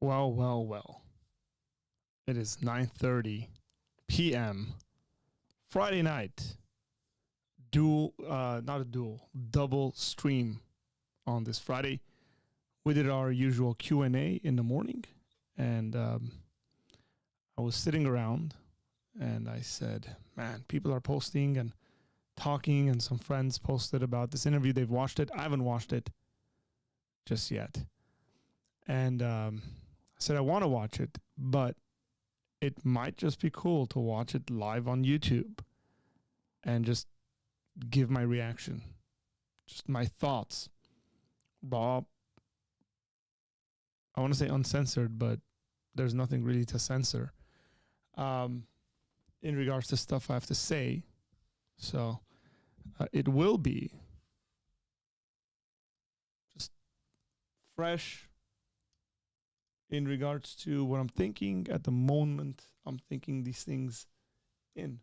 Well. It is 9:30 p.m. Friday night. Double stream on this Friday. We did our usual Q&A in the morning, and I was sitting around, and I said, man, people are posting and talking, and some friends posted about this interview. They've watched it. I haven't watched it just yet. And I said, I want to watch it, but it might just be cool to watch it live on YouTube and just give my reaction, just my thoughts, raw. I want to say uncensored, but there's nothing really to censor in regards to stuff I have to say. So it will be just fresh in regards to what I'm thinking at the moment. I'm thinking these things in.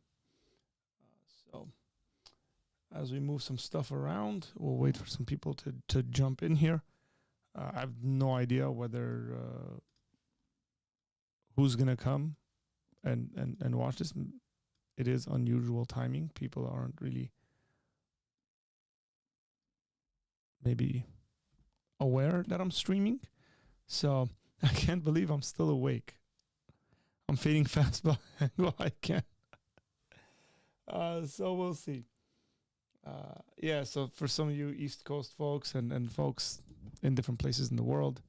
So as we move some stuff around, we'll wait for some people to jump in here. I have no idea whether who's going to come and watch this. It is unusual timing. People aren't really maybe aware that I'm streaming. So I can't believe I'm still awake. I'm fading fast, but I can. So we'll see. Yeah, so for some of you East Coast folks and folks in different places in the world,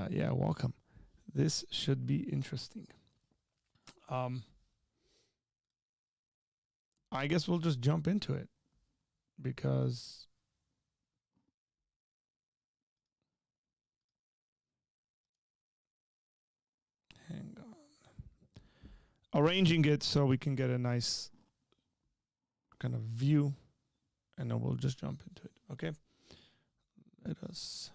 yeah, welcome. This should be interesting. I guess we'll just jump into it because hang on. Arranging it so we can get a nice kind of view, and then we'll just jump into it. Okay. Let us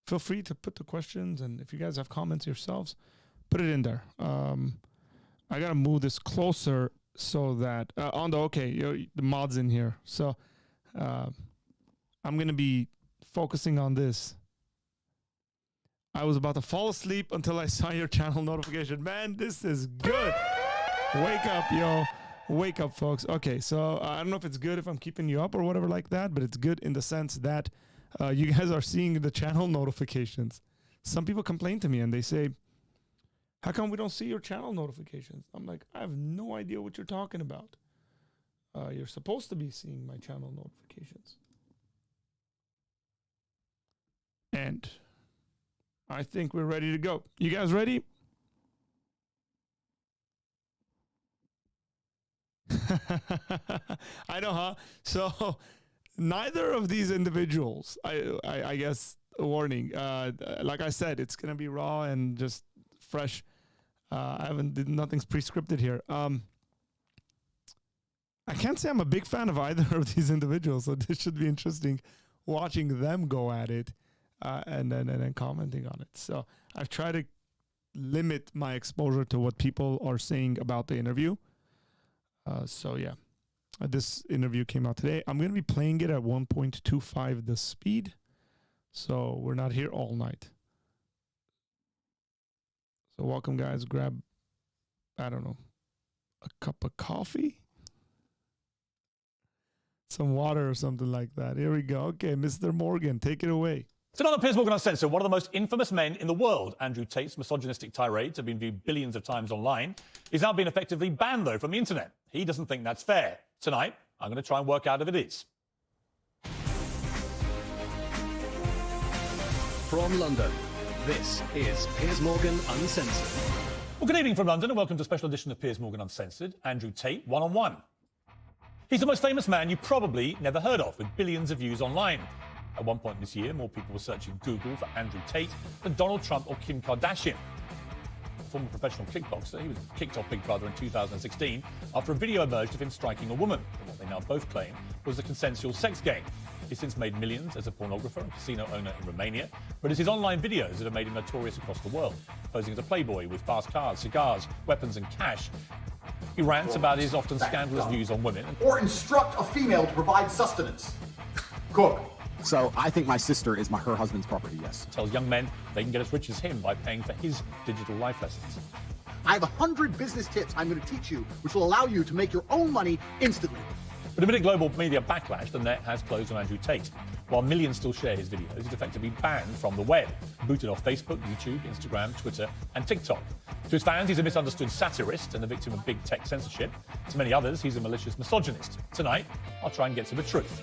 feel free to put the questions, and if you guys have comments yourselves, put it in there. I gotta move this closer so that the mod's in here. So I'm gonna be focusing on this. I was about to fall asleep until I saw your channel notification. Man, this is good. Wake up, yo. Wake up, folks. Okay, so I don't know if it's good if I'm keeping you up or whatever like that, but it's good in the sense that you guys are seeing the channel notifications. Some people complain to me and they say, how come we don't see your channel notifications? I'm like, I have no idea what you're talking about. You're supposed to be seeing my channel notifications. And I think we're ready to go. You guys ready? I know, huh? So neither of these individuals, I guess, a warning. Like I said, it's going to be raw and just fresh. Nothing's pre-scripted here. I can't say I'm a big fan of either of these individuals, so this should be interesting watching them go at it and then commenting on it. So I've tried to limit my exposure to what people are saying about the interview. So yeah, this interview came out today. I'm going to be playing it at 1.25 the speed, so we're not here all night. So welcome, guys. Grab, I don't know, a cup of coffee, some water or something like that. Here we go. Okay, Mr. Morgan, take it away. Tonight on Pierce Morgan Uncensored, one of the most infamous men in the world, Andrew Tate's misogynistic tirades have been viewed billions of times online. He's now been effectively banned, though, from the internet. He doesn't think that's fair. Tonight, I'm going to try and work out if it is. From London, this is Piers Morgan Uncensored. Well, good evening from London and welcome to a special edition of Piers Morgan Uncensored. Andrew Tate, one-on-one. He's the most famous man you probably never heard of, with billions of views online. At one point this year, more people were searching Google for Andrew Tate than Donald Trump or Kim Kardashian. A former professional kickboxer, he was kicked off Big Brother in 2016 after a video emerged of him striking a woman. What they now both claim was a consensual sex game. He's since made millions as a pornographer and casino owner in Romania, but it's his online videos that have made him notorious across the world, posing as a playboy with fast cars, cigars, weapons and cash. He rants about his often scandalous views on women. Or instruct a female to provide sustenance. Cook, So I think my sister is her husband's property, yes. Tells young men they can get as rich as him by paying for his digital life lessons. I have 100 business tips I'm going to teach you, which will allow you to make your own money instantly. But amid a global media backlash, the net has closed on Andrew Tate. While millions still share his videos, he's effectively banned from the web, booted off Facebook, YouTube, Instagram, Twitter, and TikTok. To his fans, he's a misunderstood satirist and the victim of big tech censorship. To many others, he's a malicious misogynist. Tonight, I'll try and get to the truth.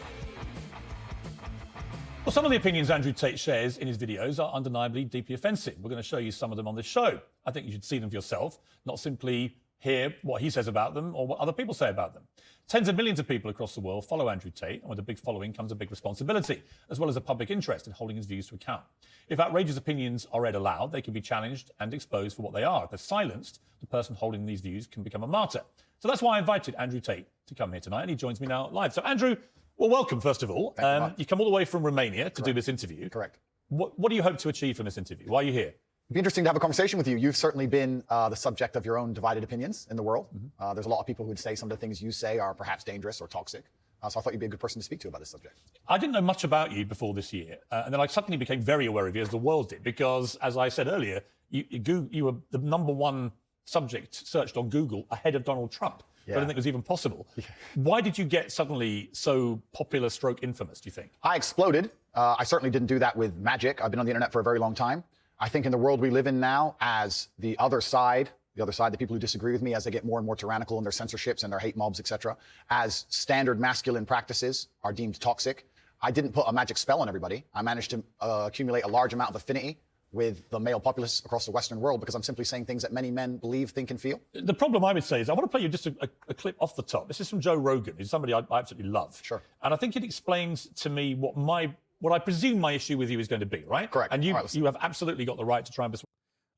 Well, some of the opinions Andrew Tate shares in his videos are undeniably deeply offensive. We're going to show you some of them on this show. I think you should see them for yourself, not simply hear what he says about them or what other people say about them. Tens of millions of people across the world follow Andrew Tate, and with a big following comes a big responsibility, as well as a public interest in holding his views to account. If outrageous opinions are read aloud, they can be challenged and exposed for what they are. If they're silenced, the person holding these views can become a martyr. So that's why I invited Andrew Tate to come here tonight, and he joins me now live. So Andrew, well, welcome, first of all. You come all the way from Romania to do this interview. Correct. What do you hope to achieve from this interview? Why are you here? It'd be interesting to have a conversation with you. You've certainly been the subject of your own divided opinions in the world. There's a lot of people who would say some of the things you say are perhaps dangerous or toxic. So I thought you'd be a good person to speak to about this subject. I didn't know much about you before this year, and then I suddenly became very aware of you, as the world did, because, as I said earlier, you were the #1 subject searched on Google ahead of Donald Trump. I didn't think it was even possible. Why did you get suddenly so popular stroke infamous, do you think? I exploded. I certainly didn't do that with magic. I've been on the internet for a very long time. I think in the world we live in now, as the other side, the people who disagree with me, as they get more and more tyrannical in their censorships and their hate mobs, etc., as standard masculine practices are deemed toxic, I didn't put a magic spell on everybody. I managed to accumulate a large amount of affinity with the male populace across the Western world because I'm simply saying things that many men believe, think, and feel. The problem I would say is I want to play you just a clip off the top. This is from Joe Rogan, who's somebody I absolutely love. Sure. And I think it explains to me what I presume my issue with you is going to be, right? Correct. And you have absolutely got the right to try and persuade.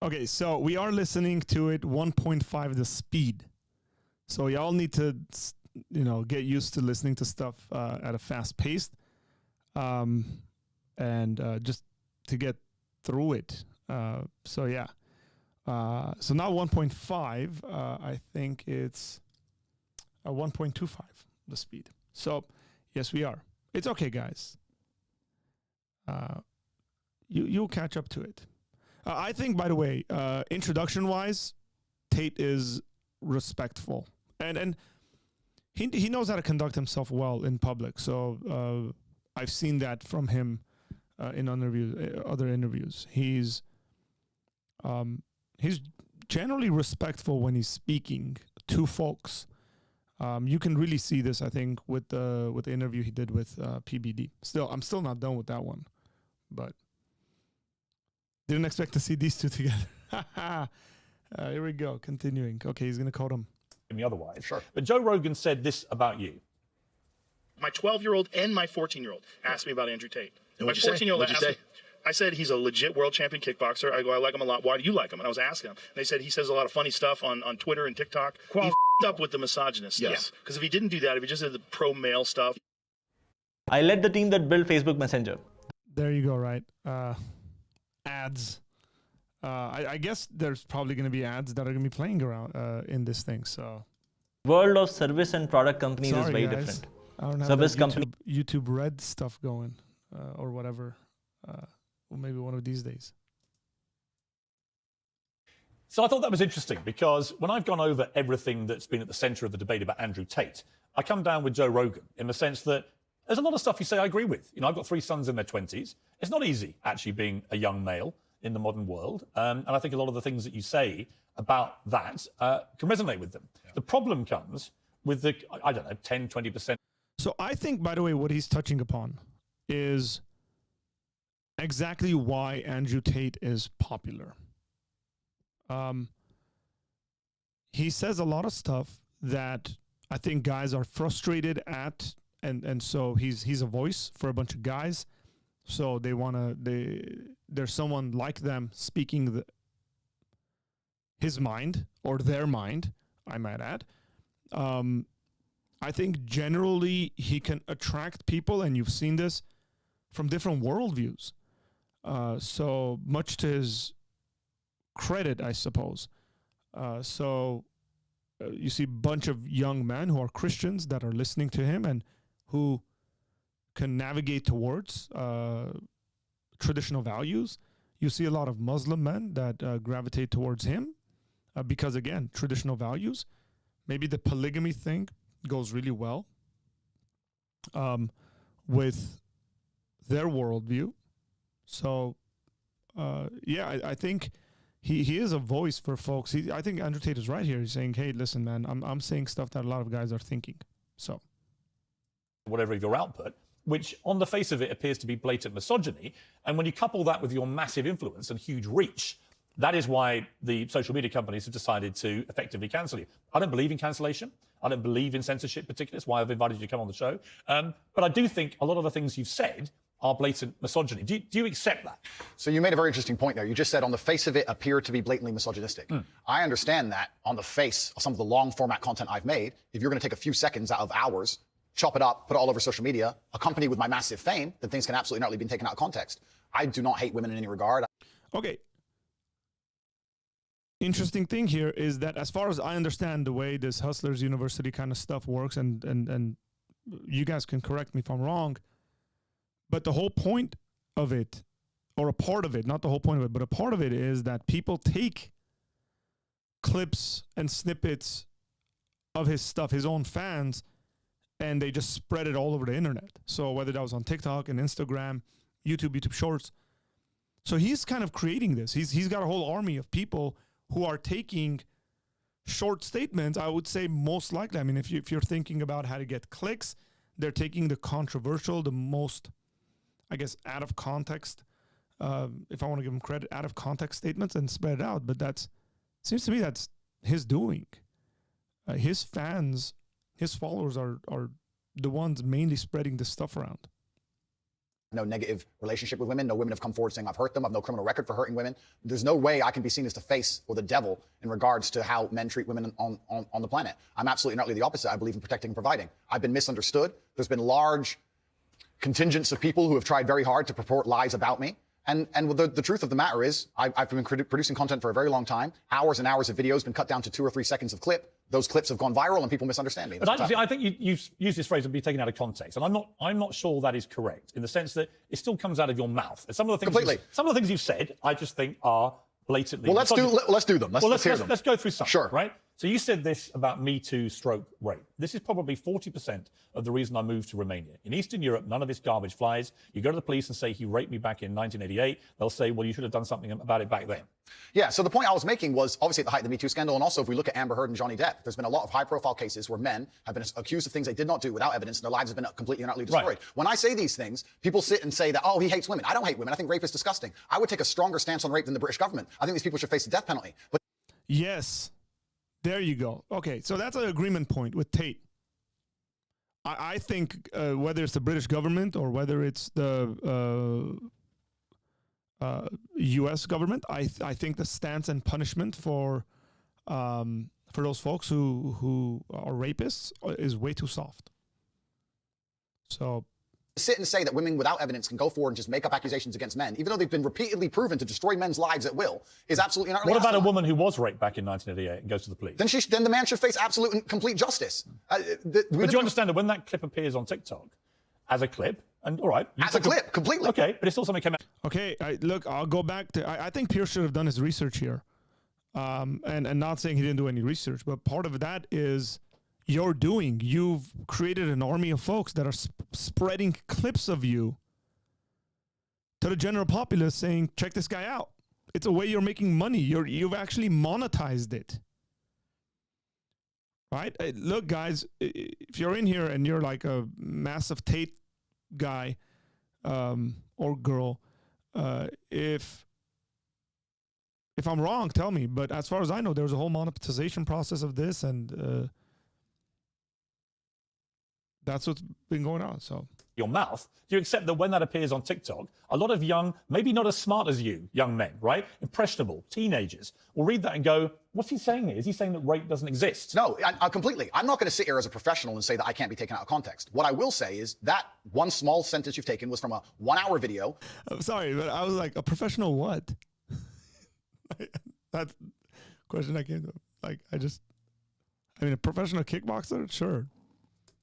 Okay, so we are listening to it 1.5 the speed. So y'all need to, get used to listening to stuff at a fast pace, and just to get through it. So yeah. So now 1.5. I think it's 1.25 the speed. So yes, we are. It's okay, guys. You'll catch up to it. I think, by the way, introduction-wise, Tate is respectful, and he knows how to conduct himself well in public. So I've seen that from him in other interviews. He's generally respectful when he's speaking to folks. You can really see this, I think, with the interview he did with PBD. I'm still not done with that one, but didn't expect to see these two together. Here we go. Continuing. Okay, he's gonna quote him. Me otherwise. Sure. But Joe Rogan said this about you. My 12-year-old and my 14-year-old asked me about Andrew Tate. And My what'd you say? 14-year-old What'd you say? I said he's a legit world champion kickboxer. I go, I like him a lot. Why do you like him? And I was asking him. And they said he says a lot of funny stuff on Twitter and TikTok. He f***ed up with the misogynist. Yes. Because if he didn't do that, if he just did the pro-male stuff. I led the team that built Facebook Messenger. There you go, right? Ads. I guess there's probably going to be ads that are going to be playing around in this thing. So, World of service and product companies is sorry, very guys. different. I don't have Service that company. YouTube Red stuff going or whatever. Or maybe one of these days. So I thought that was interesting because when I've gone over everything that's been at the centre of the debate about Andrew Tate, I come down with Joe Rogan in the sense that there's a lot of stuff you say I agree with. I've got 3 sons in their 20s. It's not easy actually being a young male in the modern world. And I think a lot of the things that you say about that can resonate with them. Yeah. The problem comes with the, 10, 20%. So I think, by the way, what he's touching upon is exactly why Andrew Tate is popular. He says a lot of stuff that I think guys are frustrated at, and so he's a voice for a bunch of guys. So there's someone like them speaking his mind or their mind, I might add. I think generally he can attract people, and you've seen this, from different worldviews. So much to his credit, I suppose. You see a bunch of young men who are Christians that are listening to him and who can navigate towards traditional values. You see a lot of Muslim men that gravitate towards him because, again, traditional values. Maybe the polygamy thing goes really well with their worldview. So, I think he is a voice for folks. I think Andrew Tate is right here. He's saying, hey, listen, man, I'm saying stuff that a lot of guys are thinking. So, whatever of your output, which on the face of it appears to be blatant misogyny. And when you couple that with your massive influence and huge reach, that is why the social media companies have decided to effectively cancel you. I don't believe in cancellation. I don't believe in censorship particularly. That's why I've invited you to come on the show. But I do think a lot of the things you've said are blatant misogyny. Do you accept that? So you made a very interesting point there. You just said on the face of it appear to be blatantly misogynistic. I understand that on the face of some of the long format content I've made, if you're going to take a few seconds out of hours, chop it up, put it all over social media, accompanied with my massive fame, then things can absolutely not be taken out of context. I do not hate women in any regard. Okay. Interesting thing here is that as far as I understand the way this Hustlers University kind of stuff works, and you guys can correct me if I'm wrong, but the whole point of it, or a part of it, not the whole point of it, but a part of it is that people take clips and snippets of his stuff, his own fans, and they just spread it all over the internet. So whether that was on TikTok and Instagram, YouTube Shorts. So he's kind of creating this. He's got a whole army of people who are taking short statements. I would say most likely, I mean, if you're thinking about how to get clicks, they're taking the controversial, the most, I guess, out of context, if I want to give him credit, out of context statements and spread it out. But seems to me that's his doing. His fans, his followers are the ones mainly spreading this stuff around. No negative relationship with women. No women have come forward saying I've hurt them. I've no criminal record for hurting women. There's no way I can be seen as the face or the devil in regards to how men treat women on the planet. I'm absolutely and utterly the opposite. I believe in protecting and providing. I've been misunderstood. There's been large contingents of people who have tried very hard to purport lies about me. And the truth of the matter is, I've been producing content for a very long time. Hours and hours of videos been cut down to 2 or 3 seconds of clip. Those clips have gone viral and people misunderstand me. But I think you've used this phrase of be taken out of context, and I'm not sure that is correct in the sense that it still comes out of your mouth. And some of the things some of the things you've said, I just think are blatantly. Well, let's do them. Let's hear them. Let's go through some. Sure. Right. So you said this about Me Too / rape. This is probably 40% of the reason I moved to Romania. In Eastern Europe, none of this garbage flies. You go to the police and say he raped me back in 1988. They'll say, well, you should have done something about it back then. Yeah, so the point I was making was obviously at the height of the Me Too scandal, and also if we look at Amber Heard and Johnny Depp, there's been a lot of high-profile cases where men have been accused of things they did not do without evidence, and their lives have been completely and utterly destroyed. Right. When I say these things, people sit and say that, oh, he hates women. I don't hate women. I think rape is disgusting. I would take a stronger stance on rape than the British government. I think these people should face the death penalty. But yes. There you go. Okay, so that's an agreement point with Tate. I think whether it's the British government or whether it's the U.S. government, I think the stance and punishment for those folks who are rapists is way too soft. So sit and say that women without evidence can go forward and just make up accusations against men, even though they've been repeatedly proven to destroy men's lives at will, is absolutely not. What about a woman who was raped back in 1988 and goes to the police? Then the man should face absolute and complete justice. But do you understand that when that clip appears on TikTok as a clip, and all right, as a clip, completely. Okay, but it's still something came out. Okay, look, I'll go back to. I think Pierce should have done his research here, and not saying he didn't do any research, but part of that is. You've created an army of folks that are spreading clips of you to the general populace saying, check this guy out. It's a way you're making money. You've actually monetized it. Right? Look, guys, if you're in here and you're like a massive Tate guy or girl, if I'm wrong, tell me. But as far as I know, there's a whole monetization process of this, and that's what's been going on. So your mouth, do you accept that when that appears on TikTok, a lot of young, maybe not as smart as you, young men, right? Impressionable, teenagers, will read that and go, what's he saying here? Is he saying that rape doesn't exist? No, I completely. I'm not going to sit here as a professional and say that I can't be taken out of context. What I will say is that one small sentence you've taken was from a 1-hour video. I'm sorry, but I was like, a professional what? That's the question I came to. Like, a professional kickboxer? Sure.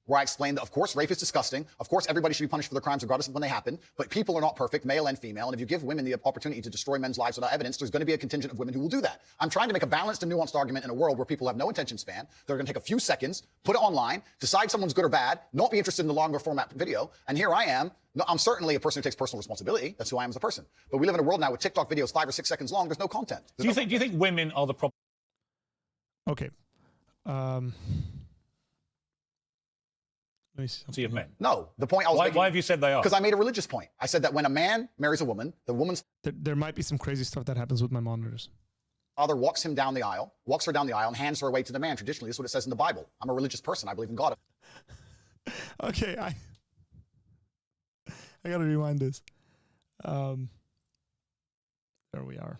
where I explained that, of course, rape is disgusting. Of course, everybody should be punished for their crimes regardless of when they happen. But people are not perfect, male and female. And if you give women the opportunity to destroy men's lives without evidence, there's going to be a contingent of women who will do that. I'm trying to make a balanced and nuanced argument in a world where people have no attention span. They're going to take a few seconds, put it online, decide someone's good or bad, not be interested in the longer format video. And here I am. No, I'm certainly a person who takes personal responsibility. That's who I am as a person. But we live in a world now with TikTok videos 5 or 6 seconds long. There's no content. Do you think women are the problem? Okay. Let me see something. Of men? No. The point I was making... Why have you said they are? Because I made a religious point. I said that when a man marries a woman, the woman's There might be some crazy stuff that happens with my monitors. father walks her down the aisle, and hands her away to the man. Traditionally, this is what it says in the Bible. I'm a religious person. I believe in God. Okay, I gotta rewind this. There we are.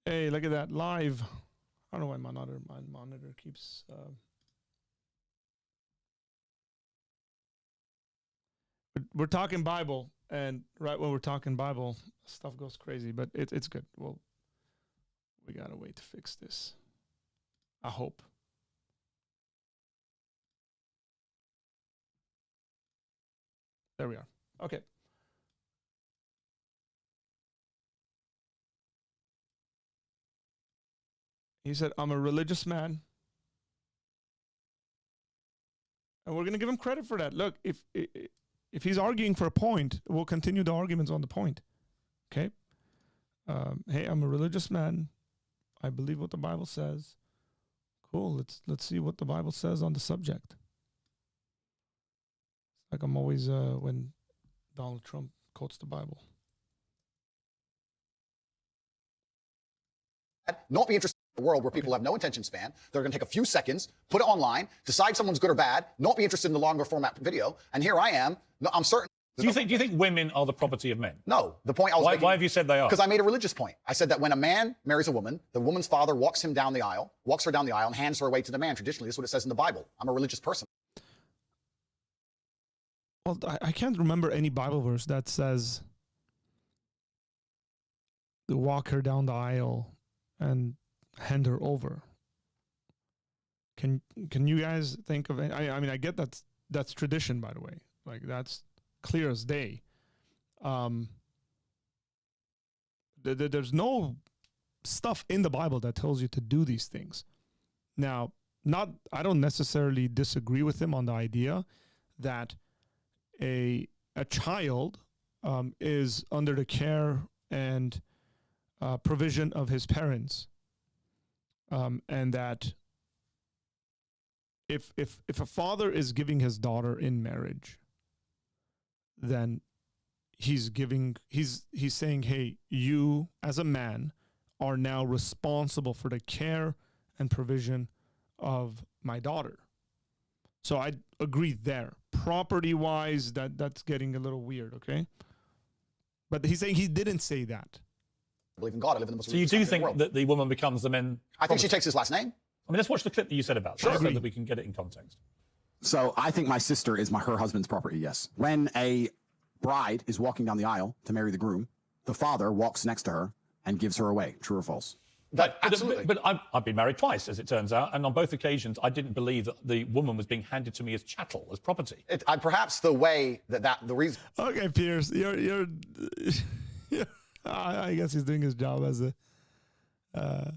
Hey, look at that live. I don't know why my monitor keeps. We're talking Bible, and right when we're talking Bible, stuff goes crazy. But it's good. Well, we got a way to fix this. I hope. There we are. Okay. He said, I'm a religious man. And we're going to give him credit for that. Look, if he's arguing for a point, we'll continue the arguments on the point. Okay? Hey, I'm a religious man. I believe what the Bible says. Cool. Let's see what the Bible says on the subject. Like I'm always when Donald Trump quotes the Bible. Not be interested in a world where people have no attention span. They're going to take a few seconds, put it online, decide someone's good or bad, not be interested in the longer format video. And here I am. No, I'm certain. Do you think women are the property of men? No. The point I was making... Why have you said they are? Because I made a religious point. I said that when a man marries a woman, the woman's father walks her down the aisle, and hands her away to the man. Traditionally, this is what it says in the Bible. I'm a religious person. Well, I can't remember any Bible verse that says to walk her down the aisle and hand her over. Can you guys think of any? I mean, I get that's tradition, by the way. Like that's clear as day. There's no stuff in the Bible that tells you to do these things. Now, I don't necessarily disagree with him on the idea that a child is under the care and provision of his parents, and that if a father is giving his daughter in marriage, then he's saying, hey, you as a man are now responsible for the care and provision of my daughter. So I agree there. Property wise, that's getting a little weird, okay? But he's saying he didn't say that. I believe in God. I live in the most So you do think that the woman becomes the men? I think she takes his last name. I mean, let's watch the clip that you said about that so that we can get it in context. So I think my sister is her husband's property, yes. When a bride is walking down the aisle to marry the groom, the father walks next to her and gives her away. True or false? Absolutely. But I've been married twice, as it turns out, and on both occasions, I didn't believe that the woman was being handed to me as chattel, as property. Perhaps the way the reason... Okay, Pierce, you're I guess he's doing his job as a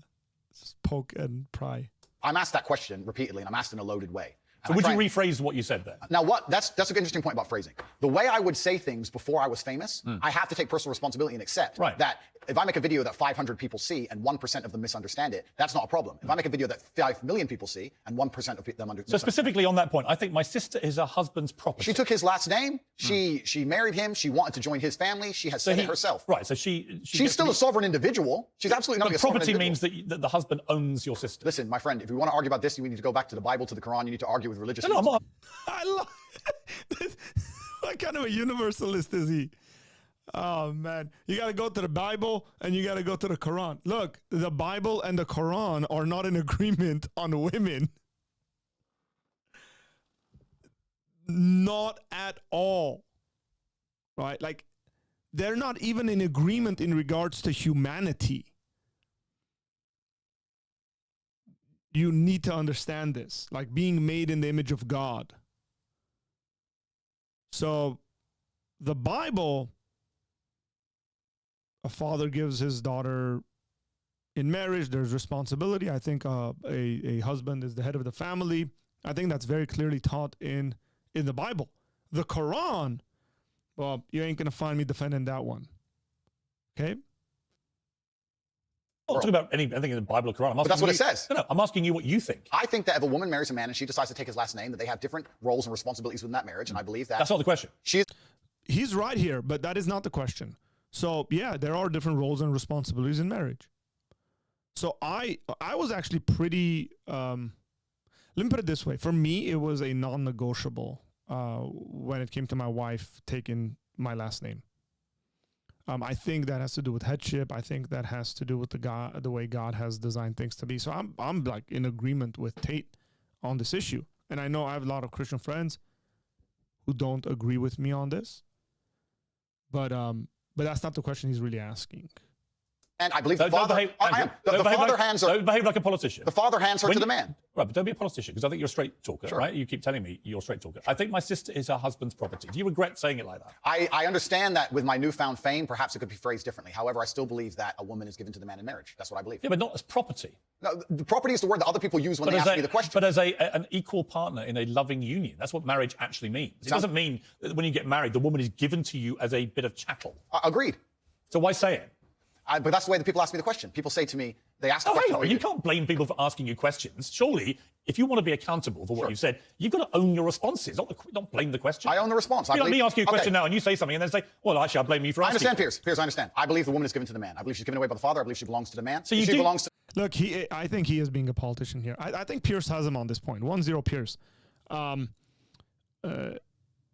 poke and pry. I'm asked that question repeatedly, and I'm asked in a loaded way. So would you rephrase what you said there? Now, that's a good interesting point about phrasing. The way I would say things before I was famous, I have to take personal responsibility and accept that if I make a video that 500 people see and 1% of them misunderstand it, that's not a problem. If I make a video that 5 million people see and 1% of them understand. So specifically on that point, I think my sister is her husband's property. She took his last name. She married him. She wanted to join his family. She has said it herself. Right. So she's still a sovereign individual. She's absolutely not a sovereign property individual. means that the husband owns your sister. Listen, my friend, if we want to argue about this, you need to go back to the Bible, to the Quran. You need to argue with religious No, I'm not. I love what kind of a universalist is he? Oh man, you got to go to the Bible and you got to go to the Quran. Look, the Bible and the Quran are not in agreement on women. Not at all. right? Like, they're not even in agreement in regards to humanity. You need to understand this, like being made in the image of God. So the Bible, a father gives his daughter in marriage, there's responsibility. I think a husband is the head of the family. I think that's very clearly taught in the Bible. The Quran, well, you ain't going to find me defending that one. Okay? I'm not talking about anything in the Bible or Quran. But that's what it says. No, I'm asking you what you think. I think that if a woman marries a man and she decides to take his last name, that they have different roles and responsibilities within that marriage, and I believe that... That's not the question. He's right here, but that is not the question. So, yeah, there are different roles and responsibilities in marriage. So I was actually pretty... let me put it this way. For me, it was a non-negotiable when it came to my wife taking my last name. I think that has to do with headship. I think that has to do with the way God has designed things to be. So I'm like in agreement with Tate on this issue. And I know I have a lot of Christian friends who don't agree with me on this. But that's not the question he's really asking. And I believe the father don't behave like a politician. The father hands her to the man. Right, but don't be a politician, because I think you're a straight talker, Sure. right? You keep telling me you're a straight talker. I think my sister is her husband's property. Do you regret saying it like that? I understand that with my newfound fame, perhaps it could be phrased differently. However, I still believe that a woman is given to the man in marriage. That's what I believe. Yeah, but not as property. No, the property is the word that other people use when they ask me the question. But as an equal partner in a loving union. That's what marriage actually means. It doesn't mean that when you get married, the woman is given to you as a bit of chattel. Agreed. So why say it? But that's the way that people ask me the question. People say to me, they ask the hang question. on, you can't blame people for asking you questions. Surely, if you want to be accountable for what you've said, you've got to own your responses, not blame the question. I own the response. You know, me asking you a question now and you say something and then say, well, actually, I blame you for asking. I understand, Pierce. Pierce, I understand. I believe the woman is given to the man. I believe she's given away by the father. I believe she belongs to the man. So she belongs to... Look, I think he is being a politician here. I think Pierce has him on this point. 1-0 Pierce. And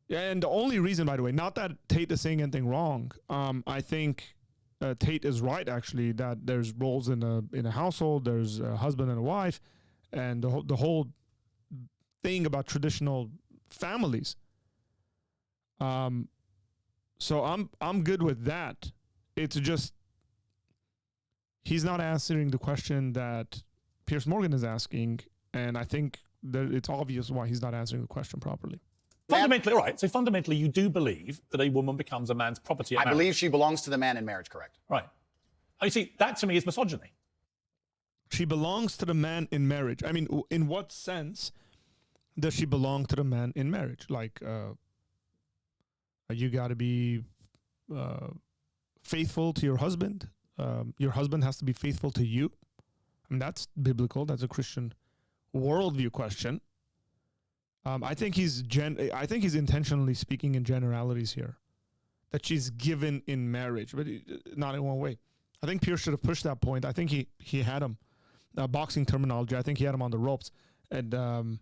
the only reason, by the way, not that Tate is saying anything wrong. I think... Tate is right, actually, that there's roles in a household, there's a husband and a wife, and the whole thing about traditional families. So I'm good with that. It's just he's not answering the question that Pierce Morgan is asking, and I think that it's obvious why he's not answering the question properly. Fundamentally, all right. So fundamentally, you do believe that a woman becomes a man's property at marriage. I believe she belongs to the man in marriage, correct? Right. Oh, you see, that to me is misogyny. She belongs to the man in marriage. I mean, in what sense does she belong to the man in marriage? Like, you got to be faithful to your husband. Your husband has to be faithful to you. I mean, that's biblical. That's a Christian worldview question. I think he's intentionally speaking in generalities here, that she's given in marriage, but not in one way. I think Pierce should have pushed that point. I think he had him, boxing terminology. I think he had him on the ropes, and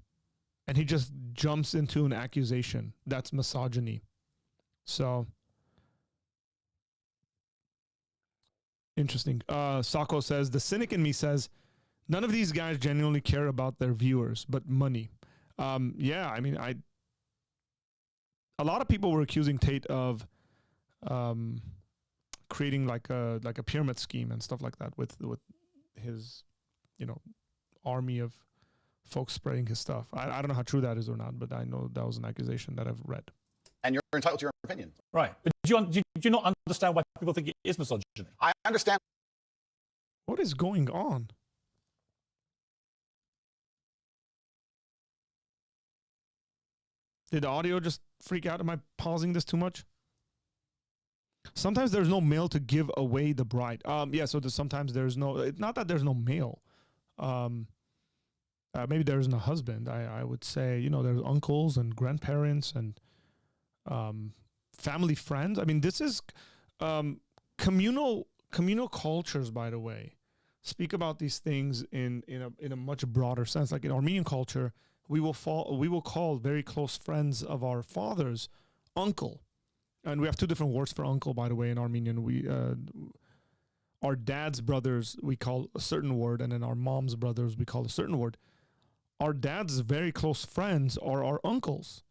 he just jumps into an accusation that's misogyny. So interesting. Sako says, the cynic in me says, none of these guys genuinely care about their viewers, but money. Yeah, I mean, a lot of people were accusing Tate of creating like a pyramid scheme and stuff like that with his, army of folks spreading his stuff. I don't know how true that is or not, but I know that was an accusation that I've read. And you're entitled to your opinion. Right. But do you not understand why people think it is misogyny? I understand. What is going on? Did the audio just freak out? Am I pausing this too much? Sometimes there's no male to give away the bride. Yeah, so sometimes there's no... It's not that there's no male. Maybe there isn't a husband. I would say, there's uncles and grandparents and family friends. I mean, this is communal cultures, by the way, speak about these things in a much broader sense. Like in Armenian culture, we will call very close friends of our fathers uncle, and we have two different words for uncle, by the way, in Armenian. We our dad's brothers we call a certain word, and then our mom's brothers we call a certain word. Our dad's very close friends are our uncles.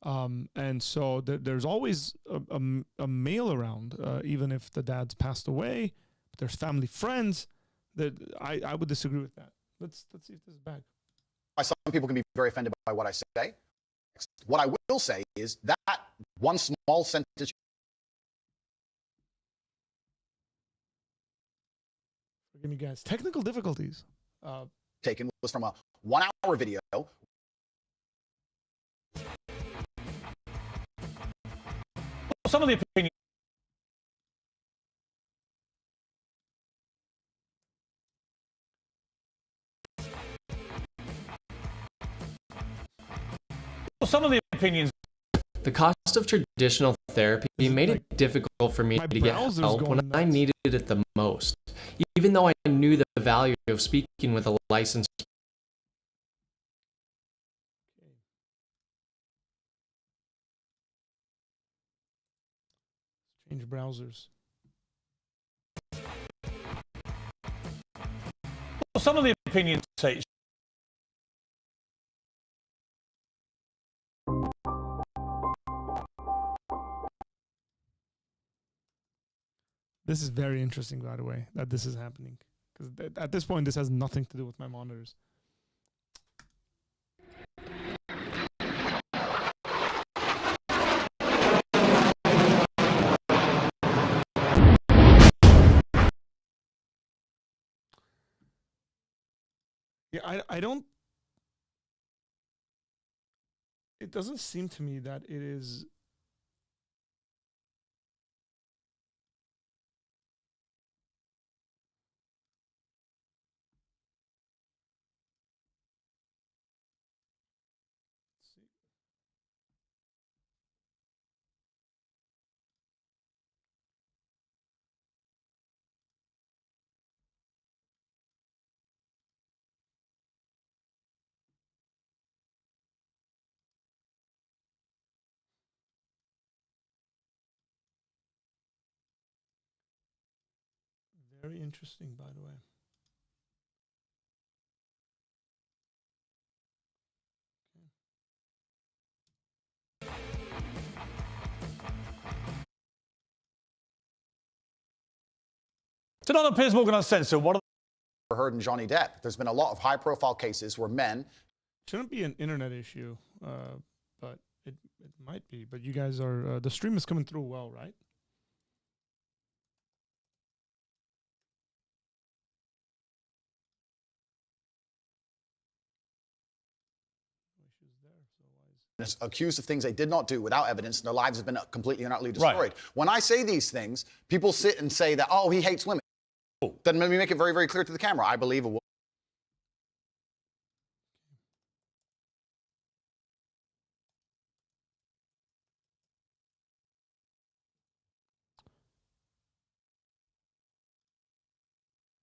And so there's always a male around, even if the dad's passed away. There's family, friends. That I would disagree with that. Let's see if this is back. Some people can be very offended by what I say. What I will say is that one small sentence Forgive me, guys. Technical difficulties. taken was from a 1-hour video. Some of the opinions. Some of the opinions. The cost of traditional therapy made it difficult for me to get help when I needed it the most, even though I knew the value of speaking with a licensed. Change browsers. Some of the opinions say. This is very interesting, by the way, that this is happening. Because at this point, this has nothing to do with my monitors. Yeah, I don't... It doesn't seem to me that it is... Very interesting, by the way. Tonight on Piers Morgan Uncensored, what are Heard in Johnny Depp. There's been a lot of high-profile cases where men Shouldn't be an internet issue, but it might be. But you guys are... the stream is coming through well, right? accused of things they did not do without evidence, and their lives have been completely and utterly destroyed. Right. When I say these things, people sit and say that, oh, he hates women. Then let me make it very, very clear to the camera. I believe a woman.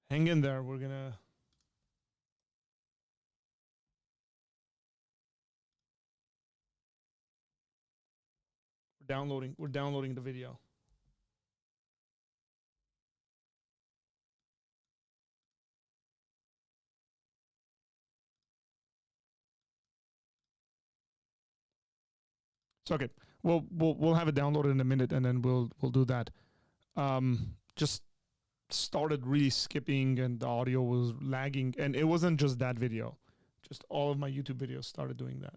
Hang in there. We're gonna... We're downloading the video. So okay, we'll have it downloaded in a minute, and then we'll do that. Just started really skipping, and the audio was lagging, and it wasn't just that video. Just all of my YouTube videos started doing that.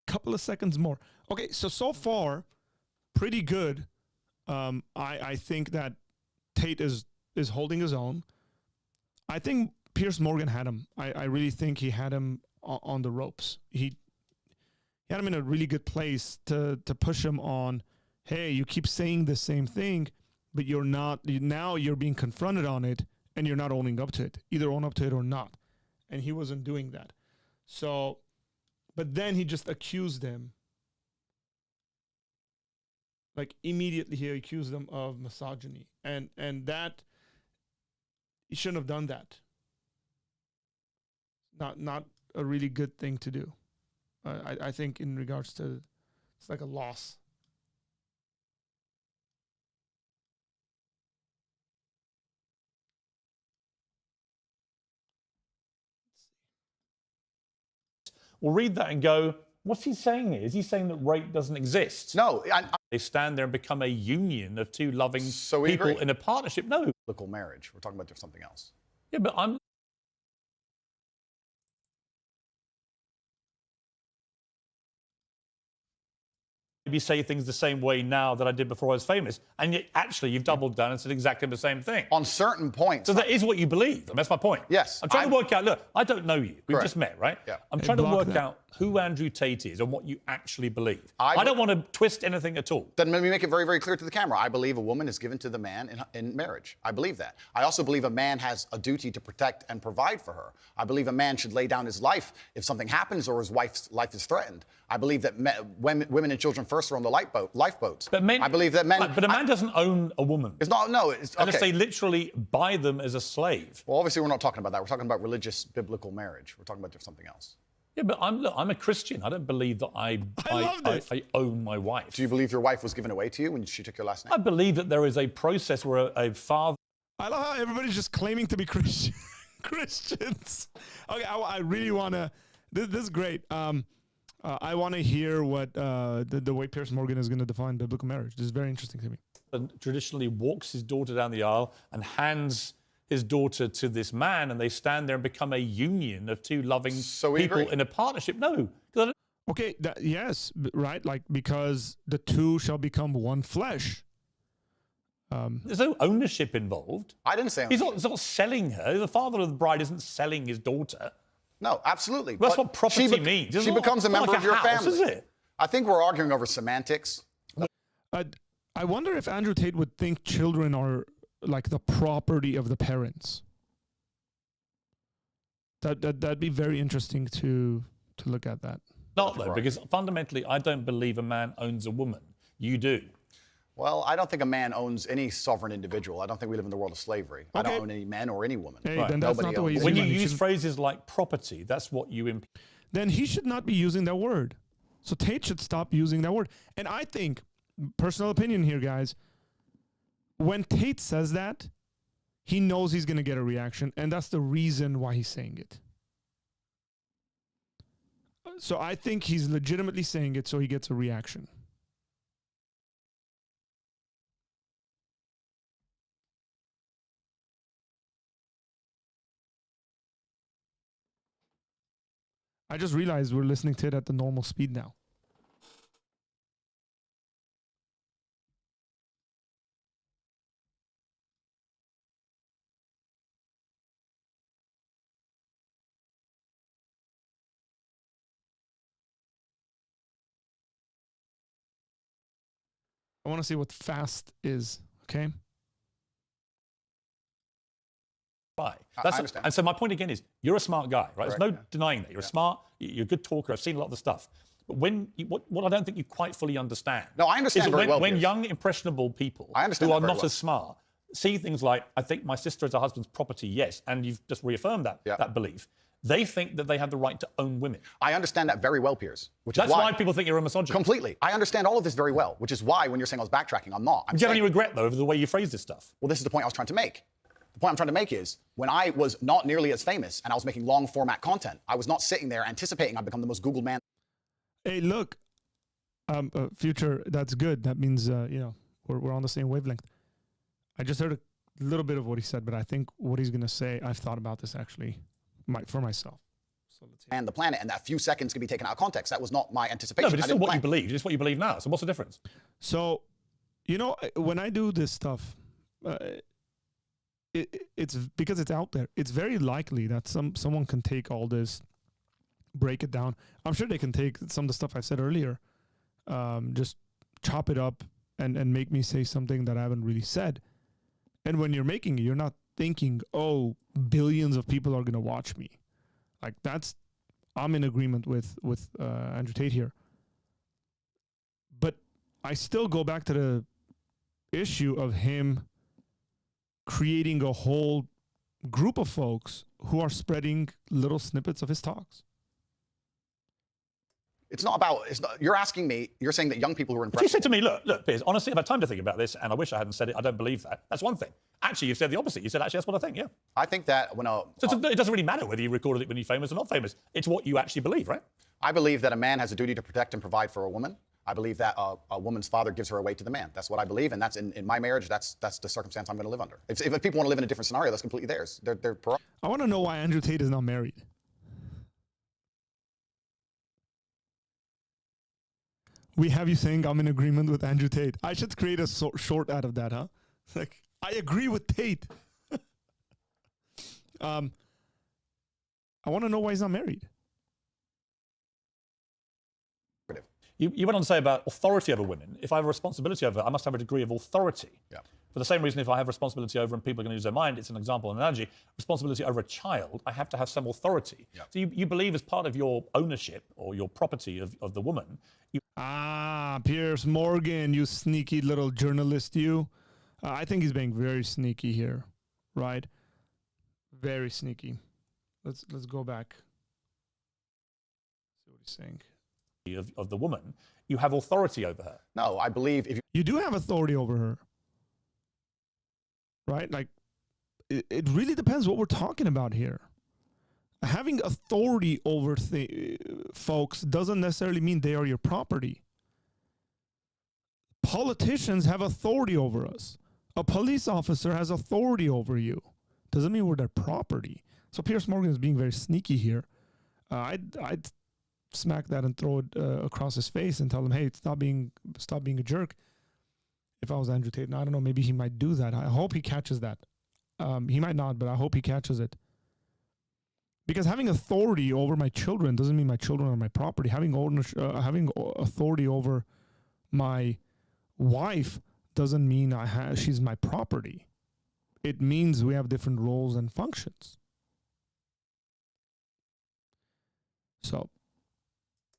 Couple of seconds more. Okay, so far, pretty good. I think that Tate is holding his own. I think Pierce Morgan had him. I really think he had him on the ropes. He had him in a really good place to push him on, hey, you keep saying the same thing, but you're not, now you're being confronted on it, and you're not owning up to it. Either own up to it or not. And he wasn't doing that. So, but then he just accused him. Like, immediately he accused them of misogyny. And that, he shouldn't have done that. Not a really good thing to do. I think in regards to, it's like a loss. will read that and go, what's he saying here? Is he saying that rape doesn't exist? No. They stand there and become a union of two loving people agree. in a partnership? No. Biblical marriage. We're talking about something else. Yeah, but I'm... maybe say things the same way now that I did before I was famous, and yet actually you've doubled down and said exactly the same thing. On certain points. So that is what you believe. That's my point. Yes. I'm trying to work out, look, I don't know you. We've just met, right? Yeah. I'm trying to work out who Andrew Tate is and what you actually believe. I don't want to twist anything at all. Then let me make it very, very clear to the camera. I believe a woman is given to the man in marriage. I believe that. I also believe a man has a duty to protect and provide for her. I believe a man should lay down his life if something happens or his wife's life is threatened. I believe that women and children first are on the lifeboats. But men, I believe that men... But a man doesn't own a woman. It's not, no. It's, unless they literally buy them as a slave. Well, obviously we're not talking about that. We're talking about religious, biblical marriage. We're talking about something else. Yeah, but I'm a Christian. I don't believe that I own my wife. Do you believe your wife was given away to you when she took your last name? I believe that there is a process where a father... I love how everybody's just claiming to be Christians. Okay, I really want to... This is great. I want to hear what the way Pierse Morgan is going to define biblical marriage. This is very interesting to me. And traditionally walks his daughter down the aisle and hands his daughter to this man, and they stand there and become a union of two loving people in a partnership. No. Okay, yes, right, like because the two shall become one flesh. There's no ownership involved. I didn't say ownership. He's not selling her. The father of the bride isn't selling his daughter. No, absolutely. That's what property means. She becomes a member of your family. Is it? I think we're arguing over semantics. I wonder if Andrew Tate would think children are like the property of the parents. That'd be very interesting to look at that. Not though, because fundamentally, I don't believe a man owns a woman. You do. Well, I don't think a man owns any sovereign individual. I don't think we live in the world of slavery. Okay. I don't own any man or any woman. Hey, then that's not the way when you use phrases like property, that's what you imply. Then he should not be using that word. So Tate should stop using that word. And I think, personal opinion here, guys, when Tate says that, he knows he's going to get a reaction, and that's the reason why he's saying it. So I think he's legitimately saying it so he gets a reaction. I just realized we're listening to it at the normal speed now. I want to see what fast is, okay? I understand. And so my point again is, you're a smart guy, right? Correct, there's no denying that. You're a smart, you're a good talker. I've seen a lot of the stuff. But what I don't think you quite fully understand. No, I understand very well. When young, impressionable people who are not as smart see things like, I think my sister is her husband's property, yes, and you've just reaffirmed that belief. They think that they have the right to own women. I understand that very well, Pierce. That's why people think you're a misogynist. Completely. I understand all of this very well, which is why when you're saying I was backtracking, I'm not. Do you have any regret, though, over the way you phrased this stuff? Well, this is the point I was trying to make. The point I'm trying to make is, when I was not nearly as famous and I was making long format content, I was not sitting there anticipating I'd become the most Googled man. Hey, look, Future, that's good. That means, we're on the same wavelength. I just heard a little bit of what he said, but I think what he's going to say, I've thought about this actually for myself. So let's and the planet, and that few seconds can be taken out of context. That was not my anticipation. No, but it's still what you believe. It's what you believe now. So what's the difference? So, when I do this stuff, it's because it's out there. It's very likely that someone can take all this, break it down. I'm sure they can take some of the stuff I said earlier, just chop it up and make me say something that I haven't really said. And when you're making it, you're not thinking, oh, billions of people are going to watch me. Like I'm in agreement with Andrew Tate here. But I still go back to the issue of him creating a whole group of folks who are spreading little snippets of his talks. It's not about, you're asking me, you're saying that young people who are If you said impressionable. to me, look, Pierce, honestly, I've had time to think about this, and I wish I hadn't said it. I don't believe that. That's one thing. Actually, you've said the opposite. You said, actually, that's what I think, yeah. I think that when it doesn't really matter whether you recorded it when you're famous or not famous. It's what you actually believe, right? I believe that a man has a duty to protect and provide for a woman. I believe that a woman's father gives her away to the man. That's what I believe, and that's in my marriage. That's the circumstance I'm going to live under. If people want to live in a different scenario, that's completely theirs. I want to know why Andrew Tate is not married. We have you saying I'm in agreement with Andrew Tate. I should create a short out of that, huh? Like, I agree with Tate. I want to know why he's not married. You went on to say about authority over women. If I have a responsibility over her, I must have a degree of authority. Yeah. For the same reason, if I have responsibility over and people are going to use their mind, it's an example, an analogy, responsibility over a child, I have to have some authority. Yeah. So you believe as part of your ownership or your property of the woman. Pierce Morgan, you sneaky little journalist, you. I think he's being very sneaky here, right? Very sneaky. Let's go back. See what he's saying. Of the woman, you have authority over her. No, I believe if you do have authority over her, right? Like, it really depends what we're talking about here. Having authority over folks doesn't necessarily mean they are your property. Politicians have authority over us. A police officer has authority over you. Doesn't mean we're their property. So Pierce Morgan is being very sneaky here. I'd smack that and throw it across his face and tell him, hey, stop being a jerk. If I was Andrew Tate, and I don't know, maybe he might do that. I hope he catches that. He might not, but I hope he catches it. Because having authority over my children doesn't mean my children are my property. Having authority over my wife doesn't mean she's my property. It means we have different roles and functions. So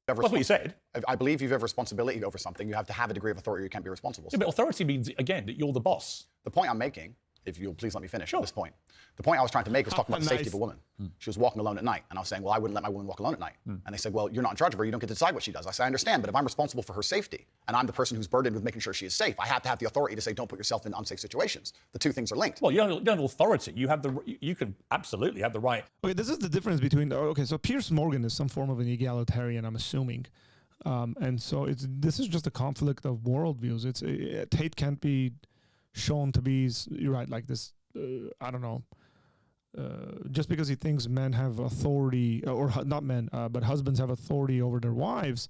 that's what you said. I believe you have responsibility over something. You have to have a degree of authority. You can't be responsible. Yeah, but authority means, again, that you're the boss. The point I'm making, if you'll please let me finish at this point. The point I was trying to make was talking about the safety of a woman. She was walking alone at night, and I was saying, well, I wouldn't let my woman walk alone at night. And they said, well, you're not in charge of her. You don't get to decide what she does. I said, I understand, but if I'm responsible for her safety, and I'm the person who's burdened with making sure she is safe, I have to have the authority to say, don't put yourself in unsafe situations. The two things are linked. Well, you don't have authority. You can absolutely have the right. Okay, this is the difference between. Okay, so Pierce Morgan is some form of an egalitarian, I'm assuming. And so this is just a conflict of worldviews. Tate can't be shown to be, you're right, like this, I don't know, just because he thinks men have authority, or not men, but husbands have authority over their wives,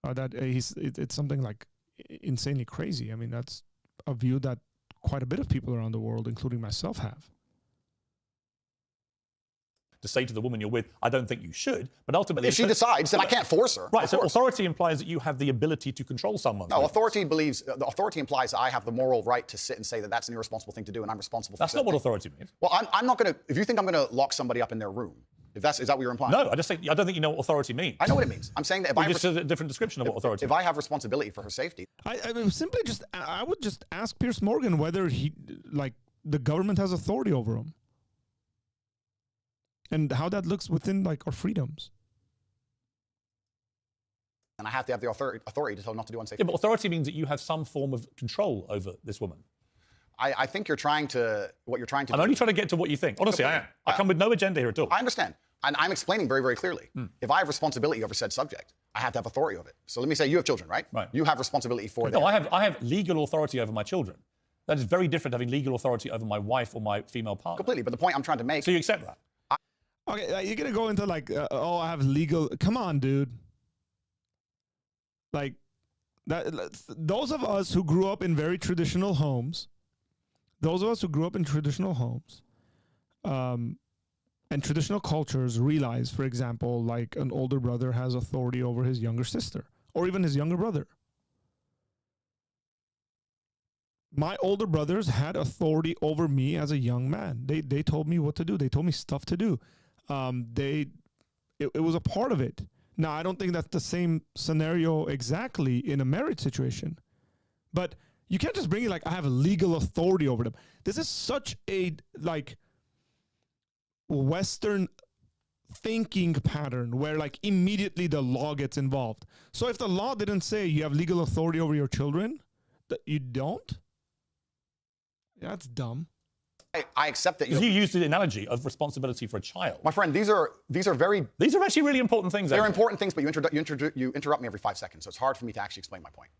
it's something like insanely crazy. I mean, that's a view that quite a bit of people around the world, including myself, have. To say to the woman you're with, I don't think you should, but ultimately... If she decides, then I can't force her. Right, so authority implies that you have the ability to control someone. No, authority implies that I have the moral right to sit and say that that's an irresponsible thing to do and I'm responsible for That's not what authority means. Well, I'm not going to... If you think I'm going to lock somebody up in their room, is that what you're implying? No, I don't think you know what authority means. I know what it means. I'm saying that if I... just a different description of what authority means. If I have responsibility for her safety... I would just ask Pierce Morgan whether the government has authority over him. And how that looks within our freedoms. And I have to have the authority to tell them not to do unsafe things. Yeah, but authority means that you have some form of control over this woman. I think what you're trying to do... I'm only trying to get to what you think. Honestly, I am. I come with no agenda here at all. I understand. And I'm explaining very, very clearly. If I have responsibility over said subject, I have to have authority over it. So let me say you have children, right? Right. You have responsibility for them. No, I have legal authority over my children. That is very different to having legal authority over my wife or my female partner. Completely. But the point I'm trying to make... So you accept that? Okay, you're going to go into I have legal... Come on, dude. Those of us who grew up in very traditional homes, and traditional cultures realize, for example, like an older brother has authority over his younger sister, or even his younger brother. My older brothers had authority over me as a young man. They told me what to do. They told me stuff to do. It was a part of it. Now, I don't think that's the same scenario exactly in a marriage situation, but you can't just bring it I have a legal authority over them. This is such a Western thinking pattern where like immediately the law gets involved. So if the law didn't say you have legal authority over your children, that you don't, that's dumb. I accept that you used the analogy of responsibility for a child. My friend, these are actually really important things. They're important things, but you interrupt me every 5 seconds, so it's hard for me to actually explain my point.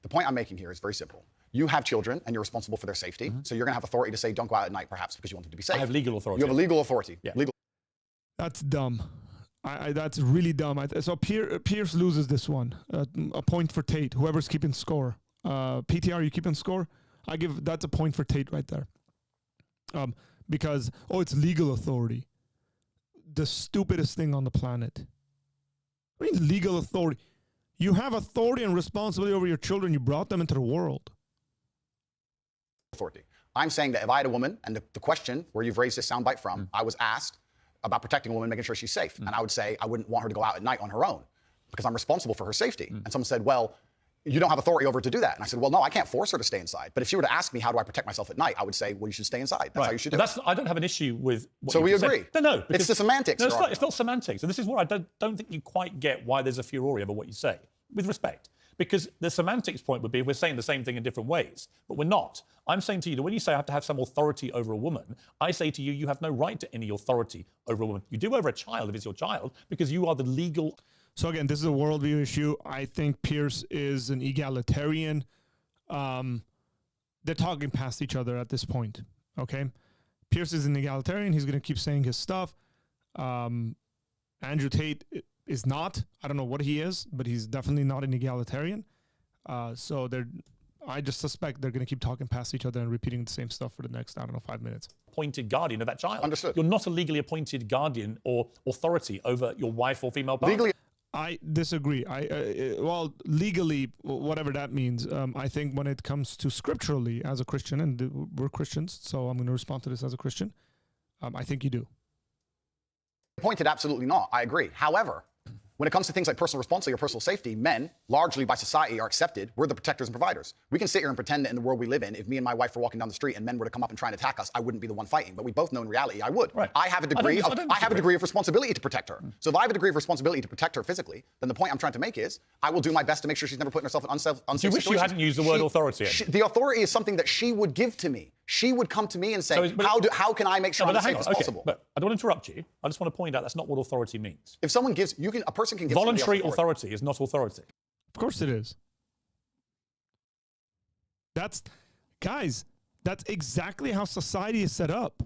The point I'm making here is very simple. You have children, and you're responsible for their safety, so you're going to have authority to say, don't go out at night, perhaps, because you want them to be safe. I have legal authority. You have a legal authority. Yeah. That's dumb. That's really dumb. So Pierce loses this one. A point for Tate. Whoever's keeping score. PTR, you keeping score? That's a point for Tate right there. Because, it's legal authority. The stupidest thing on the planet. What do you mean legal authority? You have authority and responsibility over your children. You brought them into the world. Authority. I'm saying that if I had a woman, and the question where you've raised this soundbite from, I was asked about protecting a woman, making sure she's safe. And I would say I wouldn't want her to go out at night on her own because I'm responsible for her safety. And someone said, well, you don't have authority over her to do that. And I said, well, no, I can't force her to stay inside. But if she were to ask me, how do I protect myself at night? I would say, well, you should stay inside. That's how you should do it. I don't have an issue with what So you we just agree. said. No. It's the semantics. No, it's not semantics. And this is what I don't think you quite get why there's a furore over what you say, with respect. Because the semantics point would be we're saying the same thing in different ways, but we're not. I'm saying to you that when you say I have to have some authority over a woman, I say to you, you have no right to any authority over a woman. You do over a child if it's your child, because you are the legal... So again, this is a worldview issue. I think Pierce is an egalitarian. They're talking past each other at this point, okay? Pierce is an egalitarian. He's going to keep saying his stuff. Andrew Tate is not. I don't know what he is, but he's definitely not an egalitarian. So I just suspect they're going to keep talking past each other and repeating the same stuff for the next, 5 minutes. Appointed guardian of that child. Understood. You're not a legally appointed guardian or authority over your wife or female partner. Legally. I disagree. Well, legally, whatever that means, I think when it comes to scripturally as a Christian, and we're Christians, so I'm going to respond to this as a Christian, I think you do. Appointed, absolutely not. I agree. However, when it comes to things like personal responsibility or personal safety, men, largely by society, are accepted. We're the protectors and providers. We can sit here and pretend that in the world we live in, if me and my wife were walking down the street and men were to come up and try and attack us, I wouldn't be the one fighting. But we both know in reality I would. Right. I have a degree of responsibility to protect her. So if I have a degree of responsibility to protect her physically, then the point I'm trying to make is I will do my best to make sure she's never putting herself in unsafe situations. You wish you hadn't used the word authority. The authority is something that she would give to me. She would come to me and say, how can I make sure I'm as safe as possible? But I don't want to interrupt you. I just want to point out that's not what authority means. If someone gives, a person can give voluntary authority is not authority. Of course it is. Guys, that's exactly how society is set up.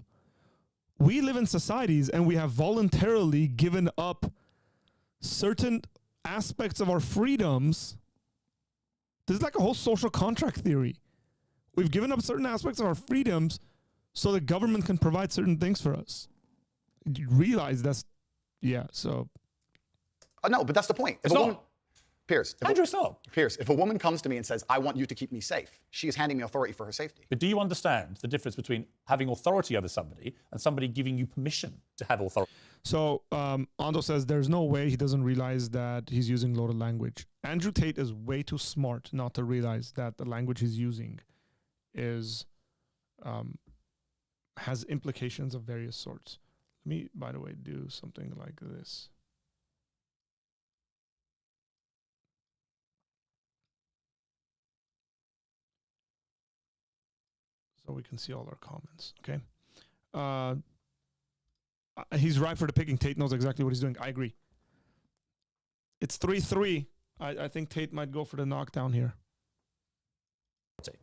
We live in societies and we have voluntarily given up certain aspects of our freedoms. This is like a whole social contract theory. We've given up certain aspects of our freedoms so the government can provide certain things for us. You realize that's, so. No, but that's the point. Pierce, if a woman comes to me and says, I want you to keep me safe, she is handing me authority for her safety. But do you understand the difference between having authority over somebody and somebody giving you permission to have authority? So Ando says there's no way he doesn't realize that he's using loaded language. Andrew Tate is way too smart not to realize that the language he's using has implications of various sorts. Let me, by the way, do something like this. So we can see all our comments, okay? He's right for the picking. Tate knows exactly what he's doing. I agree. It's 3-3. I think Tate might go for the knockdown here.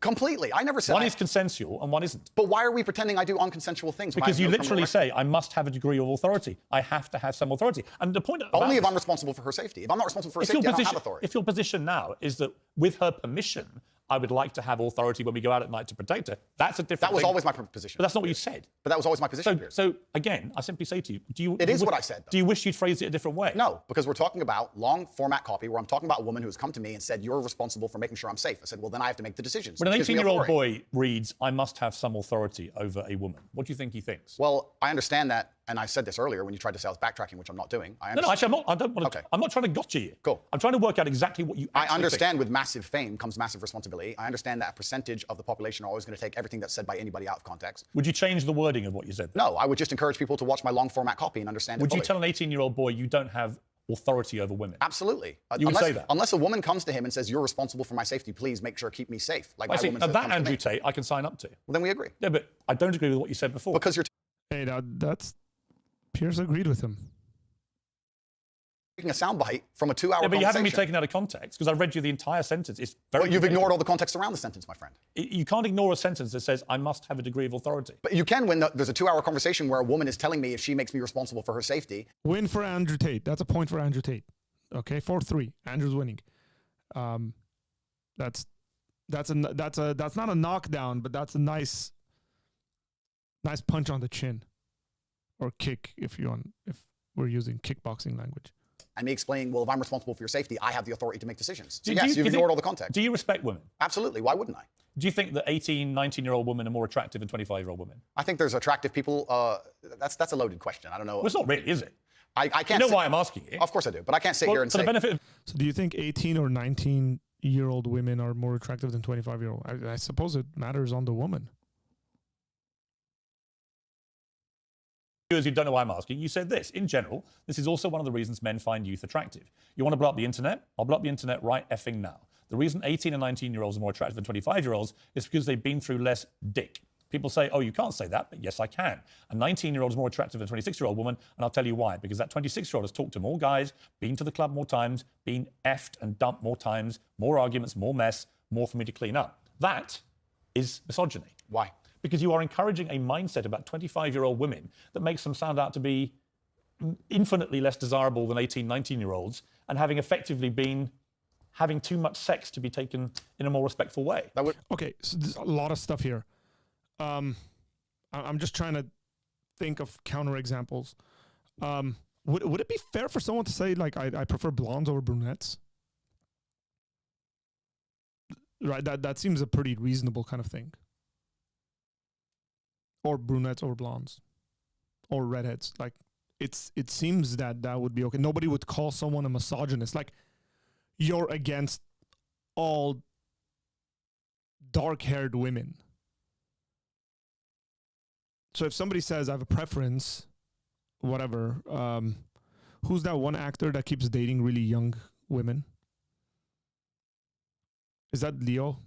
Completely. I never said one is consensual and one isn't. But why are we pretending I do unconsensual things? Because you literally say, I must have a degree of authority. I have to have some authority. And the point only if I'm responsible for her safety. If I'm not responsible for her safety, I don't have authority. If your position now is that with her permission, I would like to have authority when we go out at night to protect her, that's a different thing. That was always my position. But that's not what you said. But that was always my position. So again, I simply say to you, It is what I said, though. Do you wish you'd phrased it a different way? No, because we're talking about long format copy where I'm talking about a woman who has come to me and said, you're responsible for making sure I'm safe. I said, well, then I have to make the decisions. When an 18-year-old boy reads, I must have some authority over a woman, what do you think he thinks? Well, I understand that and I said this earlier when you tried to say I was backtracking, which I'm not doing. No, actually, I'm not. I don't want to. Okay. I'm not trying to gotcha you. Cool. I'm trying to work out exactly what you. I understand with massive fame comes massive responsibility. I understand that a percentage of the population are always going to take everything that's said by anybody out of context. Would you change the wording of what you said? No, I would just encourage people to watch my long format copy and understand it Would fully. you tell an 18-year-old boy you don't have authority over women? Absolutely. You would say that? Unless a woman comes to him and says, you're responsible for my safety, please make sure keep me safe. Like I see. woman Now says, that comes to Andrew me. Tate, I can sign up to. Well, then we agree. Yeah, but I don't agree with what you said before. Because you're Hey, that's Pierce agreed with him. taking a soundbite from a 2-hour yeah, but you haven't been conversation. taken out of context because I read you the entire sentence. It's very. Well, you've ignored all the context around the sentence, my friend. You can't ignore a sentence that says I must have a degree of authority. But you can when there's a 2-hour conversation where a woman is telling me if she makes me responsible for her safety. Win for Andrew Tate. That's a point for Andrew Tate. Okay, 4-3. Andrew's winning. That's not a knockdown, but that's a nice punch on the chin, or kick if we're using kickboxing language. And me explaining, well, if I'm responsible for your safety, I have the authority to make decisions. So Do yes, you you've think- ignored all the context. Do you respect women? Absolutely. Why wouldn't I? Do you think that 18, 19-year-old women are more attractive than 25-year-old women? I think there's attractive people. That's a loaded question. I don't know. Well, it's not really, is it? I can't. You know why I'm asking you? Of course I do, but I can't sit here and for say. the benefit of So do you think 18 or 19-year-old women are more attractive than 25-year-old? I suppose it matters on the woman. viewers who don't know why I'm asking, you said this. In general, this is also one of the reasons men find youth attractive. You want to blow up the internet? I'll blow up the internet right effing now. The reason 18 and 19-year-olds are more attractive than 25-year-olds is because they've been through less dick. People say, oh, you can't say that, but yes, I can. A 19-year-old is more attractive than a 26-year-old woman, and I'll tell you why. Because that 26-year-old has talked to more guys, been to the club more times, been effed and dumped more times, more arguments, more mess, more for me to clean up. That is misogyny. Why? Because you are encouraging a mindset about 25-year-old women that makes them sound out to be infinitely less desirable than 18, 19-year-olds, and having effectively been having too much sex to be taken in a more respectful way. Okay, so there's a lot of stuff here. I'm just trying to think of counterexamples. Would it be fair for someone to say, like, I prefer blondes over brunettes? Right, that seems a pretty reasonable kind of thing. Or brunettes over blondes. Or redheads. Like, it seems that would be okay. Nobody would call someone a misogynist. Like, you're against all dark-haired women. So if somebody says, I have a preference, whatever, who's that one actor that keeps dating really young women? Is that Leo?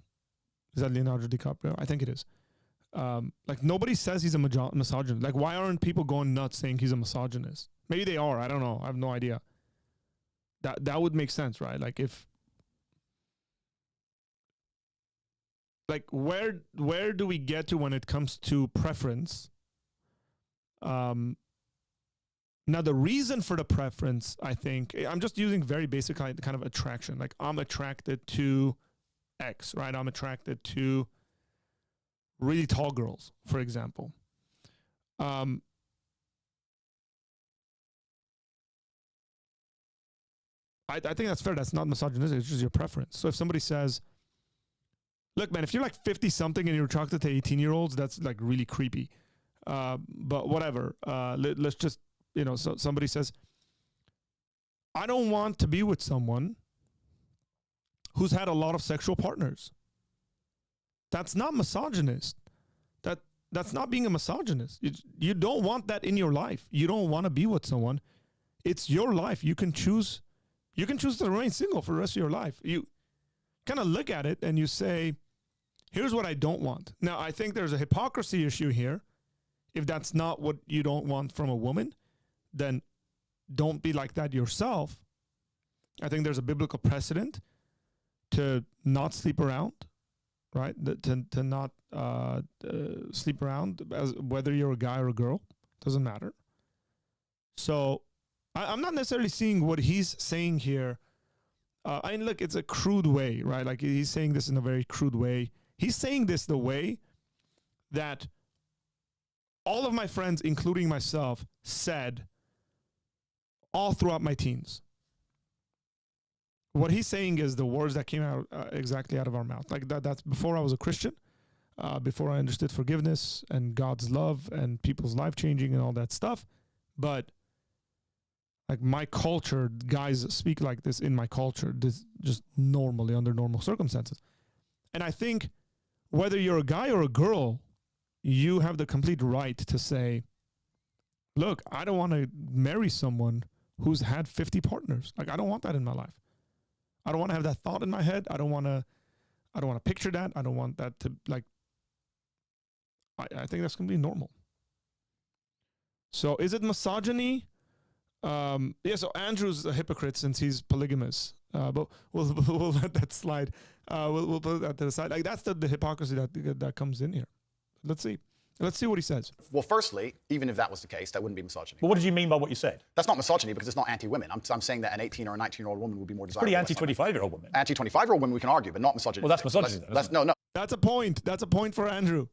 Is that Leonardo DiCaprio? I think it is. Like, nobody says he's a misogynist. Like, why aren't people going nuts saying he's a misogynist? Maybe they are. I don't know. I have no idea. That would make sense, right? Like, if... Like, where do we get to when it comes to preference? Now, the reason for the preference, I think, I'm just using very basic kind of attraction. Like, I'm attracted to X, right? I'm attracted to really tall girls, for example. I think that's fair. That's not misogynistic. It's just your preference. So if somebody says, look, man, if you're like 50-something and you're attracted to 18-year-olds, that's like really creepy. But whatever. Let's just, so somebody says, I don't want to be with someone who's had a lot of sexual partners. That's not misogynist. That's not being a misogynist. You don't want that in your life. You don't want to be with someone. It's your life. You can choose to remain single for the rest of your life. You kind of look at it and you say, here's what I don't want. Now, I think there's a hypocrisy issue here. If that's not what you don't want from a woman, then don't be like that yourself. I think there's a biblical precedent to not sleep around, right? To not sleep around, as whether you're a guy or a girl, doesn't matter. So I'm not necessarily seeing what he's saying here. I mean, look, it's a crude way, right? Like, he's saying this in a very crude way. He's saying this the way that all of my friends, including myself, said all throughout my teens. What he's saying is the words that came out exactly out of our mouth. Like, that's before I was a Christian, before I understood forgiveness and God's love and people's life changing and all that stuff. But like my culture, guys speak like this in my culture, this just normally under normal circumstances. And I think whether you're a guy or a girl, you have the complete right to say, look, I don't want to marry someone who's had 50 partners. Like, I don't want that in my life. I don't want to have that thought in my head. I don't want to picture that. I don't want that to, like, I think that's going to be normal. So is it misogyny? Yeah, so Andrew's a hypocrite since he's polygamous. But we'll let that slide. We'll put that to the side. Like, that's the hypocrisy that comes in here. Let's see what he says. Well, firstly, even if that was the case, that wouldn't be misogyny. Well, what did you mean by what you said? That's not misogyny because it's not anti-women. I'm saying that an 18 or a 19-year-old woman would be more desirable. Pretty anti-25-year-old women. Anti-25-year-old women we can argue, but not misogyny. Well, that's misogyny. No. That's a point. That's a point for Andrew.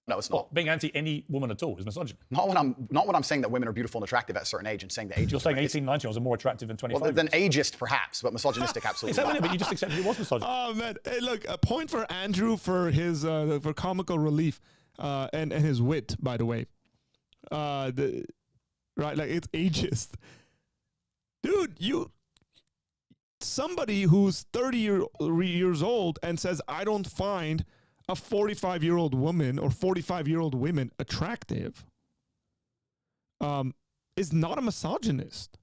No, it's not. Well, being anti any woman at all is misogyny. Not when I'm saying that women are beautiful and attractive at a certain age and saying that age. You're saying 18, 19-years are more attractive than 25. Well, then ageist perhaps, but misogynistic absolutely. Is that what? But you just accepted it was misogyny. Oh man, hey, look, a point for Andrew for his for comical relief and his wit, by the way. Right, like it's ageist, dude. Somebody who's 30 years old and says, I don't find a 45-year-old woman or 45-year-old women attractive is not a misogynist.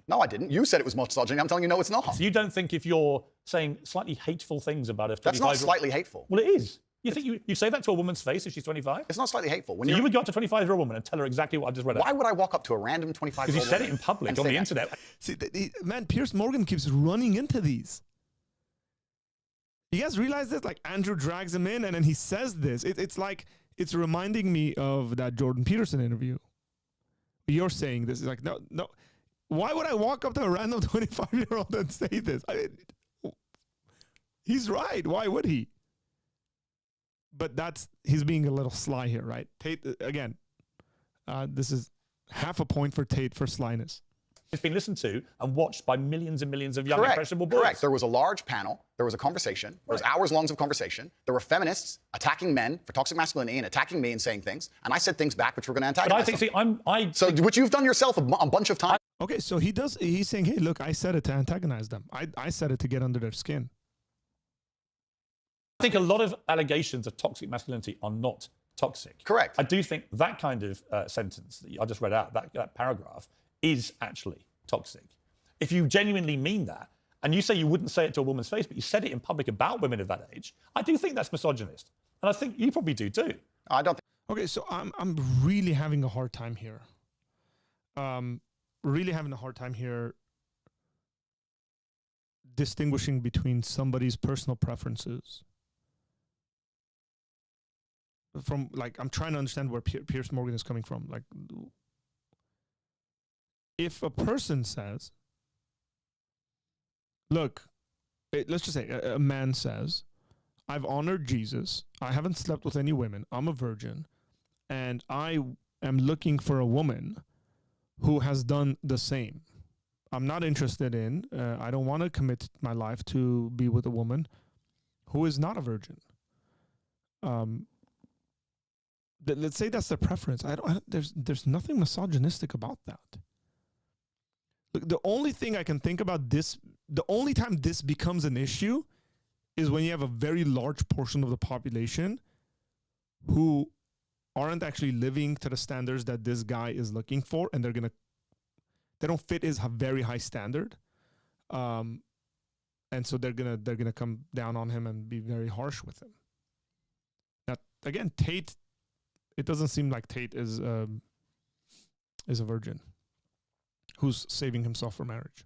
No, I didn't. You said it was misogyny. I'm telling you, no, it's not. So you don't think if you're saying slightly hateful things about a 25-year-old... That's not slightly hateful. Well, it is. You think you say that to a woman's face if she's 25? It's not slightly hateful. So you would go up to a 25-year-old woman and tell her exactly what I just read out? Why would I walk up to a random 25-year-old woman? Because you said it in public on the internet. See, man, Pierce Morgan keeps running into these. You guys realize this? Like, Andrew drags him in and then he says this. It's like, it's reminding me of that Jordan Peterson interview. You're saying this. It's like, no. Why would I walk up to a random 25-year-old and say this? I mean, he's right. Why would he? But he's being a little sly here, right? Tate, again, this is half a point for Tate for slyness. It's been listened to and watched by millions and millions of young, impressionable boys. Correct. There was a large panel. There was a conversation. There was hours long of conversation. There were feminists attacking men for toxic masculinity and attacking me and saying things. And I said things back which were going to antagonize them. So which you've done yourself a bunch of times. Okay, so he's saying, hey, look, I said it to antagonize them. I said it to get under their skin. I think a lot of allegations of toxic masculinity are not toxic. Correct. I do think that kind of sentence that I just read out, that paragraph, is actually toxic. If you genuinely mean that, and you say you wouldn't say it to a woman's face, but you said it in public about women of that age, I do think that's misogynist. And I think you probably do too. I don't think. Okay, so I'm really having a hard time here. Distinguishing between somebody's personal preferences from, like, I'm trying to understand where Pierce Morgan is coming from. Like, if a person says, look, let's just say a man says, I've honored Jesus, I haven't slept with any women, I'm a virgin, and I am looking for a woman who has done the same. I'm not interested in, I don't want to commit my life to be with a woman who is not a virgin. Let's say that's their preference. There's nothing misogynistic about that. Look, the only thing I can think about this, the only time this becomes an issue is when you have a very large portion of the population who aren't actually living to the standards that this guy is looking for, and they don't fit his very high standard. And so they're gonna come down on him and be very harsh with him. Now, again, Tate, it doesn't seem like Tate is a virgin who's saving himself for marriage.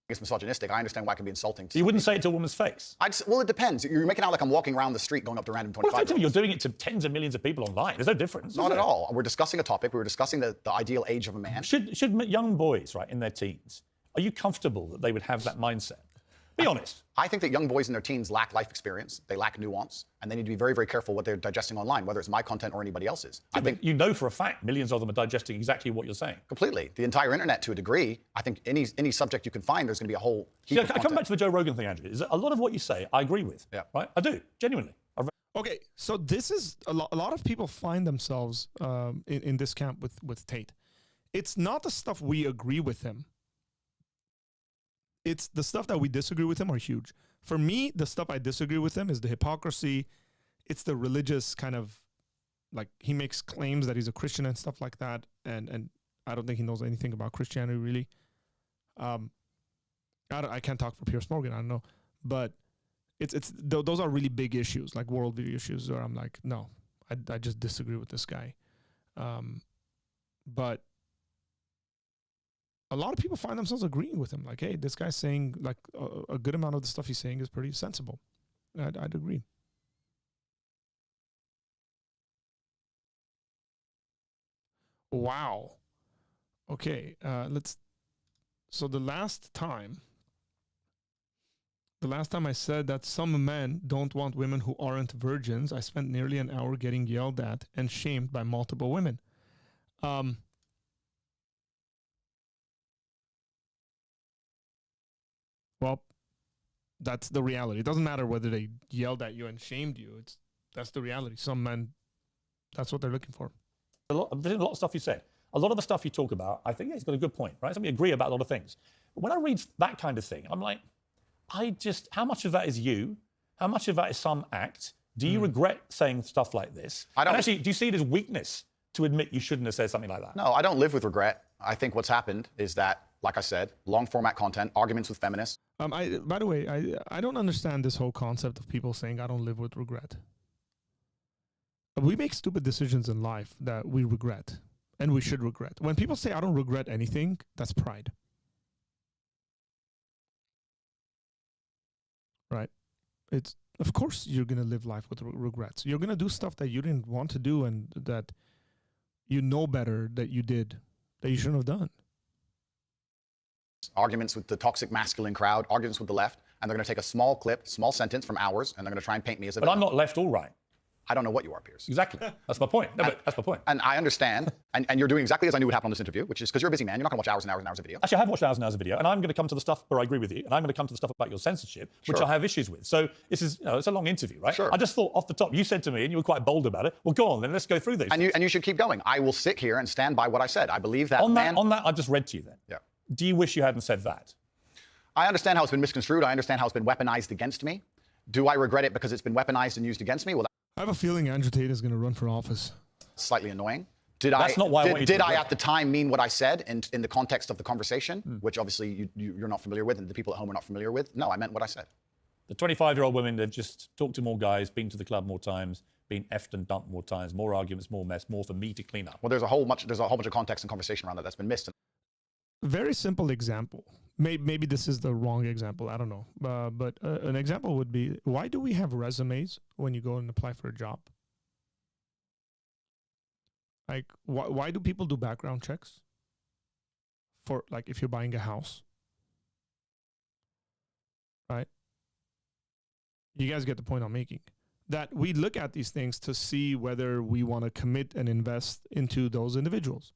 It's misogynistic. I understand why it can be insulting. You wouldn't say it to a woman's face. Well, it depends. You're making out like I'm walking around the street going up to random 25. Well, effectively, you're doing it to tens of millions of people online. There's no difference. Not at all. We're discussing a topic. We were discussing the ideal age of a man. Should young boys, right, in their teens, are you comfortable that they would have that mindset? Be honest. I think that young boys in their teens lack life experience, they lack nuance, and they need to be very, very careful what they're digesting online, whether it's my content or anybody else's. Yeah, I think you know for a fact millions of them are digesting exactly what you're saying. Completely. The entire internet, to a degree. I think any subject you can find, there's going to be a whole heap of I come back to the Joe Rogan thing, Andrew. Is that a lot of what you say I agree with. Yeah. Right? I do, genuinely. Okay, so this is a lot of people find themselves in this camp with Tate. It's not the stuff we agree with him. It's the stuff that we disagree with him are huge. For me, the stuff I disagree with him is the hypocrisy. It's the religious kind of, like, he makes claims that he's a Christian and stuff like that. And I don't think he knows anything about Christianity, really. I can't talk for Pierce Morgan. I don't know. But those are really big issues, like worldview issues, where I'm like, no, I just disagree with this guy. But a lot of people find themselves agreeing with him. Like, hey, this guy's saying, like, a good amount of the stuff he's saying is pretty sensible. I'd agree. Wow. Okay, so the last time I said that some men don't want women who aren't virgins, I spent nearly an hour getting yelled at and shamed by multiple women. Well, that's the reality. It doesn't matter whether they yelled at you and shamed you. That's the reality. Some men, that's what they're looking for. A lot of stuff you said. A lot of the stuff you talk about, I think he's got a good point, right? So we agree about a lot of things. But when I read that kind of thing, I'm like, how much of that is you? How much of that is some act? Do you regret saying stuff like this? I don't. And actually, do you see it as weakness to admit you shouldn't have said something like that? No, I don't live with regret. I think what's happened is that, like I said, long format content, arguments with feminists. By the way, I don't understand this whole concept of people saying I don't live with regret. We make stupid decisions in life that we regret, and we should regret. When people say I don't regret anything, that's pride. Right? It's, of course you're going to live life with regrets. You're going to do stuff that you didn't want to do and that you know better that you did, that you shouldn't have done. Arguments with the toxic masculine crowd, arguments with the left, and they're going to take a small clip, small sentence from ours, and they're going to try and paint me as a But I'm not left all right. I don't know what you are, Pierce. Exactly. That's my point. No, but that's my point. And I understand. and you're doing exactly as I knew would happen on this interview, which is because you're a busy man. You're not going to watch hours and hours and hours of video. Actually, I have watched hours and hours of video, and I'm going to come to the stuff where I agree with you, and I'm going to come to the stuff about your censorship, which I have issues with. So this is, it's a long interview, right? Sure. I just thought off the top, you said to me, and you were quite bold about it, well, go on, then let's go through these. And you should keep going. I will sit here and stand by what I said. I believe that on that, I just read to you then. Yeah. Do you wish you hadn't said that? I understand how it's been misconstrued. I understand how it's been weaponized against me. Do I regret it because it's been weaponized and used against me? Well, I have a feeling Andrew Tate is going to run for office. Slightly annoying. Did That's not why did I at the time mean what I said in the context of the conversation, which obviously you're not familiar with and the people at home are not familiar with? No, I meant what I said. The 25-year-old women, they've just talked to more guys, been to the club more times, been effed and dumped more times, more arguments, more mess, more for me to clean up. Well, there's a whole bunch of context and conversation around that's been missed. Very simple example. Maybe this is the wrong example. I don't know. But an example would be, why do we have resumes when you go and apply for a job? Like, why do people do background checks for, like, if you're buying a house? Right? You guys get the point I'm making. That we look at these things to see whether we want to commit and invest into those individuals.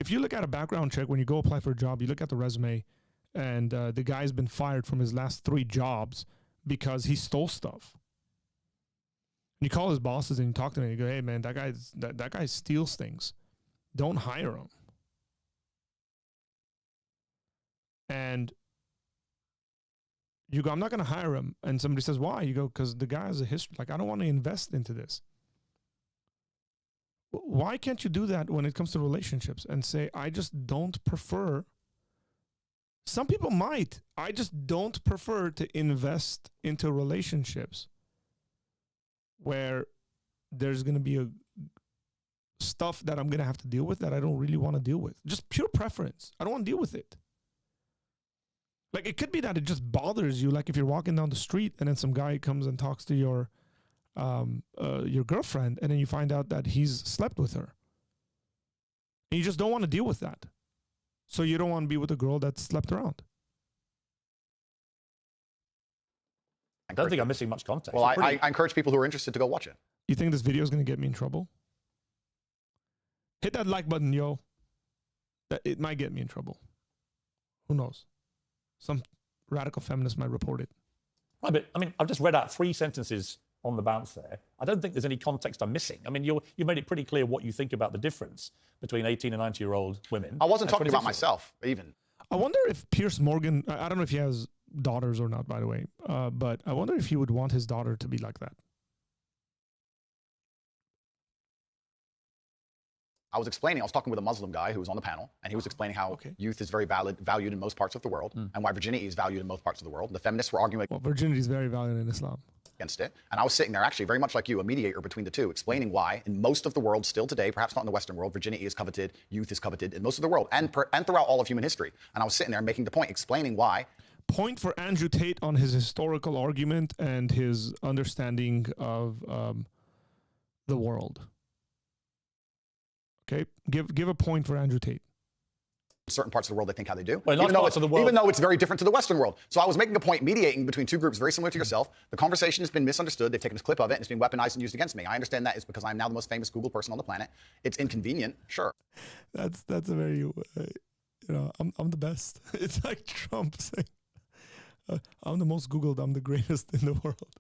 If you look at a background check, when you go apply for a job, you look at the resume, and the guy's been fired from his last 3 jobs because he stole stuff. And you call his bosses and you talk to them and you go, hey, man, that guy steals things. Don't hire him. And you go, I'm not going to hire him. And somebody says, why? You go, because the guy has a history. Like, I don't want to invest into this. Why can't you do that when it comes to relationships and say, I just don't prefer? Some people might. I just don't prefer to invest into relationships where there's going to be stuff that I'm going to have to deal with that I don't really want to deal with. Just pure preference. I don't want to deal with it. Like, it could be that it just bothers you. Like, if you're walking down the street and then some guy comes and talks to your girlfriend, and then you find out that he's slept with her. And you just don't want to deal with that. So you don't want to be with a girl that slept around. I don't think I'm missing much context. Well, I encourage people who are interested to go watch it. You think this video is going to get me in trouble? Hit that like button, yo. It might get me in trouble. Who knows? Some radical feminist might report it. Right, but I mean, I've just read out 3 sentences on the bounce there. I don't think there's any context I'm missing. I mean, you made it pretty clear what you think about the difference between 18 and 90-year-old women. I wasn't talking about myself, even. I wonder if Pierce Morgan, I don't know if he has daughters or not, by the way, but I wonder if he would want his daughter to be like that. I was talking with a Muslim guy who was on the panel, and he was explaining how youth is very valued in most parts of the world, and why virginity is valued in most parts of the world. The feminists were arguing virginity is very valued in Islam. Against it. And I was sitting there, actually, very much like you, a mediator between the two, explaining why, in most of the world still today, perhaps not in the Western world, virginity is coveted, youth is coveted in most of the world, and throughout all of human history. And I was sitting there making the point, explaining why. Point for Andrew Tate on his historical argument and his understanding of the world. Okay, give a point for Andrew Tate. Certain parts of the world, they think how they do, well, even though it's very different to the Western world. So I was making a point, mediating between two groups very similar to yourself. The conversation has been misunderstood. They've taken a clip of it, and it's been weaponized and used against me. I understand that is because I'm now the most famous Google person on the planet. It's inconvenient, sure. That's a very, I'm the best. It's like Trump saying, I'm the most Googled, I'm the greatest in the world.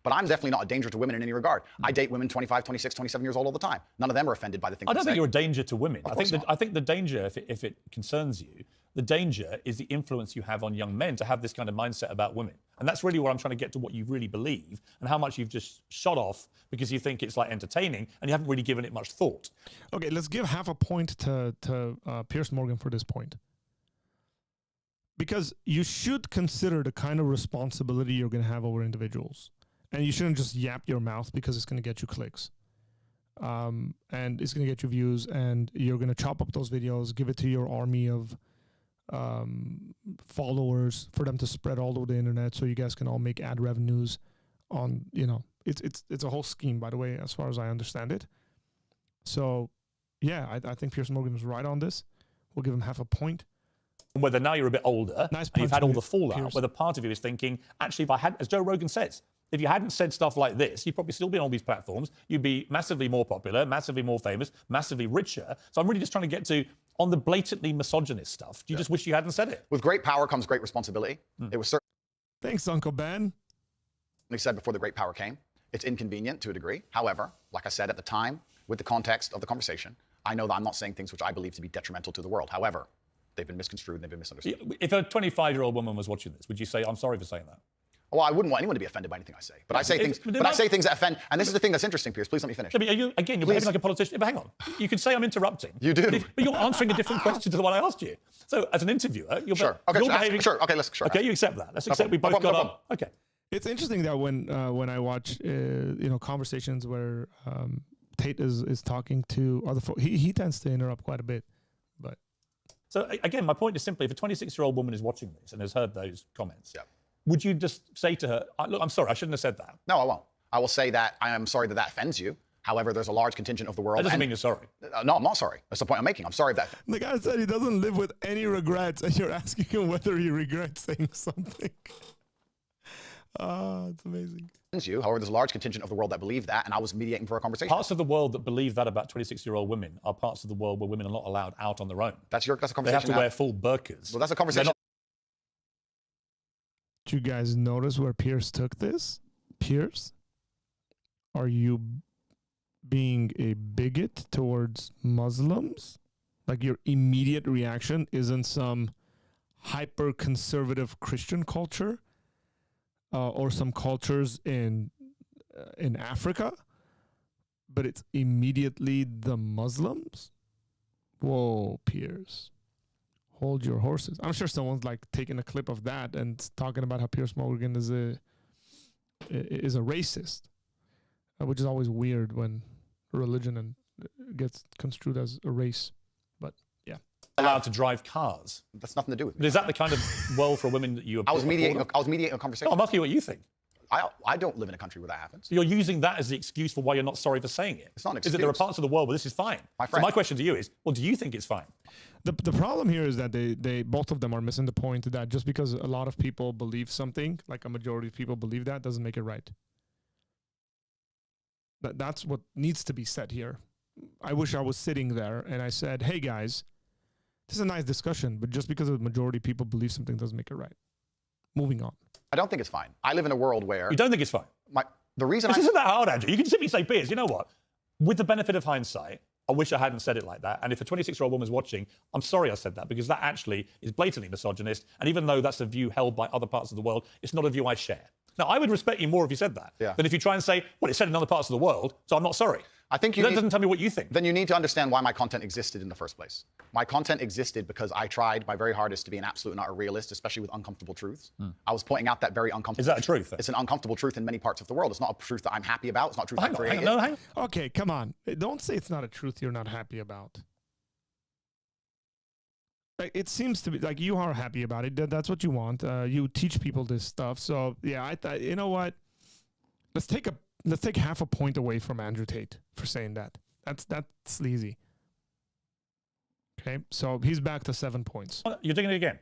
But I'm definitely not a danger to women in any regard. I date women 25, 26, 27 years old all the time. None of them are offended by the things I don't think you're a danger to women. I think the danger, if it concerns you, the danger is the influence you have on young men to have this kind of mindset about women. And that's really where I'm trying to get to what you really believe and how much you've just shot off because you think it's like entertaining and you haven't really given it much thought. Okay, let's give half a point to Pierce Morgan for this point. Because you should consider the kind of responsibility you're going to have over individuals. And you shouldn't just yap your mouth because it's going to get you clicks. And it's going to get you views, and you're going to chop up those videos, give it to your army of followers for them to spread all over the internet so you guys can all make ad revenues on, it's a whole scheme, by the way, as far as I understand it. So, yeah, I think Pierce Morgan was right on this. We'll give him half a point. Whether now you're a bit older and you've had all the fallout, Pierce. whether part of you is thinking, actually, if I had, as Joe Rogan says, if you hadn't said stuff like this, you'd probably still be on all these platforms. You'd be massively more popular, massively more famous, massively richer. So I'm really just trying to get to, on the blatantly misogynist stuff, do you just wish you hadn't said it? With great power comes great responsibility. It was certainly Thanks, Uncle Ben. said before the great power came. It's inconvenient to a degree. However, like I said at the time, with the context of the conversation, I know that I'm not saying things which I believe to be detrimental to the world. However, they've been misconstrued and they've been misunderstood. If a 25-year-old woman was watching this, would you say, I'm sorry for saying that? Well, I wouldn't want anyone to be offended by anything I say. But I say things. But I say things that offend. And this is the thing that's interesting, Pierce. Please let me finish. You're behaving like a politician. But hang on. You could say I'm interrupting. You do. But you're answering a different question to the one I asked you. So as an interviewer, you're behaving. Sure. Okay. Sure. Okay, you accept that. Let's accept we both got up. Okay. It's interesting that when I watch conversations where Tate is talking to other folks, he tends to interrupt quite a bit. But so again, my point is simply, if a 26-year-old woman is watching this and has heard those comments, would you just say to her, look, I'm sorry, I shouldn't have said that? No, I won't. I will say that I am sorry that offends you. However, there's a large contingent of the world. That doesn't mean you're sorry. No, I'm not sorry. That's the point I'm making. I'm sorry if that. The guy said he doesn't live with any regrets, and you're asking him whether he regrets saying something. It's amazing. You. However, there's a large contingent of the world that believe that, and I was mediating for a conversation. Parts of the world that believe that about 26-year-old women are parts of the world where women are not allowed out on their own. That's a conversation. They have to wear full burqas. Well, that's a conversation. Did you guys notice where Pierce took this? Pierce, are you being a bigot towards Muslims? Like your immediate reaction isn't some hyper-conservative Christian culture or some cultures in Africa, but it's immediately the Muslims? Whoa, Pierce. Hold your horses. I'm sure someone's like taking a clip of that and talking about how Pierce Morgan is a racist, which is always weird when religion and gets construed as a race. But yeah, allowed to drive cars. That's nothing to do with me. But is that the kind of world for women that you? I was mediating a conversation. No, I'm asking you what you think. I don't live in a country where that happens. So you're using that as the excuse for why you're not sorry for saying it. It's not an excuse. Is that there are parts of the world where this is fine? So my question to you is, well, do you think it's fine? The problem here is that they both of them are missing the point that just because a lot of people believe something, like a majority of people believe that, doesn't make it right. That's what needs to be said here. I wish I was sitting there and I said, hey guys, this is a nice discussion, but just because a majority of people believe something doesn't make it right. Moving on. I don't think it's fine. I live in a world where... You don't think it's fine? The reason This isn't that hard, Andrew. You can simply say, Pierce, you know what? With the benefit of hindsight, I wish I hadn't said it like that. And if a 26-year-old woman's watching, I'm sorry I said that, because that actually is blatantly misogynist. And even though that's a view held by other parts of the world, it's not a view I share. Now, I would respect you more if you said that than if you try and say, well, it's said in other parts of the world, so I'm not sorry. I think that doesn't tell me what you think. Then you need to understand why my content existed in the first place. My content existed because I tried my very hardest to be an absolute and utter realist, especially with uncomfortable truths. I was pointing out that very uncomfortable. Is that a truth? It's an uncomfortable truth in many parts of the world. It's not a truth that I'm happy about. It's not a truth I'm creating. Hang on. Okay, come on. Don't say it's not a truth you're not happy about. Like, it seems to be like you are happy about it. That's what you want. You teach people this stuff. So yeah, I thought, you know what? Let's take half a point away from Andrew Tate for saying that. That's sleazy. Okay, so he's back to 7 points. You're doing it again.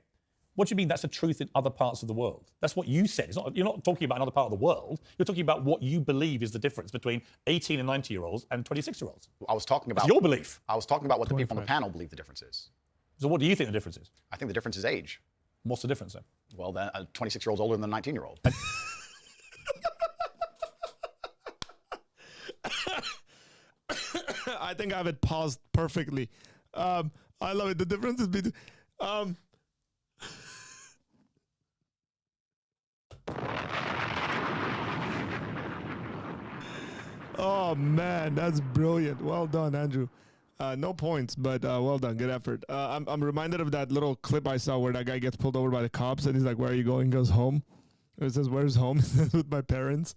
What do you mean that's a truth in other parts of the world? That's what you said. You're not talking about another part of the world. You're talking about what you believe is the difference between 18 and 90-year-olds and 26-year-olds. I was talking about your belief. I was talking about what the people on the panel believe the difference is. So what do you think the difference is? I think the difference is age. What's the difference then? Well, then a 26-year-old's older than a 19-year-old. I think I have it paused perfectly. I love it. The difference is between... Oh, man, that's brilliant. Well done, Andrew. No points, but well done. Good effort. I'm reminded of that little clip I saw where that guy gets pulled over by the cops, and he's like, where are you going? He goes, home. It says, where's home? He says, with my parents.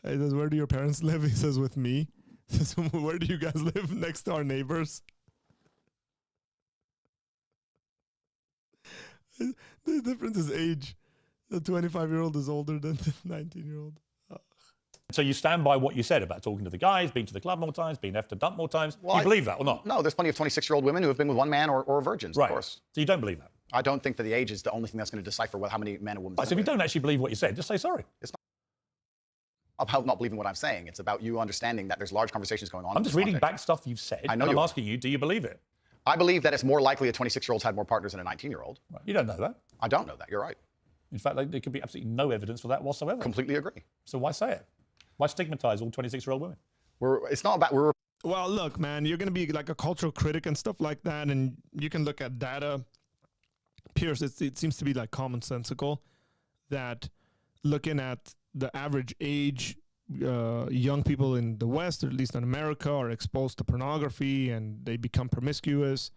He says, where do your parents live? He says, with me. He says, where do you guys live? Next to our neighbors. The difference is age. The 25-year-old is older than the 19-year-old. So you stand by what you said about talking to the guys, being to the club more times, being left to dump more times. Well, you believe that or not? No, there's plenty of 26-year-old women who have been with one man or virgins, of course. So you don't believe that? I don't think that the age is the only thing that's going to decipher how many men or women. So if you don't actually believe what you said, just say sorry. It's not about not believing what I'm saying. It's about you understanding that there's large conversations going on. I'm just reading back stuff you've said. I know. I'm asking you, do you believe it? I believe that it's more likely a 26-year-old's had more partners than a 19-year-old. Right. You don't know that. I don't know that. You're right. In fact, there could be absolutely no evidence for that whatsoever. Completely agree. So why say it? Why stigmatize all 26-year-old women? It's not about Well, look, man, you're going to be like a cultural critic and stuff like that, and you can look at data. Pierce, it seems to be like commonsensical that looking at the average age, young people in the West, or at least in America, are exposed to pornography and they become promiscuous.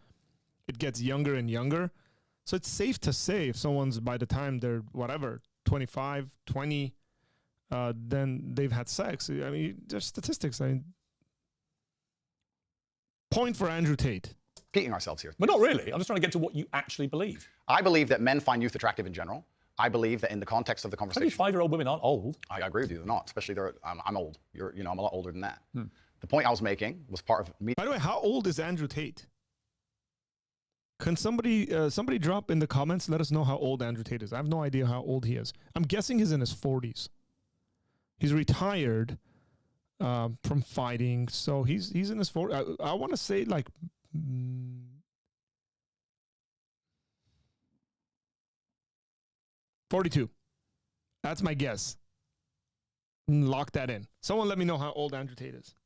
It gets younger and younger. So it's safe to say if someone's, by the time they're, 25, 20, then they've had sex. I mean, there's statistics. Point for Andrew Tate. Repeating ourselves here. But not really. I'm just trying to get to what you actually believe. I believe that men find youth attractive in general. I believe that in the context of the conversation... 25-year-old women aren't old. I agree with you. They're not. Especially, I'm old. I'm a lot older than that. The point I was making was part of me... By the way, how old is Andrew Tate? Can somebody drop in the comments, let us know how old Andrew Tate is. I have no idea how old he is. I'm guessing he's in his 40s. He's retired from fighting, so he's in his 40s. I want to say like 42. That's my guess. Lock that in. Someone let me know how old Andrew Tate is.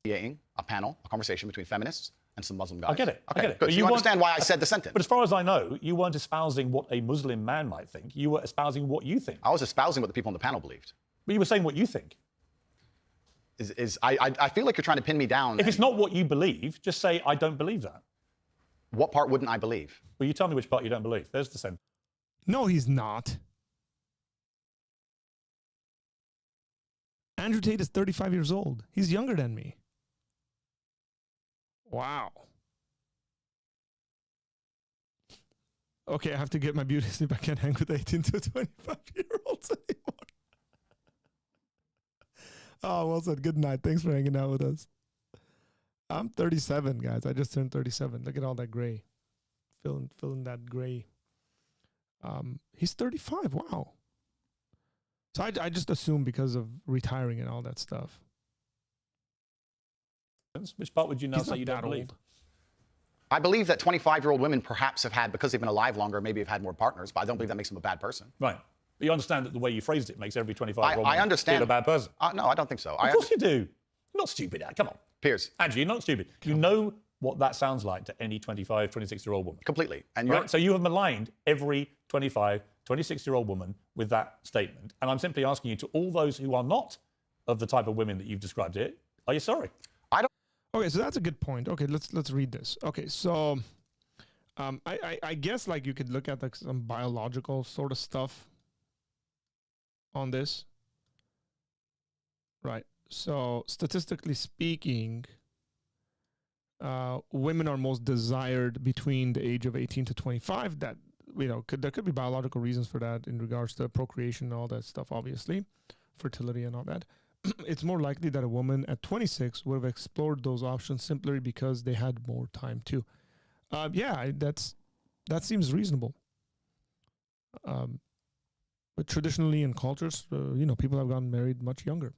A panel, a conversation between feminists and some Muslim guys. I get it. Okay, I get it. good. But So you understand why I said the sentence. But as far as I know, you weren't espousing what a Muslim man might think. You were espousing what you think. I was espousing what the people on the panel believed. But you were saying what you think. I feel like you're trying to pin me down. If it's not what you believe, just say, I don't believe that. What part wouldn't I believe? Well, you tell me which part you don't believe. There's the sentence. No, he's not. Andrew Tate is 35 years old. He's younger than me. Wow. Okay, I have to get my beauty sleep. I can't hang with 18 to 25-year-olds anymore. Oh, well said. Good night. Thanks for hanging out with us. I'm 37, guys. I just turned 37. Look at all that gray. Feeling that gray. He's 35. Wow. So I just assume because of retiring and all that stuff. Which part would you now say you don't believe? Old. I believe that 25-year-old women perhaps have had, because they've been alive longer, maybe have had more partners, but I don't believe that makes them a bad person. Right. But you understand that the way you phrased it makes every 25-year-old I understand. feel a bad person. No, I don't think so. Of course you do. You're not stupid, Come on. Pierce. Andrew, you're not stupid. You know what that sounds like to any 25, 26-year-old woman. Completely. And right? So you have maligned every 25, 26-year-old woman with that statement. And I'm simply asking you, to all those who are not of the type of women that you've described here, are you sorry? I don't. Okay, so that's a good point. Okay, let's read this. Okay, so I guess like you could look at like some biological sort of stuff on this. Right. So statistically speaking, women are most desired between the age of 18 to 25. That, you know, there could be biological reasons for that in regards to procreation and all that stuff, obviously, fertility and all that. It's more likely that a woman at 26 would have explored those options simply because they had more time too. That seems reasonable. But traditionally in cultures, you know, people have gotten married much younger.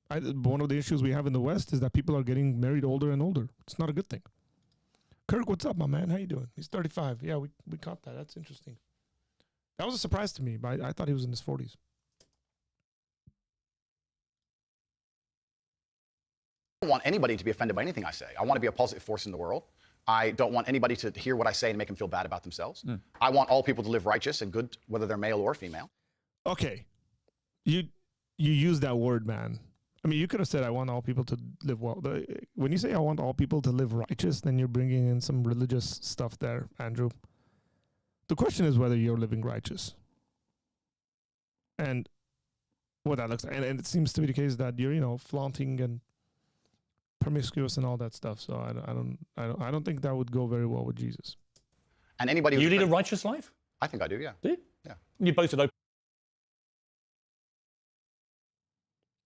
One of the issues we have in the West is that people are getting married older and older. It's not a good thing. Kirk, what's up, my man? How you doing? He's 35. Yeah, we caught that. That's interesting. That was a surprise to me, but I thought he was in his 40s. I don't want anybody to be offended by anything I say. I want to be a positive force in the world. I don't want anybody to hear what I say and make them feel bad about themselves. I want all people to live righteous and good, whether they're male or female. Okay. You use that word, man. I mean, you could have said, I want all people to live well. When you say I want all people to live righteous, then you're bringing in some religious stuff there, Andrew. The question is whether you're living righteous. And what that looks like. And it seems to be the case that you're, you know, flaunting and promiscuous and all that stuff. So I don't think that would go very well with Jesus. And anybody you lead a righteous life? I think I do, yeah. Do you? Yeah. You boasted openly.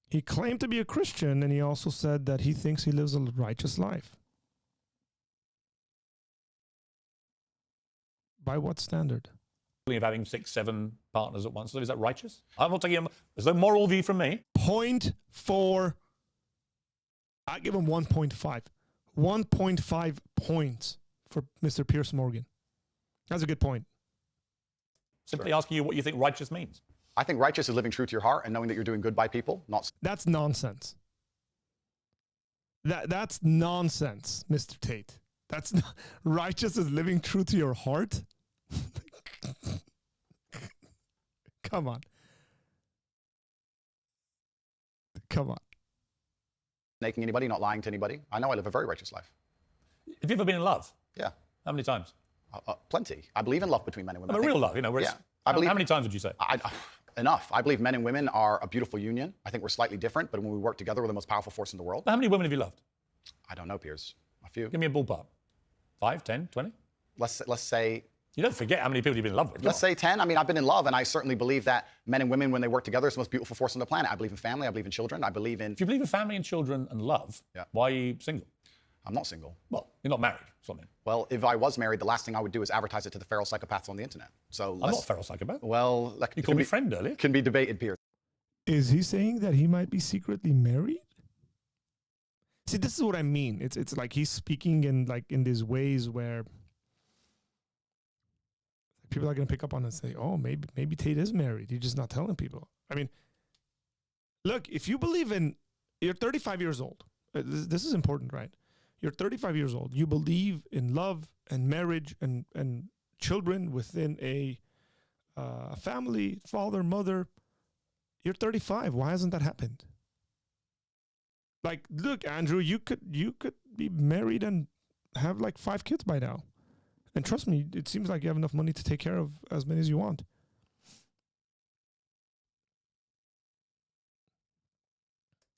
He claimed to be a Christian, and he also said that he thinks he lives a righteous life. By what standard? Of having 6, 7 partners at once. So is that righteous? I'm not taking there's no moral view from me. 0.4. I give him 1.5. 1.5 points for Mr. Pierce Morgan. That's a good point. Simply asking you what you think righteous means. I think righteous is living true to your heart and knowing that you're doing good by people. That's nonsense. That's nonsense, Mr. Tate. That's not, righteous is living true to your heart. Come on. Come on. Making anybody, not lying to anybody. I know I live a very righteous life. Have you ever been in love? Yeah. How many times? Plenty. I believe in love between men and women. A real love, you know. Where yeah. How many times would you say? Enough. I believe men and women are a beautiful union. I think we're slightly different, but when we work together, we're the most powerful force in the world. How many women have you loved? I don't know, Pierce. A few. Give me a ballpark. 5, 10, 20? Let's say... You don't forget how many people you've been in love with. Let's say 10. I mean, I've been in love, and I certainly believe that men and women, when they work together, is the most beautiful force on the planet. I believe in family. I believe in children. I believe in... If you believe in family and children and love, why are you single? I'm not single. Well, you're not married, something. Well, if I was married, the last thing I would do is advertise it to the feral psychopaths on the internet. So I'm not a feral psychopath. Well, you called me friend earlier. Can be debated, Pierce. Is he saying that he might be secretly married? See, this is what I mean. It's like he's speaking in these ways where people are going to pick up on it and say, "Oh, maybe Tate is married. He's just not telling people." I mean, look, if you believe in, you're 35 years old. This is important, right? You're 35 years old. You believe in love and marriage and children within a family, father, mother. You're 35. Why hasn't that happened? Like, look, Andrew, you could be married and have like 5 kids by now. And trust me, it seems like you have enough money to take care of as many as you want.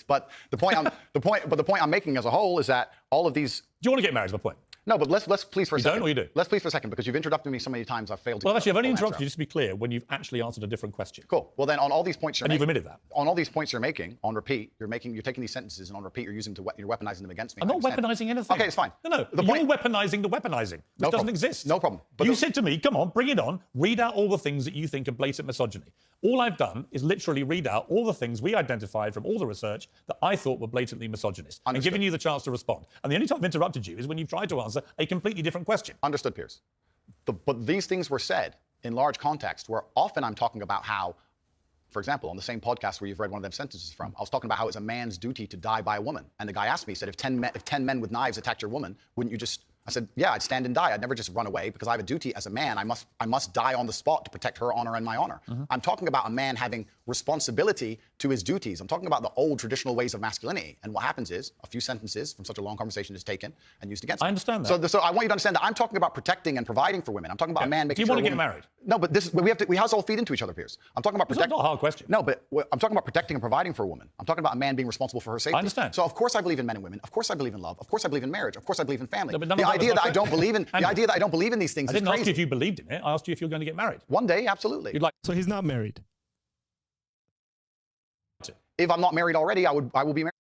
But the point I'm making as a whole is that all of these. Do you want to get married? Is my point. No, but let's please for a second. You don't, or you do? Let's please for a second, because you've interrupted me so many times. I've failed to. Well, actually, I've only interrupted you, just to be clear, when you've actually answered a different question. Cool. Well, then, on all these points you're making, you've admitted that. On all these points you're making on repeat, you're taking these sentences and on repeat you're weaponizing them against me. I'm not weaponizing anything. Okay, it's fine. No. You're weaponizing the weaponizing, which doesn't exist. No problem. But you said to me, "Come on, bring it on. Read out all the things that you think are blatant misogyny." All I've done is literally read out all the things we identified from all the research that I thought were blatantly misogynist, and giving you the chance to respond. And the only time I've interrupted you is when you've tried to answer a completely different question. Understood, Pierce. But these things were said in large context, where often I'm talking about how For example, on the same podcast where you've read one of them sentences from, I was talking about how it's a man's duty to die by a woman. And the guy asked me, he said, if 10 men with knives attacked your woman, wouldn't you just... I said, yeah, I'd stand and die. I'd never just run away because I have a duty as a man. I must die on the spot to protect her honor and my honor. I'm talking about a man having responsibility to his duties. I'm talking about the old traditional ways of masculinity. And what happens is a few sentences from such a long conversation is taken and used against me. I understand that. So I want you to understand that I'm talking about protecting and providing for women. I'm talking about a man making sure... Do you want to get married? No, but we all feed into each other, Pierce. I'm talking about protecting... It's not a hard question. No, but I'm talking about protecting and providing for a woman. I'm talking about a man being responsible for her safety. I understand. So of course I believe in men and women. Of course I believe in love. Of course I believe in marriage. Of course I believe in family. No, but the idea that I don't believe in these things I is didn't ask crazy. you if you believed in it. I asked you if you're going to get married. One day, absolutely. So he's not married. If I'm not married already, I will be married.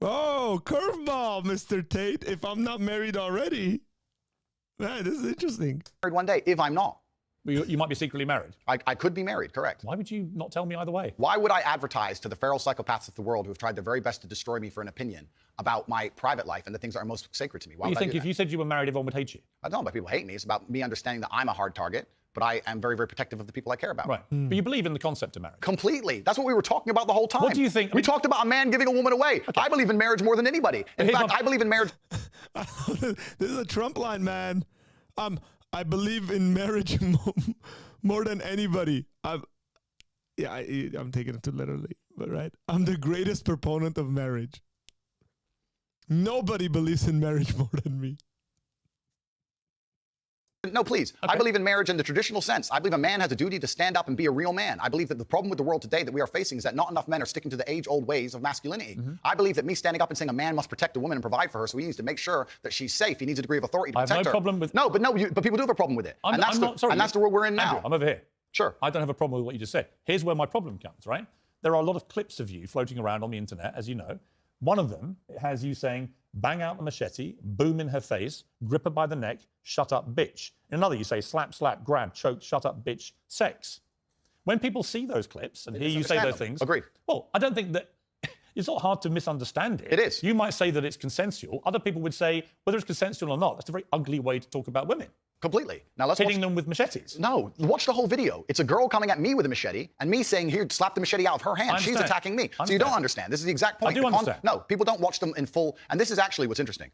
Oh, curveball, Mr. Tate. If I'm not married already. Man, this is interesting. Married one day, if I'm not. You might be secretly married. I could be married, correct. Why would you not tell me either way? Why would I advertise to the feral psychopaths of the world who have tried their very best to destroy me for an opinion about my private life and the things that are most sacred to me? Why You would I think do if that? you said you were married, everyone would hate you? I don't know, but people hate me. It's about me understanding that I'm a hard target, but I am very, very protective of the people I care about. Right. But you believe in the concept of marriage? Completely. That's what we were talking about the whole time. What do you think? We talked about a man giving a woman away. Okay. I believe in marriage more than anybody. In fact, I believe in marriage. This is a Trump line, man. I believe in marriage more than anybody. I'm taking it too literally, but right. I'm the greatest proponent of marriage. Nobody believes in marriage more than me. No, please. Okay. I believe in marriage in the traditional sense. I believe a man has a duty to stand up and be a real man. I believe that the problem with the world today that we are facing is that not enough men are sticking to the age-old ways of masculinity. I believe that me standing up and saying a man must protect a woman and provide for her, so he needs to make sure that she's safe. He needs a degree of authority to protect her. I have no problem with... But people do have a problem with it. And that's the world we're in now. Andrew, I'm over here. Sure. I don't have a problem with what you just said. Here's where my problem comes, right? There are a lot of clips of you floating around on the internet, as you know. One of them has you saying, bang out the machete, boom in her face, grip her by the neck, shut up, bitch. In another, you say slap, slap, grab, choke, shut up, bitch, sex. When people see those clips and hear you say those things... Agreed. Well, I don't think that... It's not hard to misunderstand it. It is. You might say that it's consensual. Other people would say, whether it's consensual or not, that's a very ugly way to talk about women. Completely. Now let's hitting them with machetes. No, watch the whole video. It's a girl coming at me with a machete and me saying, here, slap the machete out of her hand. She's attacking me. So you don't understand. This is the exact point. I do understand. No, people don't watch them in full. And this is actually what's interesting.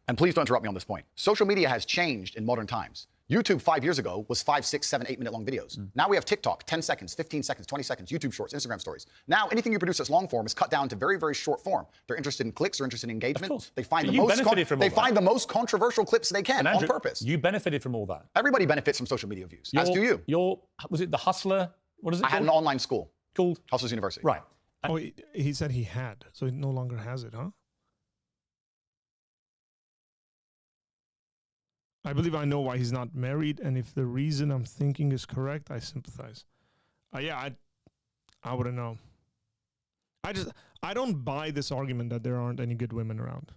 And please don't interrupt me on this point. Social media has changed in modern times. YouTube 5 years ago was 5, 6, 7, 8 minute long videos. Now we have TikTok, 10 seconds, 15 seconds, 20 seconds, YouTube shorts, Instagram stories. Now anything you produce that's long form is cut down to very, very short form. They're interested in clicks, they're interested in engagement. They find the most controversial clips they can on purpose. You benefited from all that. Everybody benefits from social media views, as do you. Was it the Hustler? What is it I had an online school. Called? Hustlers University. Right. Oh, he said he had, so he no longer has it, huh? I believe I know why he's not married, and if the reason I'm thinking is correct, I sympathize. I wouldn't know. I don't buy this argument that there aren't any good women around.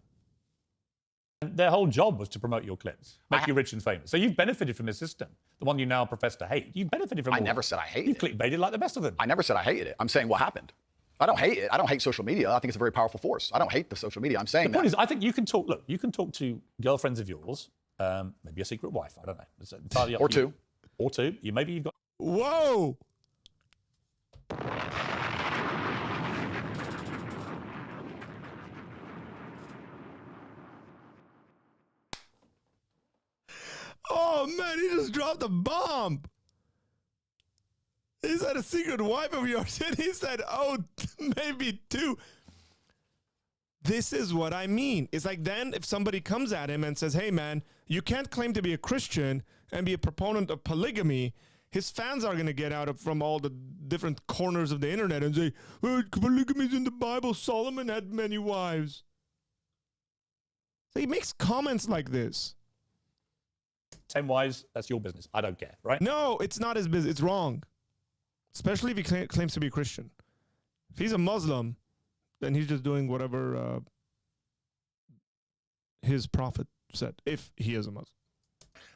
Their whole job was to promote your clips, make you rich and famous. So you've benefited from this system, the one you now profess to hate. You've benefited from it. I never said I hated it. You've clickbaited like the best of them. I never said I hated it. I'm saying what happened. I don't hate it. I don't hate social media. I think it's a very powerful force. I don't hate the social media. I'm saying the point is, I think you can talk. Look, you can talk to girlfriends of yours. Maybe a secret wife. I don't know. It's entirely up to you. Or two. Maybe you've got. Whoa! Oh man, he just dropped a bomb. He said a secret wife of yours, and he said, "Oh, maybe two." This is what I mean. It's like then if somebody comes at him and says, hey, man, you can't claim to be a Christian and be a proponent of polygamy, his fans are going to get out from all the different corners of the internet and say, oh, polygamy's in the Bible. Solomon had many wives. So he makes comments like this. 10 wives, that's your business. I don't care, right? No, it's not his business. It's wrong. Especially if he claims to be a Christian. If he's a Muslim, then he's just doing whatever his prophet said, if he is a Muslim.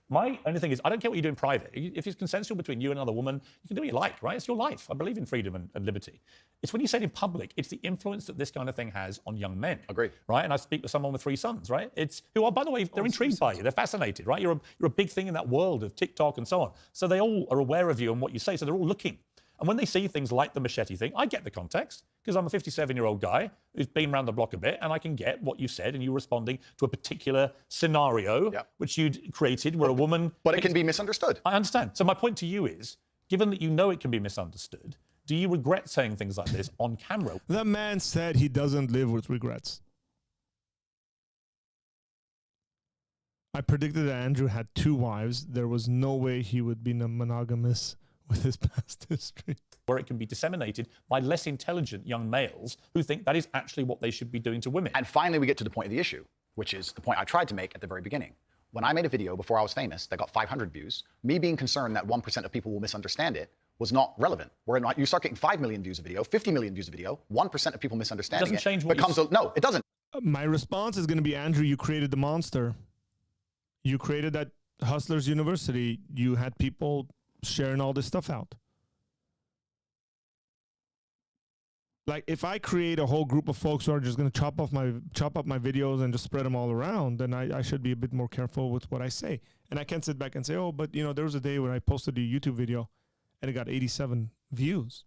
My only thing is, I don't care what you do in private. If it's consensual between you and another woman, you can do what you like, right? It's your life. I believe in freedom and liberty. It's when you say it in public, it's the influence that this kind of thing has on young men. Agreed. Right? And I speak to someone with 3 sons, right? Who are, by the way, they're intrigued by you. They're fascinated, right? You're a big thing in that world of TikTok and so on. So they all are aware of you and what you say. So they're all looking. And when they see things like the machete thing, I get the context, because I'm a 57-year-old guy who's been around the block a bit, and I can get what you said, and you were responding to a particular scenario which you'd created where a woman... But it can be misunderstood. I understand. So my point to you is, given that you know it can be misunderstood, do you regret saying things like this on camera? That man said he doesn't live with regrets. I predicted that Andrew had 2 wives. There was no way he would be monogamous with his past history. Where it can be disseminated by less intelligent young males who think that is actually what they should be doing to women. And finally, we get to the point of the issue, which is the point I tried to make at the very beginning. When I made a video before I was famous that got 500 views, me being concerned that 1% of people will misunderstand it was not relevant. Where you start getting 5 million views a video, 50 million views a video, 1% of people misunderstanding it. Doesn't change what becomes no, it doesn't. My response is going to be, Andrew, you created the monster. You created that Hustlers University. You had people sharing all this stuff out. Like, if I create a whole group of folks who are just going to chop up my videos and just spread them all around, then I should be a bit more careful with what I say. And I can't sit back and say, oh, but there was a day when I posted a YouTube video and it got 87 views.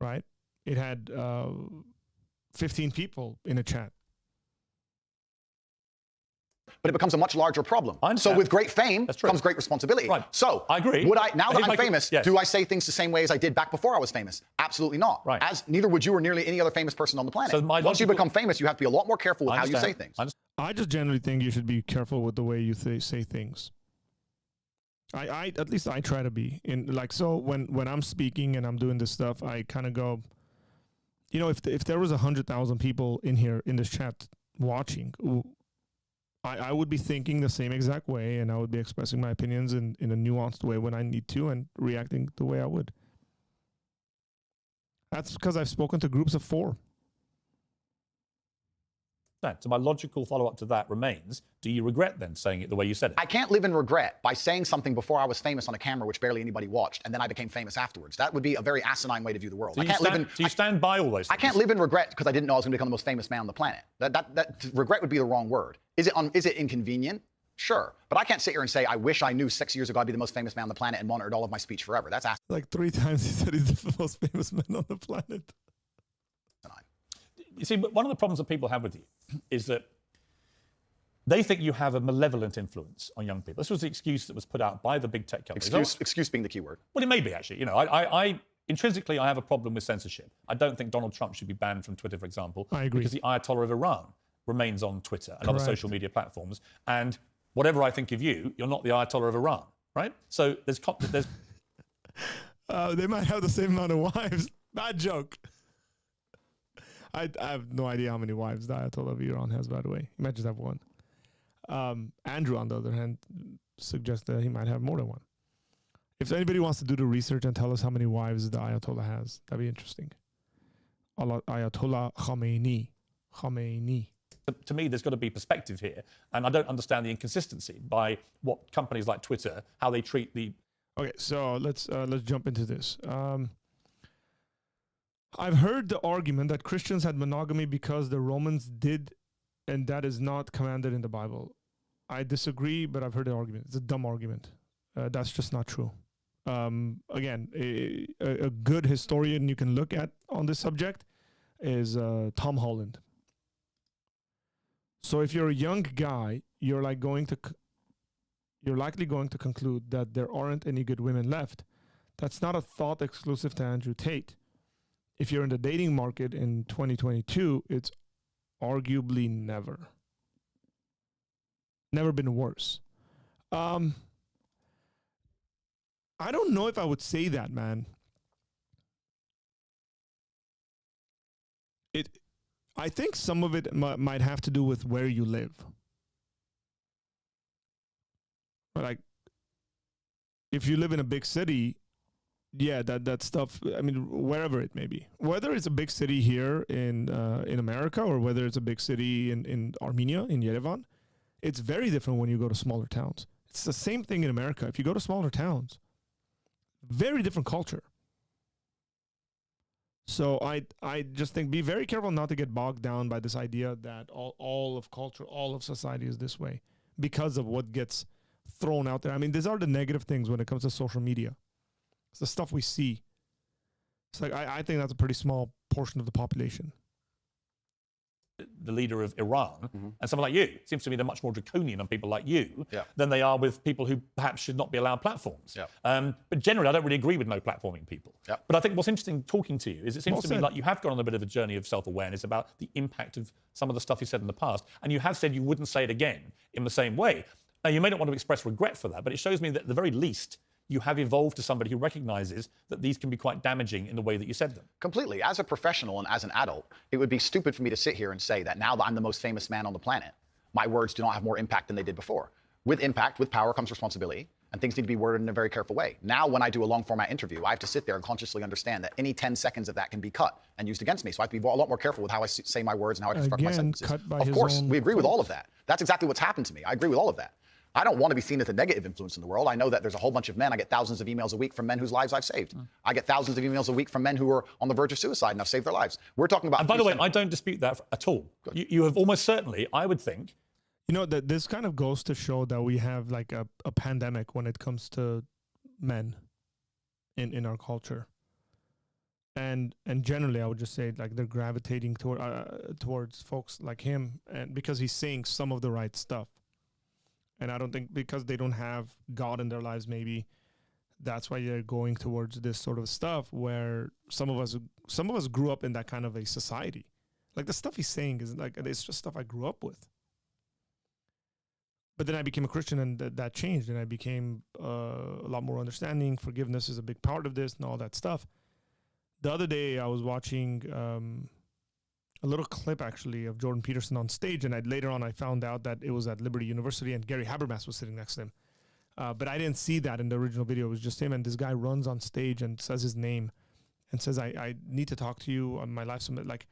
Right? It had 15 people in a chat. But it becomes a much larger problem. So with great fame comes great responsibility. Right. So I agree. Now that I'm famous, do I say things the same way as I did back before I was famous? Absolutely not. Right. As neither would you or nearly any other famous person on the planet. So once you become famous, you have to be a lot more careful with how you say things. I just generally think you should be careful with the way you say things. I at least I try to be. So when I'm speaking and I'm doing this stuff, I kind of go, if there was 100,000 people in here in this chat watching, I would be thinking the same exact way, and I would be expressing my opinions in a nuanced way when I need to, and reacting the way I would. That's because I've spoken to groups of 4. So my logical follow-up to that remains, do you regret then saying it the way you said it? I can't live in regret by saying something before I was famous on a camera which barely anybody watched, and then I became famous afterwards. That would be a very asinine way to view the world. Do you stand by all those things? I can't live in regret because I didn't know I was going to become the most famous man on the planet. That regret would be the wrong word. Is it inconvenient? Sure. But I can't sit here and say, I wish I knew 6 years ago I'd be the most famous man on the planet and monitored all of my speech forever. That's asinine. Like 3 times he said he's the most famous man on the planet. You see, but one of the problems that people have with you is that they think you have a malevolent influence on young people. This was the excuse that was put out by the big tech companies. Excuse being the key word. Well, it may be, actually. I intrinsically, I have a problem with censorship. I don't think Donald Trump should be banned from Twitter, for example. I agree. Because the Ayatollah of Iran remains on Twitter and other social media platforms. And whatever I think of you, you're not the Ayatollah of Iran, right? So there's they might have the same amount of wives. Bad joke. I have no idea how many wives the Ayatollah of Iran has, by the way. He might just have 1. Andrew, on the other hand, suggests that he might have more than 1. If anybody wants to do the research and tell us how many wives the Ayatollah has, that'd be interesting. Ayatollah Khomeini. To me, there's got to be perspective here, and I don't understand the inconsistency by what companies like Twitter, how they treat the... Okay, so let's jump into this. I've heard the argument that Christians had monogamy because the Romans did, and that is not commanded in the Bible. I disagree, but I've heard the argument. It's a dumb argument. That's just not true. Again, a good historian you can look at on this subject is Tom Holland. So if you're a young guy, you're likely going to conclude that there aren't any good women left. That's not a thought exclusive to Andrew Tate. If you're in the dating market in 2022, it's arguably never been worse. I don't know if I would say that, man. I think some of it might have to do with where you live. Like, if you live in a big city, yeah, that stuff, I mean, wherever it may be. Whether it's a big city here in America or whether it's a big city in Armenia, in Yerevan, it's very different when you go to smaller towns. It's the same thing in America. If you go to smaller towns, very different culture. So I just think be very careful not to get bogged down by this idea that all of culture, all of society is this way because of what gets thrown out there. I mean, these are the negative things when it comes to social media. It's the stuff we see. It's like, I think that's a pretty small portion of the population. The leader of Iran and someone like you. It seems to me they're much more draconian on people like you than they are with people who perhaps should not be allowed platforms. But generally, I don't really agree with no platforming people. But I think what's interesting talking to you is it seems to me like you have gone on a bit of a journey of self-awareness about the impact of some of the stuff you said in the past, and you have said you wouldn't say it again in the same way. Now, you may not want to express regret for that, but it shows me that at the very least, you have evolved to somebody who recognizes that these can be quite damaging in the way that you said them. Completely. As a professional and as an adult, it would be stupid for me to sit here and say that now that I'm the most famous man on the planet, my words do not have more impact than they did before. With impact, with power comes responsibility, and things need to be worded in a very careful way. Now, when I do a long format interview, I have to sit there and consciously understand that any 10 seconds of that can be cut and used against me. So I have to be a lot more careful with how I say my words and how I construct my sentences. Of course, we agree with all of that. That's exactly what's happened to me. I agree with all of that. I don't want to be seen as a negative influence in the world. I know that there's a whole bunch of men. I get thousands of emails a week from men whose lives I've saved. I get thousands of emails a week from men who are on the verge of suicide and I've saved their lives. We're talking about... And by the way, I don't dispute that at all. You have almost certainly, I would think... You know, that this kind of goes to show that we have like a pandemic when it comes to men in our culture. And generally, I would just say like they're gravitating towards folks like him, and because he's saying some of the right stuff. And I don't think because they don't have God in their lives, maybe that's why they're going towards this sort of stuff where some of us grew up in that kind of a society. Like the stuff he's saying is like, it's just stuff I grew up with. But then I became a Christian and that changed, and I became a lot more understanding. Forgiveness is a big part of this and all that stuff. The other day I was watching a little clip actually of Jordan Peterson on stage, and later on I found out that it was at Liberty University and Gary Habermas was sitting next to him. But I didn't see that in the original video. It was just him, and this guy runs on stage and says his name and says, I need to talk to you on my life summit. Like,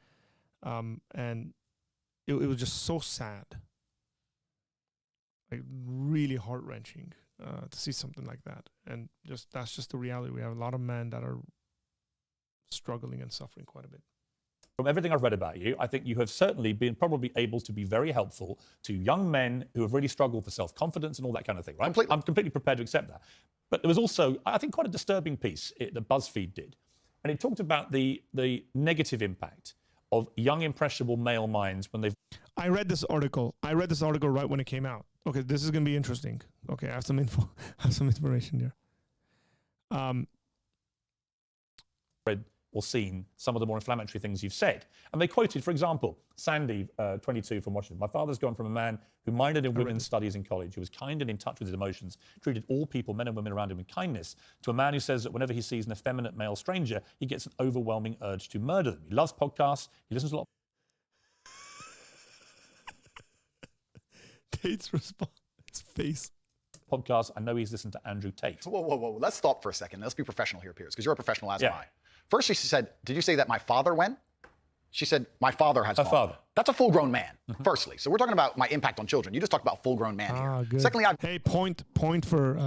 and it was just so sad. Like really heart-wrenching to see something like that. And that's just the reality. We have a lot of men that are struggling and suffering quite a bit. From everything I've read about you, I think you have certainly been probably able to be very helpful to young men who have really struggled for self-confidence and all that kind of thing, right? Completely. I'm completely prepared to accept that. But there was also, I think, quite a disturbing piece that BuzzFeed did. And it talked about the negative impact of young, impressionable male minds when they've... I read this article right when it came out. Okay, this is going to be interesting. Okay, I have some info. I have some information here. Read or seen some of the more inflammatory things you've said. And they quoted, for example, Sandy, 22 from Washington. My father's gone from a man who minored in women's studies in college, who was kind and in touch with his emotions, treated all people, men and women around him with kindness, to a man who says that whenever he sees an effeminate male stranger, he gets an overwhelming urge to murder them. He loves podcasts. He listens to a lot. Tate's response, his face. Podcasts. I know he's listened to Andrew Tate. Whoa. Let's stop for a second. Let's be professional here, Pierce, because you're a professional as am I. First, she said, did you say that my father went? She said, my father has gone. Father. That's a full-grown man, firstly. So we're talking about my impact on children. You just talked about full-grown man here. Good. Secondly, hey, point for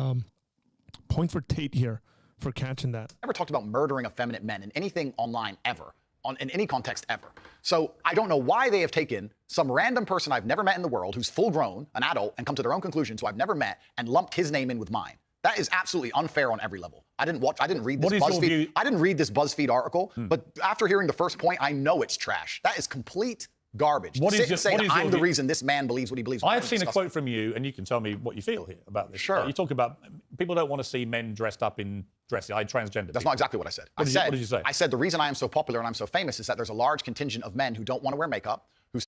Tate here for catching that. Never talked about murdering effeminate men in anything online ever, in any context ever. So I don't know why they have taken some random person I've never met in the world who's full-grown, an adult, and come to their own conclusions who I've never met and lumped his name in with mine. That is absolutely unfair on every level. I didn't read this BuzzFeed. I didn't read this BuzzFeed article, but after hearing the first point, I know it's trash. That is complete garbage. What is I'm the reason this man believes what he believes. I've seen a quote from you, and you can tell me what you feel here about this. Sure. You talk about people don't want to see men dressed up in dresses. Transgender. That's not exactly what I said. What did you say? I said the reason I am so popular and I'm so famous is that there's a large contingent of men who don't want to wear makeup, who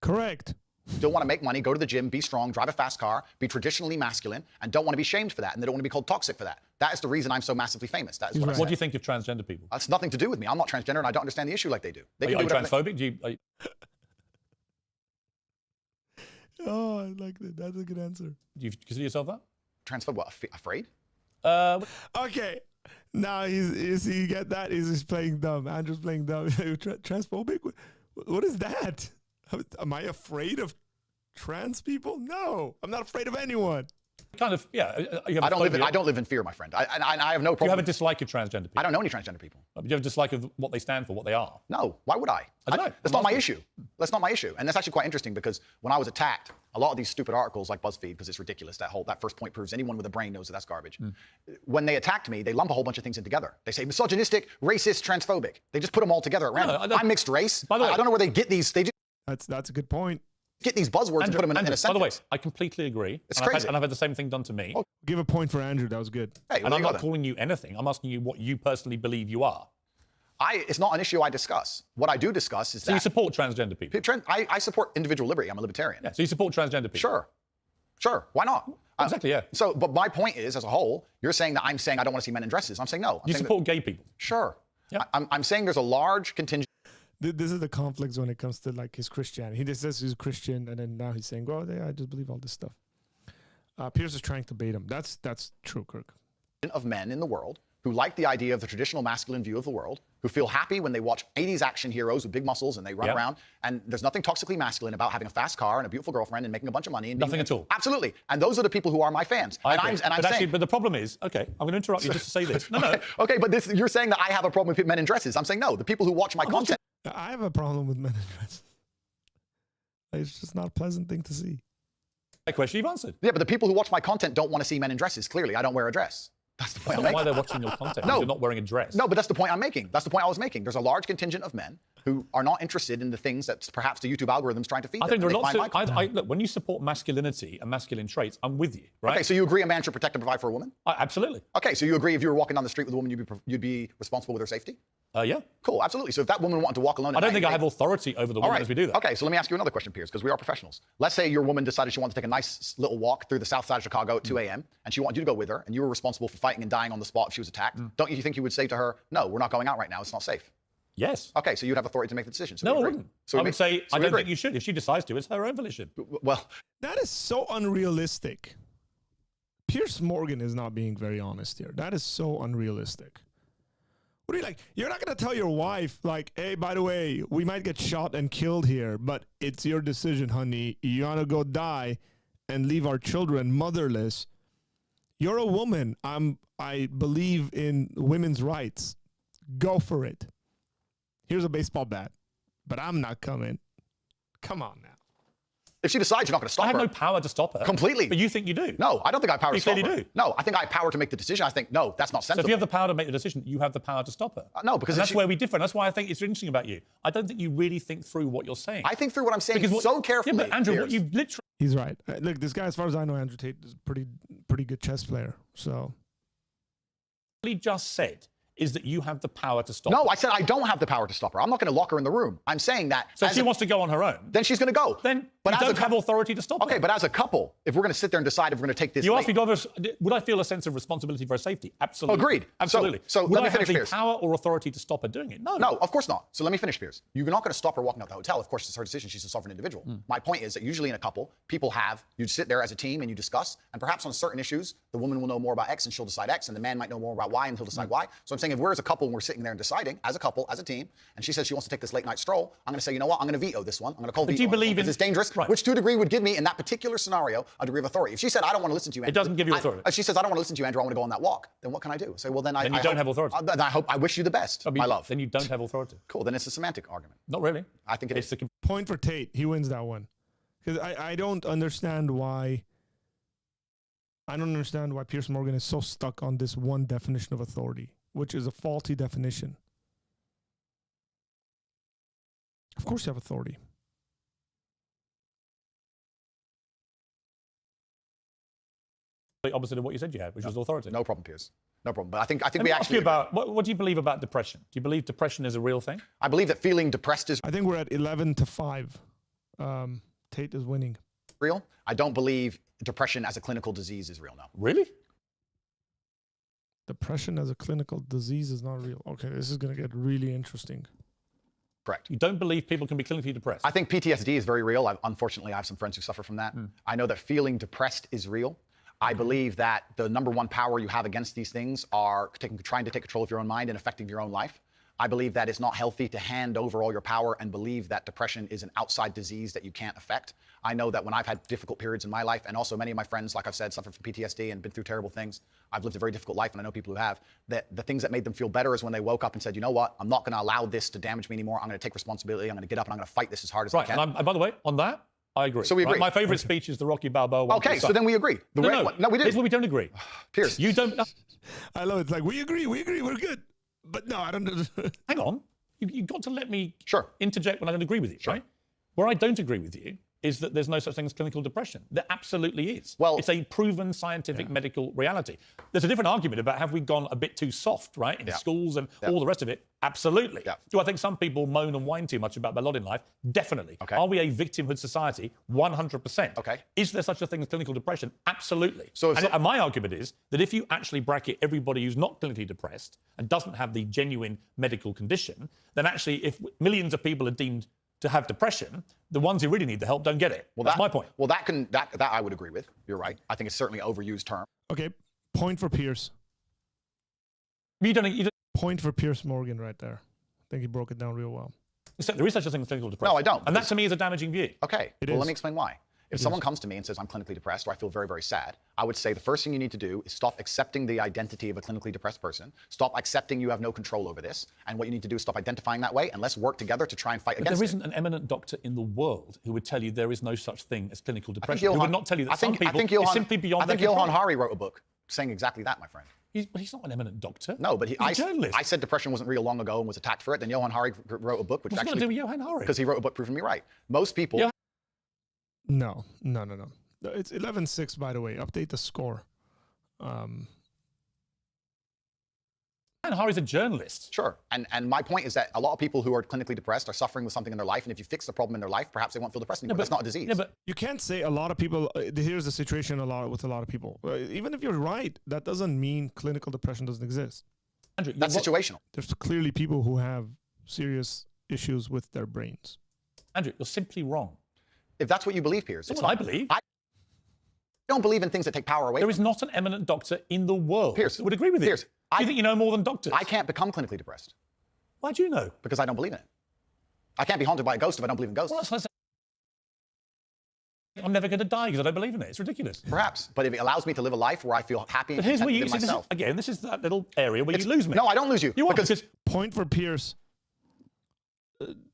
correct. Still want to make money, go to the gym, be strong, drive a fast car, be traditionally masculine, and don't want to be shamed for that, and they don't want to be called toxic for that. That is the reason I'm so massively famous. That is what I said. What do you think of transgender people? That's nothing to do with me. I'm not transgender, and I don't understand the issue like they do. Are you transphobic? Oh, I like that. That's a good answer. Do you consider yourself that? Transphobic? What? Afraid? Okay. Now is he get that? He's playing dumb. Andrew's playing dumb. Transphobic? What is that? Am I afraid of trans people? No, I'm not afraid of anyone. Kind of, yeah. You have I don't live in fear, my friend. I have no problem. You have a dislike of transgender people. I don't know any transgender people. You have a dislike of what they stand for, what they are. No, why would I? I don't know. That's not my issue. That's not my issue. And that's actually quite interesting because when I was attacked, a lot of these stupid articles like BuzzFeed, because it's ridiculous, that first point proves anyone with a brain knows that that's garbage. When they attacked me, they lump a whole bunch of things in together. They say misogynistic, racist, transphobic. They just put them all together at random. I'm mixed race. By the way, I don't know where they get these. That's a good point. Get these buzzwords and put them in a sentence. By the way, I completely agree. It's crazy. And I've had the same thing done to me. Oh, give a point for Andrew. That was good. Hey, and I'm not calling you anything. I'm asking you what you personally believe you are. It's not an issue I discuss. What I do discuss is that... So you support transgender people? I support individual liberty. I'm a libertarian. Yeah, so you support transgender people? Sure. Why not? Exactly, yeah. So, but my point is, as a whole, you're saying that I'm saying I don't want to see men in dresses. I'm saying no. You support gay people? Sure. Yeah. I'm saying there's a large contingent... This is the conflicts when it comes to like his Christianity. He just says he's a Christian, and then now he's saying, "Well, yeah, I just believe all this stuff." Pierce is trying to bait him. That's true, Kirk. Of men in the world who like the idea of the traditional masculine view of the world, who feel happy when they watch 80s action heroes with big muscles and they run around, and there's nothing toxically masculine about having a fast car and a beautiful girlfriend and making a bunch of money. And nothing at all. Absolutely. And those are the people who are my fans. But the problem is, okay, I'm going to interrupt you just to say this. No. Okay, but you're saying that I have a problem with men in dresses. I'm saying no. The people who watch my content. I have a problem with men in dresses. It's just not a pleasant thing to see. That question you've answered. Yeah, but the people who watch my content don't want to see men in dresses. Clearly, I don't wear a dress. That's the point I'm making. Why they're watching your content? No, you're not wearing a dress. No, but that's the point I'm making. That's the point I was making. There's a large contingent of men who are not interested in the things that perhaps the YouTube algorithm's trying to feed them. I think there are lots of... Look, when you support masculinity and masculine traits, I'm with you, right? Okay, so you agree a man should protect and provide for a woman? Absolutely. Okay, so you agree if you were walking down the street with a woman, you'd be responsible with her safety? Yeah. Cool, absolutely. So if that woman wanted to walk alone... I don't think I have authority over the woman as we do that. Okay, so let me ask you another question, Pierce, because we are professionals. Let's say your woman decided she wanted to take a nice little walk through the south side of Chicago at 2 a.m., and she wanted you to go with her, and you were responsible for fighting and dying on the spot if she was attacked. Don't you think you would say to her, no, we're not going out right now, it's not safe? Yes. Okay, so you'd have authority to make the decision. So no, I wouldn't. So I would say, I don't think you should. If she decides to, it's her own volition. Well... That is so unrealistic. Pierce Morgan is not being very honest here. That is so unrealistic. What are you like? You're not going to tell your wife, like, hey, by the way, we might get shot and killed here, but it's your decision, honey. You want to go die and leave our children motherless. You're a woman. I believe in women's rights. Go for it. Here's a baseball bat, but I'm not coming. Come on now. If she decides, you're not going to stop her. I have no power to stop her. Completely. But you think you do. No, I don't think I have power to stop her. You clearly do. No, I think I have power to make the decision. I think, no, that's not sensible. So if you have the power to make the decision, you have the power to stop her. No, because... that's where we differ. That's why I think it's interesting about you. I don't think you really think through what you're saying. I think through what I'm saying so carefully. Yeah, but Andrew, what you've literally... He's right. Look, this guy, as far as I know, Andrew Tate is a pretty good chess player, so... He just said is that you have the power to stop her. No, I said I don't have the power to stop her. I'm not going to lock her in the room. I'm saying that... So if she wants to go on her own... Then she's going to go. Then you don't have authority to stop her. Okay, but as a couple, if we're going to sit there and decide if we're going to take this... You asked me, would I feel a sense of responsibility for her safety? Absolutely. Agreed. Absolutely. So would let me finish, I have Pierce. the power or authority to stop her doing it? No. No, of course not. So let me finish, Pierce. You're not going to stop her walking out the hotel. Of course, it's her decision. She's a sovereign individual. My point is that usually in a couple, you sit there as a team and you discuss, and perhaps on certain issues, the woman will know more about X and she'll decide X, and the man might know more about Y and he'll decide Y. So I'm saying if we're as a couple and we're sitting there and deciding, as a couple, as a team, and she says she wants to take this late night stroll, I'm going to say, you know what, I'm going to veto this one. I'm going to call veto. Do you believe in... It's dangerous, which to a degree would give me, in that particular scenario, a degree of authority. If she said, I don't want to listen to you, Andrew. It doesn't give you authority. She says, I don't want to listen to you, Andrew, I want to go on that walk. Then what can I do? Say, well, then you don't have authority. Then I wish you the best, my love. Then you don't have authority. Cool, then it's a semantic argument. Not really. I think it's a point for Tate. He wins that one. Because I don't understand why... I don't understand why Pierce Morgan is so stuck on this one definition of authority, which is a faulty definition. Of course you have authority. The opposite of what you said you had, which was authority. No problem, Pierce. No problem. But I think we actually... What do you believe about depression? Do you believe depression is a real thing? I believe that feeling depressed is... I think we're at 11-5. Tate is winning. Real? I don't believe depression as a clinical disease is real now. Really? Depression as a clinical disease is not real. Okay, this is going to get really interesting. Correct. You don't believe people can be clinically depressed? I think PTSD is very real. Unfortunately, I have some friends who suffer from that. I know that feeling depressed is real. I believe that the number one power you have against these things are trying to take control of your own mind and affecting your own life. I believe that it's not healthy to hand over all your power and believe that depression is an outside disease that you can't affect. I know that when I've had difficult periods in my life, and also many of my friends, like I've said, suffer from PTSD and been through terrible things. I've lived a very difficult life, and I know people who have, that the things that made them feel better is when they woke up and said, you know what, I'm not going to allow this to damage me anymore. I'm going to take responsibility. I'm going to get up and I'm going to fight this as hard as I can. And by the way, on that, I agree. So we agree. My favorite speech is the Rocky Balboa one. Okay, so then we agree. No, we do. Here's where we don't agree. Pierce. You don't... I love it. It's like, we agree, we're good. But no, I don't know. Hang on. You've got to let me Sure. interject when I don't agree with you, Sure. right? Where I don't agree with you is that there's no such thing as clinical depression. There absolutely is. Well, it's a proven scientific medical reality. There's a different argument about have we gone a bit too soft, right, in schools and all the rest of it? Absolutely. Do I think some people moan and whine too much about their lot in life? Definitely. Okay. Are we a victimhood society? 100%. Okay. Is there such a thing as clinical depression? Absolutely. So and my argument is that if you actually bracket everybody who's not clinically depressed and doesn't have the genuine medical condition, then actually if millions of people are deemed to have depression, the ones who really need the help don't get it. Well, that's my point. Well, that I would agree with. You're right. I think it's certainly an overused term. Okay, point for Pierce. You don't. Point for Pierce Morgan right there. I think he broke it down real well. There is such a thing as clinical depression. No, I don't. And that to me is a damaging view. Okay, let me explain why. If someone comes to me and says, I'm clinically depressed or I feel very, very sad, I would say the first thing you need to do is stop accepting the identity of a clinically depressed person. Stop accepting you have no control over this. And what you need to do is stop identifying that way and let's work together to try and fight against it. There isn't an eminent doctor in the world who would tell you there is no such thing as clinical depression. Who would not tell you that some people it's simply beyond their control. Johann Hari wrote a book saying exactly that, my friend. He's not an eminent doctor. No, but he's a journalist. I said depression wasn't real long ago and was attacked for it. Then Johann Hari wrote a book, which What's actually... What's going to do with Johann Hari? Because he wrote a book proving me right. Most people... Yeah. No. It's 11-6, by the way. Update the score. Johann Hari's a journalist. Sure. And my point is that a lot of people who are clinically depressed are suffering with something in their life. And if you fix the problem in their life, perhaps they won't feel depressed anymore. That's not a disease. Yeah, but you can't say a lot of people, here's the situation with a lot of people. Even if you're right, that doesn't mean clinical depression doesn't exist. Andrew, that's situational. There's clearly people who have serious issues with their brains. Andrew, you're simply wrong. If that's what you believe, Pierce. That's what I believe. I don't believe in things that take power away. There is not an eminent doctor in the world Pierce, that would agree with you. Pierce, Do you think you know more than doctors? I can't become clinically depressed. Why do you know? Because I don't believe in it. I can't be haunted by a ghost if I don't believe in ghosts. Well, I'm never going to die because I don't believe in it. It's ridiculous. Perhaps. But if it allows me to live a life where I feel happy but and here's where you myself. This is that little area where you lose me. No, I don't lose you. You are, because point for Pierce.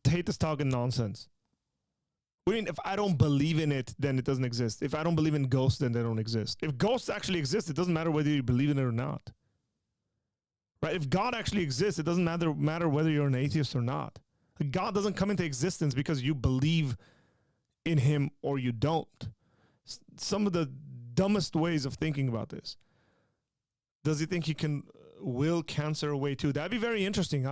Tate is talking nonsense. I mean, if I don't believe in it, then it doesn't exist. If I don't believe in ghosts, then they don't exist. If ghosts actually exist, it doesn't matter whether you believe in it or not. Right? If God actually exists, it doesn't matter whether you're an atheist or not. God doesn't come into existence because you believe in him or you don't. Some of the dumbest ways of thinking about this. Does he think he can will cancer away too? That'd be very interesting.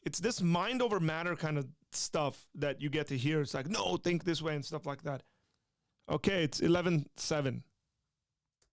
It's this mind over matter kind of stuff that you get to hear. It's like, no, think this way and stuff like that. Okay, it's 11-7.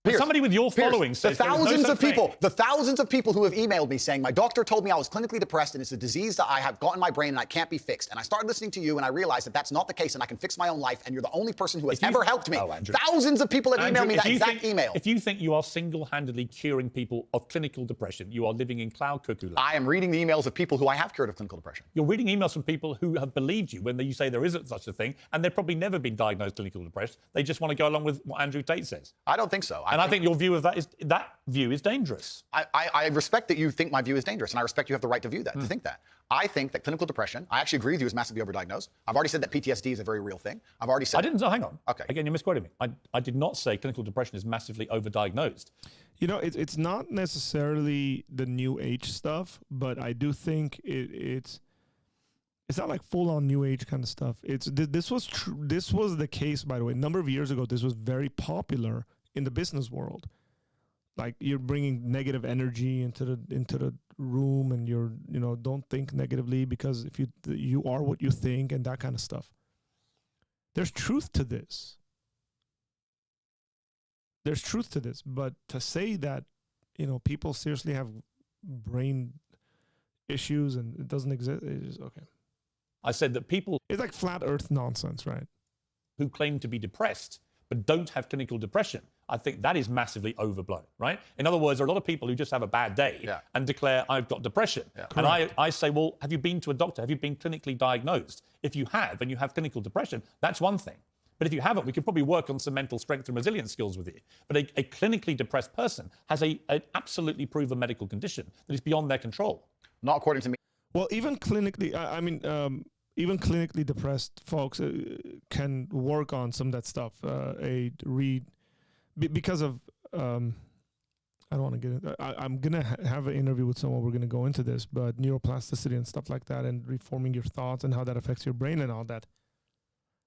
Pierce, somebody with your following says the thousands of people who have emailed me saying my doctor told me I was clinically depressed and it's a disease that I have got in my brain and I can't be fixed. And I started listening to you and I realized that that's not the case and I can fix my own life and you're the only person who has ever helped me. Thousands of people have emailed me that exact email. If you think you are single-handedly curing people of clinical depression, you are living in cloud cuckoo land. I am reading the emails of people who I have cured of clinical depression. You're reading emails from people who have believed you when you say there isn't such a thing and they've probably never been diagnosed clinically depressed. They just want to go along with what Andrew Tate says. I don't think so. I think your view of that view is dangerous. I respect that you think my view is dangerous, and I respect you have the right to view that, to think that. I think that clinical depression, I actually agree with you, is massively overdiagnosed. I've already said that PTSD is a very real thing. I've already said... hang on. Okay. Again, you're misquoting me. I did not say clinical depression is massively overdiagnosed. You know, it's not necessarily the new age stuff, but I do think it's not like full-on new age kind of stuff. This was the case, by the way. A number of years ago, this was very popular in the business world. Like you're bringing negative energy into the room, and don't think negatively because if you are what you think and that kind of stuff. There's truth to this. But to say that people seriously have brain issues and it doesn't exist, it's okay. I said that people... It's like flat earth nonsense, right? ...who claim to be depressed but don't have clinical depression I think that is massively overblown, right? In other words, there are a lot of people who just have a bad day and declare, I've got depression. And I say, well, have you been to a doctor? Have you been clinically diagnosed? If you have, and you have clinical depression, that's one thing. But if you haven't, we could probably work on some mental strength and resilience skills with you. But a clinically depressed person has an absolutely proven medical condition that is beyond their control. Not according to me. Well, even clinically, even clinically depressed folks can work on some of that stuff. Because of, I don't want to get into I'm going to have an interview with someone. We're going to go into this, but neuroplasticity and stuff like that, and reforming your thoughts and how that affects your brain and all that.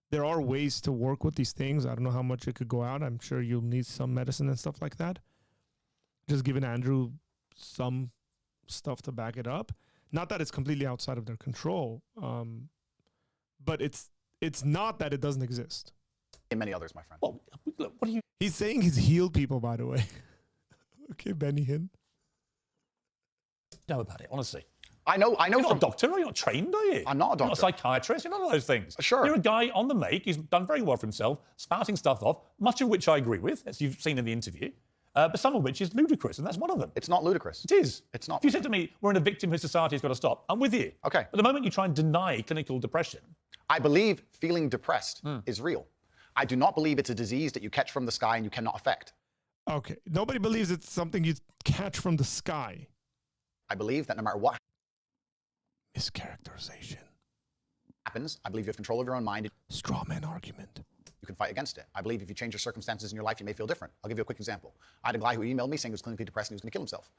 There are ways to work with these things. I don't know how much it could go out. I'm sure you'll need some medicine and stuff like that. Just giving Andrew some stuff to back it up. Not that it's completely outside of their control, but it's not that it doesn't exist. And many others, my friend. Well, look, what do you... He's saying he's healed people, by the way. Okay, Benny Hinn. know about it, honestly? I know. You're not a doctor, are you? Not trained, are you? I'm not a doctor. You're not a psychiatrist, you're none of those things. Sure. You're a guy on the make, he's done very well for himself, spouting stuff off, much of which I agree with, as you've seen in the interview, but some of which is ludicrous, and that's one of them. It's not ludicrous. It is. It's not. If you said to me, we're in a victimhood society, it's got to stop, I'm with you. Okay. But the moment you try and deny clinical depression... I believe feeling depressed is real. I do not believe it's a disease that you catch from the sky and you cannot affect. Okay. Nobody believes it's something you catch from the sky. I believe that no matter what Mischaracterization. happens, I believe you have control of your own mind. Straw man argument. You can fight against it. I believe if you change your circumstances in your life, you may feel different. I'll give you a quick example. I had a guy who emailed me saying he was clinically depressed and he was going to kill himself.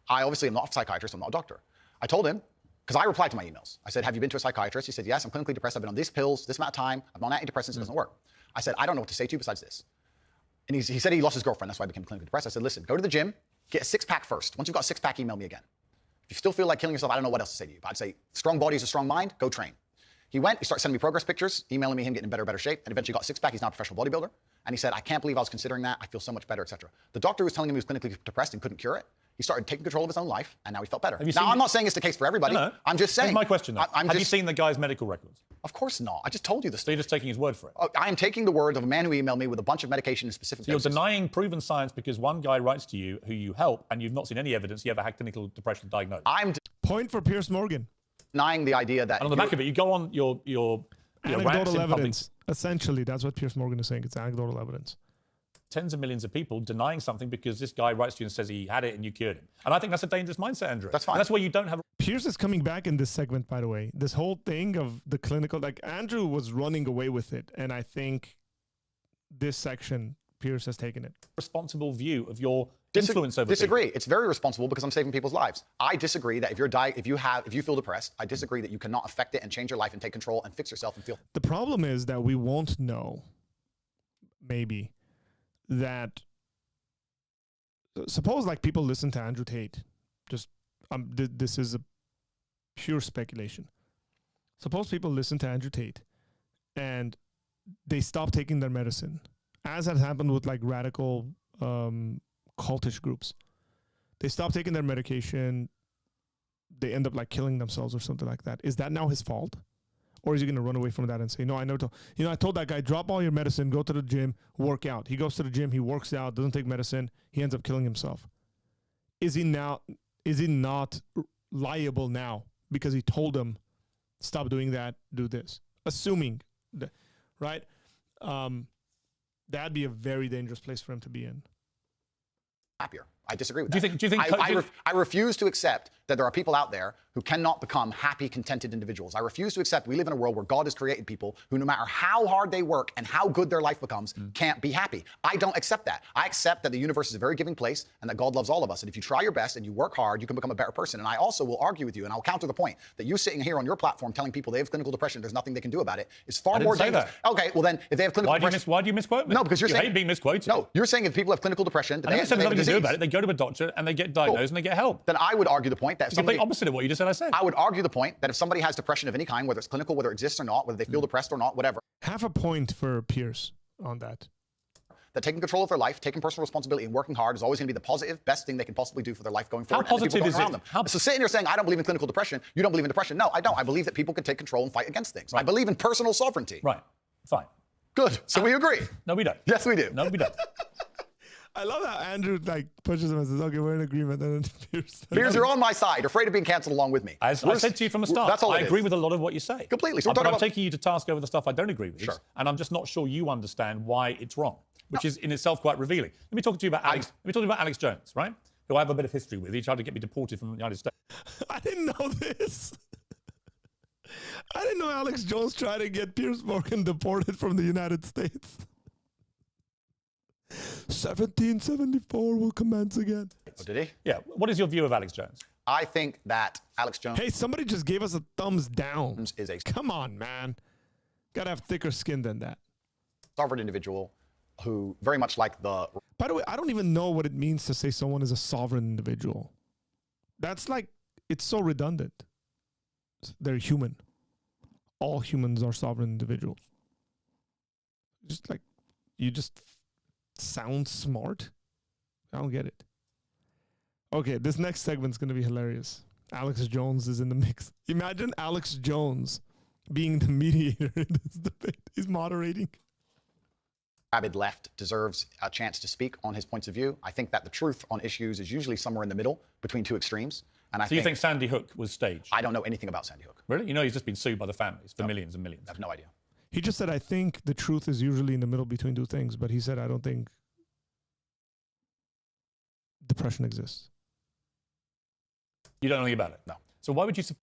I obviously am not a psychiatrist, I'm not a doctor. I told him, because I replied to my emails. I said, have you been to a psychiatrist? He said, yes, I'm clinically depressed. I've been on these pills, this amount of time. I'm on antidepressants, it doesn't work. I said, I don't know what to say to you besides this. And he said he lost his girlfriend, that's why I became clinically depressed. I said, listen, go to the gym, get a six-pack first. Once you've got a six-pack, email me again. If you still feel like killing yourself, I don't know what else to say to you. But I'd say, strong body is a strong mind, go train. He went, he started sending me progress pictures, emailing me him getting in better shape, and eventually got a six-pack. He's now a professional bodybuilder. And he said, I can't believe I was considering that. I feel so much better, etc. The doctor was telling him he was clinically depressed and couldn't cure it. He started taking control of his own life, and now he felt better. Now, I'm not saying it's the case for everybody. No. I'm just saying. Here's my question, though. Have you seen the guy's medical records? Of course not. I just told you this. So you're just taking his word for it? I am taking the word of a man who emailed me with a bunch of medication in specific So you're denying proven science because one guy writes to you who you help, and you've not seen any evidence he ever had clinical depression diagnosed. Point for Pierce Morgan. Denying the idea that... And on the back of it, you go on your anecdotal evidence. Essentially, that's what Pierce Morgan is saying. It's anecdotal evidence. Tens of millions of people denying something because this guy writes to you and says he had it and you cured him. And I think that's a dangerous mindset, Andrew. That's fine. And that's where you don't have... Pierce is coming back in this segment, by the way. This whole thing of the clinical... Like, Andrew was running away with it. And I think this section, Pierce has taken it. Responsible view of your influence over Disagree. people. It's very responsible because I'm saving people's lives. I disagree that if you feel depressed, I disagree that you cannot affect it and change your life and take control and fix yourself and feel... The problem is that we won't know, maybe, that... Suppose like people listen to Andrew Tate. Just this is a pure speculation. Suppose people listen to Andrew Tate and they stop taking their medicine, as has happened with like radical cultish groups. They stop taking their medication, they end up like killing themselves or something like that. Is that now his fault? Or is he going to run away from that and say, no, I told that guy, drop all your medicine, go to the gym, work out. He goes to the gym, he works out, doesn't take medicine, he ends up killing himself. Is he not liable now because he told him, stop doing that, do this? Assuming, right? That'd be a very dangerous place for him to be in. Happier. I disagree with that. Do you think I refuse to accept that there are people out there who cannot become happy, contented individuals. I refuse to accept we live in a world where God has created people who, no matter how hard they work and how good their life becomes, can't be happy. I don't accept that. I accept that the universe is a very giving place and that God loves all of us. And if you try your best and you work hard, you can become a better person. And I also will argue with you, and I'll counter the point that you sitting here on your platform telling people they have clinical depression, there's nothing they can do about it, is far more dangerous. Okay, well then, if they have clinical depression... Why do you misquote me? No, because you're saying... hate being misquoted. No, you're saying if people have clinical depression... I never said there's nothing to do about it. They go to a doctor and they get diagnosed and they get help. Then I would argue the point that... It's the complete opposite of what you just said I said. I would argue the point that if somebody has depression of any kind, whether it's clinical, whether it exists or not, whether they feel depressed or not, whatever... Half a point for Pierce on that. That taking control of their life, taking personal responsibility, and working hard is always going to be the positive, best thing they can possibly do for their life going forward. How positive is it? So sitting here saying, I don't believe in clinical depression, you don't believe in depression. No, I don't. I believe that people can take control and fight against things. Right. I believe in personal sovereignty. Right. Fine. Good. So we agree. No, we don't. Yes, we do. No, we don't. I love how Andrew like pushes him and says, "Okay, we're in agreement." And then Pierce, you're on my side. You're afraid of being cancelled along with me. As I said to you from the start, that's all I agree with a lot of what you say. Completely. So but I'm taking you to task over the stuff I don't agree with. Sure. And I'm just not sure you understand why it's wrong, which is in itself quite revealing. Let me talk to you about Alex. Let me talk to you about Alex Jones, right? Who I have a bit of history with. He tried to get me deported from the United States. I didn't know this. I didn't know Alex Jones tried to get Pierce Morgan deported from the United States. 1774 will commence again. Oh, did he? Yeah. What is your view of Alex Jones? I think that Alex Jones... Hey, somebody just gave us a thumbs down. ...is a... Come on, man. Gotta have thicker skin than that. ...sovereign individual who, very much like the... By the way, I don't even know what it means to say someone is a sovereign individual. That's like, it's so redundant. They're human. All humans are sovereign individuals. Just like, you just sound smart. I don't get it. Okay, this next segment's going to be hilarious. Alex Jones is in the mix. Imagine Alex Jones being the mediator in this debate. He's moderating. Rabid left deserves a chance to speak on his points of view. I think that the truth on issues is usually somewhere in the middle between two extremes. And So you think Sandy Hook was staged? I don't know anything about Sandy Hook. Really? You know he's just been sued by the families for millions and millions. I have no idea. He just said, I think the truth is usually in the middle between two things, but he said, I don't think depression exists. You don't know anything about it? No. So why would you support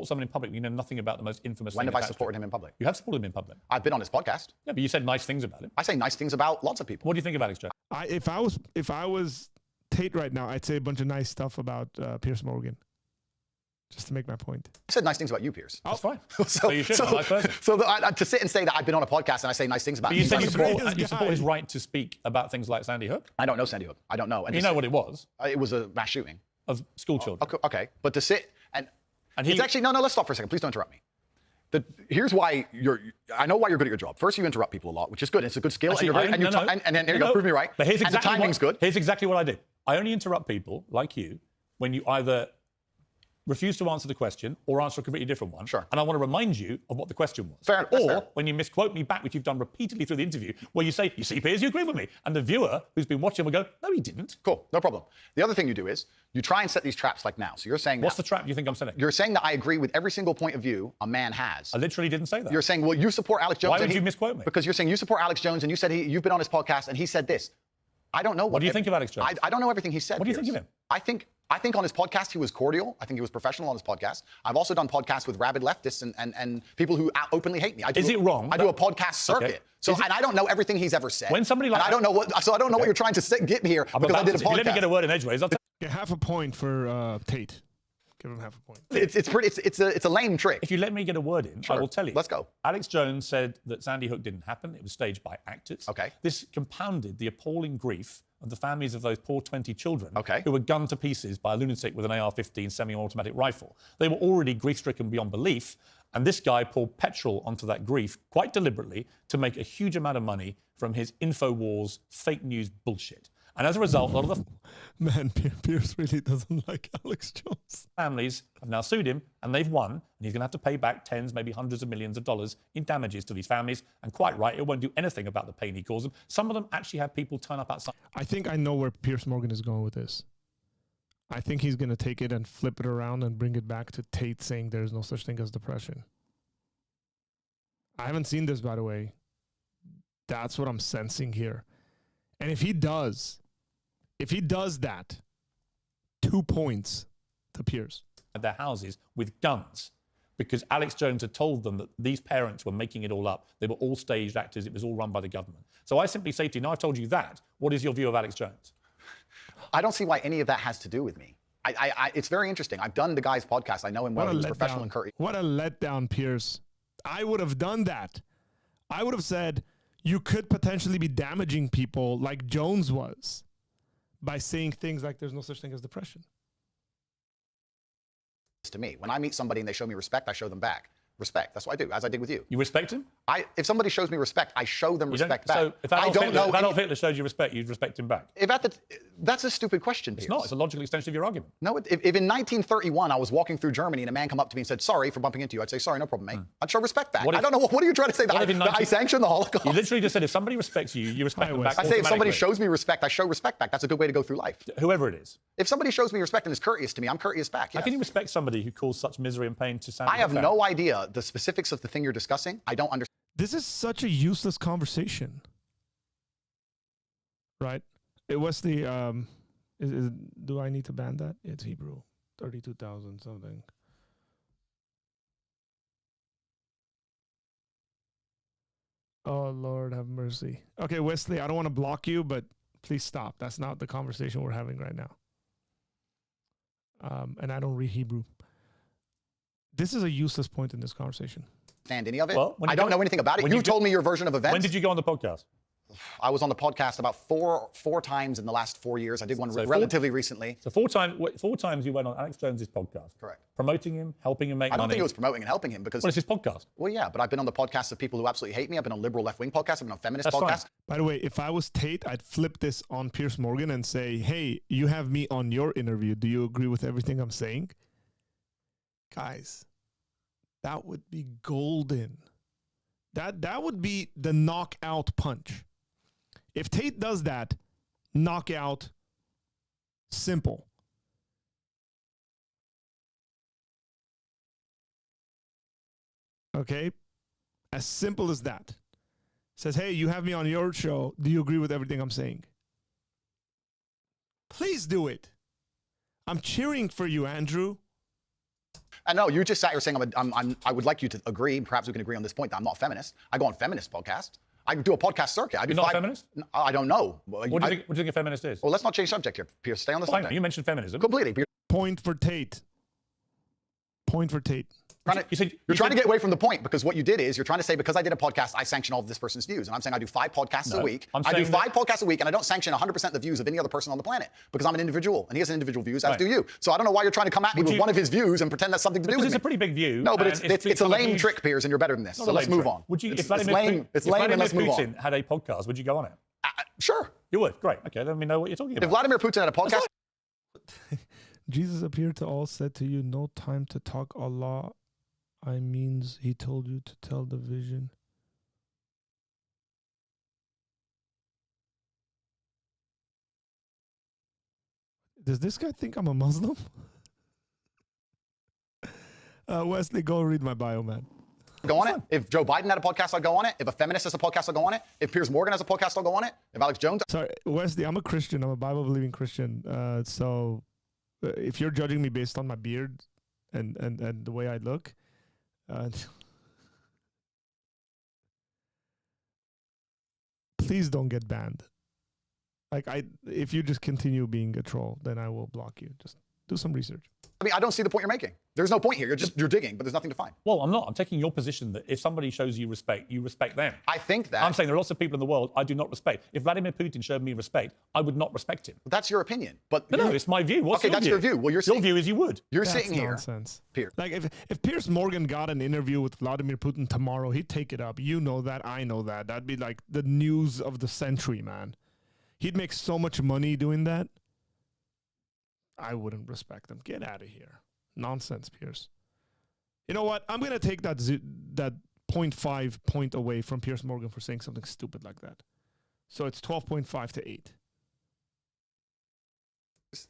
someone in public? You know nothing about the most infamous When thing have I supported him in public? You have supported him in public. I've been on his podcast. Yeah, but you said nice things about him. I say nice things about lots of people. What do you think of Alex Jones? If I was Tate right now, I'd say a bunch of nice stuff about Pierce Morgan. Just to make my point. I said nice things about you, Pierce. That's fine. So you should. Nice person. To sit and say that I've been on a podcast and I say nice things about you. But you said you support his right to speak about things like Sandy Hook? I don't know Sandy Hook. I don't know. And you know what it was? It was a mass shooting. Of school children. Okay. But to sit and it's actually, no, let's stop for a second. Please don't interrupt me. Here's why I know why you're good at your job. First, you interrupt people a lot, which is good. It's a good skill. Actually, and then here you go, prove me right. But here's exactly and the timing's good. Here's exactly what I do. I only interrupt people like you when you either refuse to answer the question or answer a completely different one. Sure. And I want to remind you of what the question was. Fair. Or when you misquote me back, which you've done repeatedly through the interview, where you say, you see, Piers, you agree with me. And the viewer who's been watching will go, no, he didn't. Cool. No problem. The other thing you do is you try and set these traps like now. So you're saying what's the trap you think I'm setting? You're saying that I agree with every single point of view a man has. I literally didn't say that. You're saying, well, you support Alex Jones. Why would you misquote me? Because you're saying you support Alex Jones and you said you've been on his podcast and he said this. I don't know what do you think of Alex Jones? I don't know everything he said. What do you think of him? I think on his podcast he was cordial. I think he was professional on his podcast. I've also done podcasts with rabid leftists and people who openly hate me. Is it wrong? I do a podcast circuit. Okay. So and I don't know everything he's ever said. When somebody like I don't know what you're trying to get me here because I did a podcast. Let me get a word in edgeways. Half a point for Tate. Give him half a point. It's a lame trick. If you let me get a word in, sure. I will tell you. Let's go. Alex Jones said that Sandy Hook didn't happen. It was staged by actors. Okay. This compounded the appalling grief of the families of those poor 20 children okay. who were gunned to pieces by a lunatic with an AR-15 semi-automatic rifle. They were already grief-stricken beyond belief, and this guy poured petrol onto that grief quite deliberately to make a huge amount of money from his InfoWars fake news bullshit. And as a result, a lot of the man, Pierce really doesn't like Alex Jones. Families have now sued him, and they've won, and he's going to have to pay back tens, maybe hundreds of millions of dollars in damages to these families. And quite right, it won't do anything about the pain he caused them. Some of them actually have people turn up outside. I think I know where Pierce Morgan is going with this. I think he's going to take it and flip it around and bring it back to Tate saying there's no such thing as depression. I haven't seen this, by the way. That's what I'm sensing here. And if he does that, 2 points to Pierce. At their houses with guns because Alex Jones had told them that these parents were making it all up. They were all staged actors. It was all run by the government. So I simply say to you, now I've told you that, what is your view of Alex Jones? I don't see why any of that has to do with me. It's very interesting. I've done the guy's podcast. I know him well. He's professional and courteous. What a letdown, Pierce. I would have done that. I would have said, you could potentially be damaging people like Jones was by saying things like there's no such thing as depression. To me, when I meet somebody and they show me respect, I show them back. Respect. That's what I do, as I did with you. You respect him? If somebody shows me respect, I show them respect back. So if Adolf Hitler showed you respect, you'd respect him back? That's a stupid question, Pierce. It's not. It's a logical extension of your argument. No, if in 1931 I was walking through Germany and a man come up to me and said, sorry for bumping into you, I'd say, sorry, no problem, mate. I'd show respect back. I don't know, what are you trying to say? That I sanction the Holocaust? You literally just said if somebody respects you, you respect them back. I say if somebody shows me respect, I show respect back. That's a good way to go through life. Whoever it is. If somebody shows me respect and is courteous to me, I'm courteous back. Yes. How can you respect somebody who caused such misery and pain to I have no idea the specifics of the thing you're discussing. I don't understand. This is such a useless conversation, right? It was the do I need to ban that? It's Hebrew, 32,000 something. Oh Lord, have mercy. Okay, Wesley, I don't want to block you, but please stop. That's not the conversation we're having right now. And I don't read Hebrew. This is a useless point in this conversation. Any of it? Well, I don't know anything about it. You told me your version of events. When did you go on the podcast? I was on the podcast about four times in the last 4 years. I did one relatively recently. So four times you went on Alex Jones's podcast. Correct. Promoting him, helping him make money. I don't think it was promoting and helping him because... Well, it's his podcast. Well, yeah, but I've been on the podcasts of people who absolutely hate me. I've been on liberal left-wing podcasts. I've been on feminist podcasts. By the way, if I was Tate, I'd flip this on Pierce Morgan and say, hey, you have me on your interview. Do you agree with everything I'm saying? Guys, that would be golden. That would be the knockout punch. If Tate does that, knockout, simple. Okay? As simple as that. Says, hey, you have me on your show. Do you agree with everything I'm saying? Please do it. I'm cheering for you, Andrew. I know, you just sat here saying I would like you to agree, perhaps we can agree on this point, that I'm not feminist. I go on feminist podcasts. I do a podcast circuit. You're not a feminist? I don't know. What do you think a feminist is? Well, let's not change subject here, Pierce. Stay on the subject. You mentioned feminism. Completely. Point for Tate. Point for Tate. You're trying to get away from the point because what you did is you're trying to say because I did a podcast, I sanction all of this person's views. And I'm saying I do 5 podcasts a week. I do 5 podcasts a week and I don't sanction 100% of the views of any other person on the planet because I'm an individual and he has individual views, as do you. So I don't know why you're trying to come at me with one of his views and pretend that's something to do with it. It's a pretty big view. No, but it's a lame trick, Piers, and you're better than this. So let's move on. It's lame and let's move on. If Vladimir Putin had a podcast, would you go on it? Sure. You would? Great. Okay, let me know what you're talking about. If Vladimir Putin had a podcast... Jesus appeared to all, said to you, no time to talk Allah. I means he told you to tell the vision. Does this guy think I'm a Muslim? Wesley, go read my bio, man. Go on it. If Joe Biden had a podcast, I'll go on it. If a feminist has a podcast, I'll go on it. If Piers Morgan has a podcast, I'll go on it. If Alex Jones... Sorry, Wesley, I'm a Christian. I'm a Bible-believing Christian. So if you're judging me based on my beard and the way I look... please don't get banned. If you just continue being a troll, then I will block you. Just do some research. I mean, I don't see the point you're making. There's no point here. You're digging, but there's nothing to find. Well, I'm not. I'm taking your position that if somebody shows you respect them. I think that... I'm saying there are lots of people in the world I do not respect. If Vladimir Putin showed me respect, I would not respect him. That's your opinion. But no, it's my view. What's okay, that's your view. Well, your view is you would. You're sitting here. Nonsense. Like if Pierce Morgan got an interview with Vladimir Putin tomorrow, he'd take it up. You know that. I know that. That'd be like the news of the century, man. He'd make so much money doing that. I wouldn't respect him. Get out of here. Nonsense, Pierce. You know what? I'm going to take that 0.5 point away from Pierce Morgan for saying something stupid like that. So it's 12.5 to 8.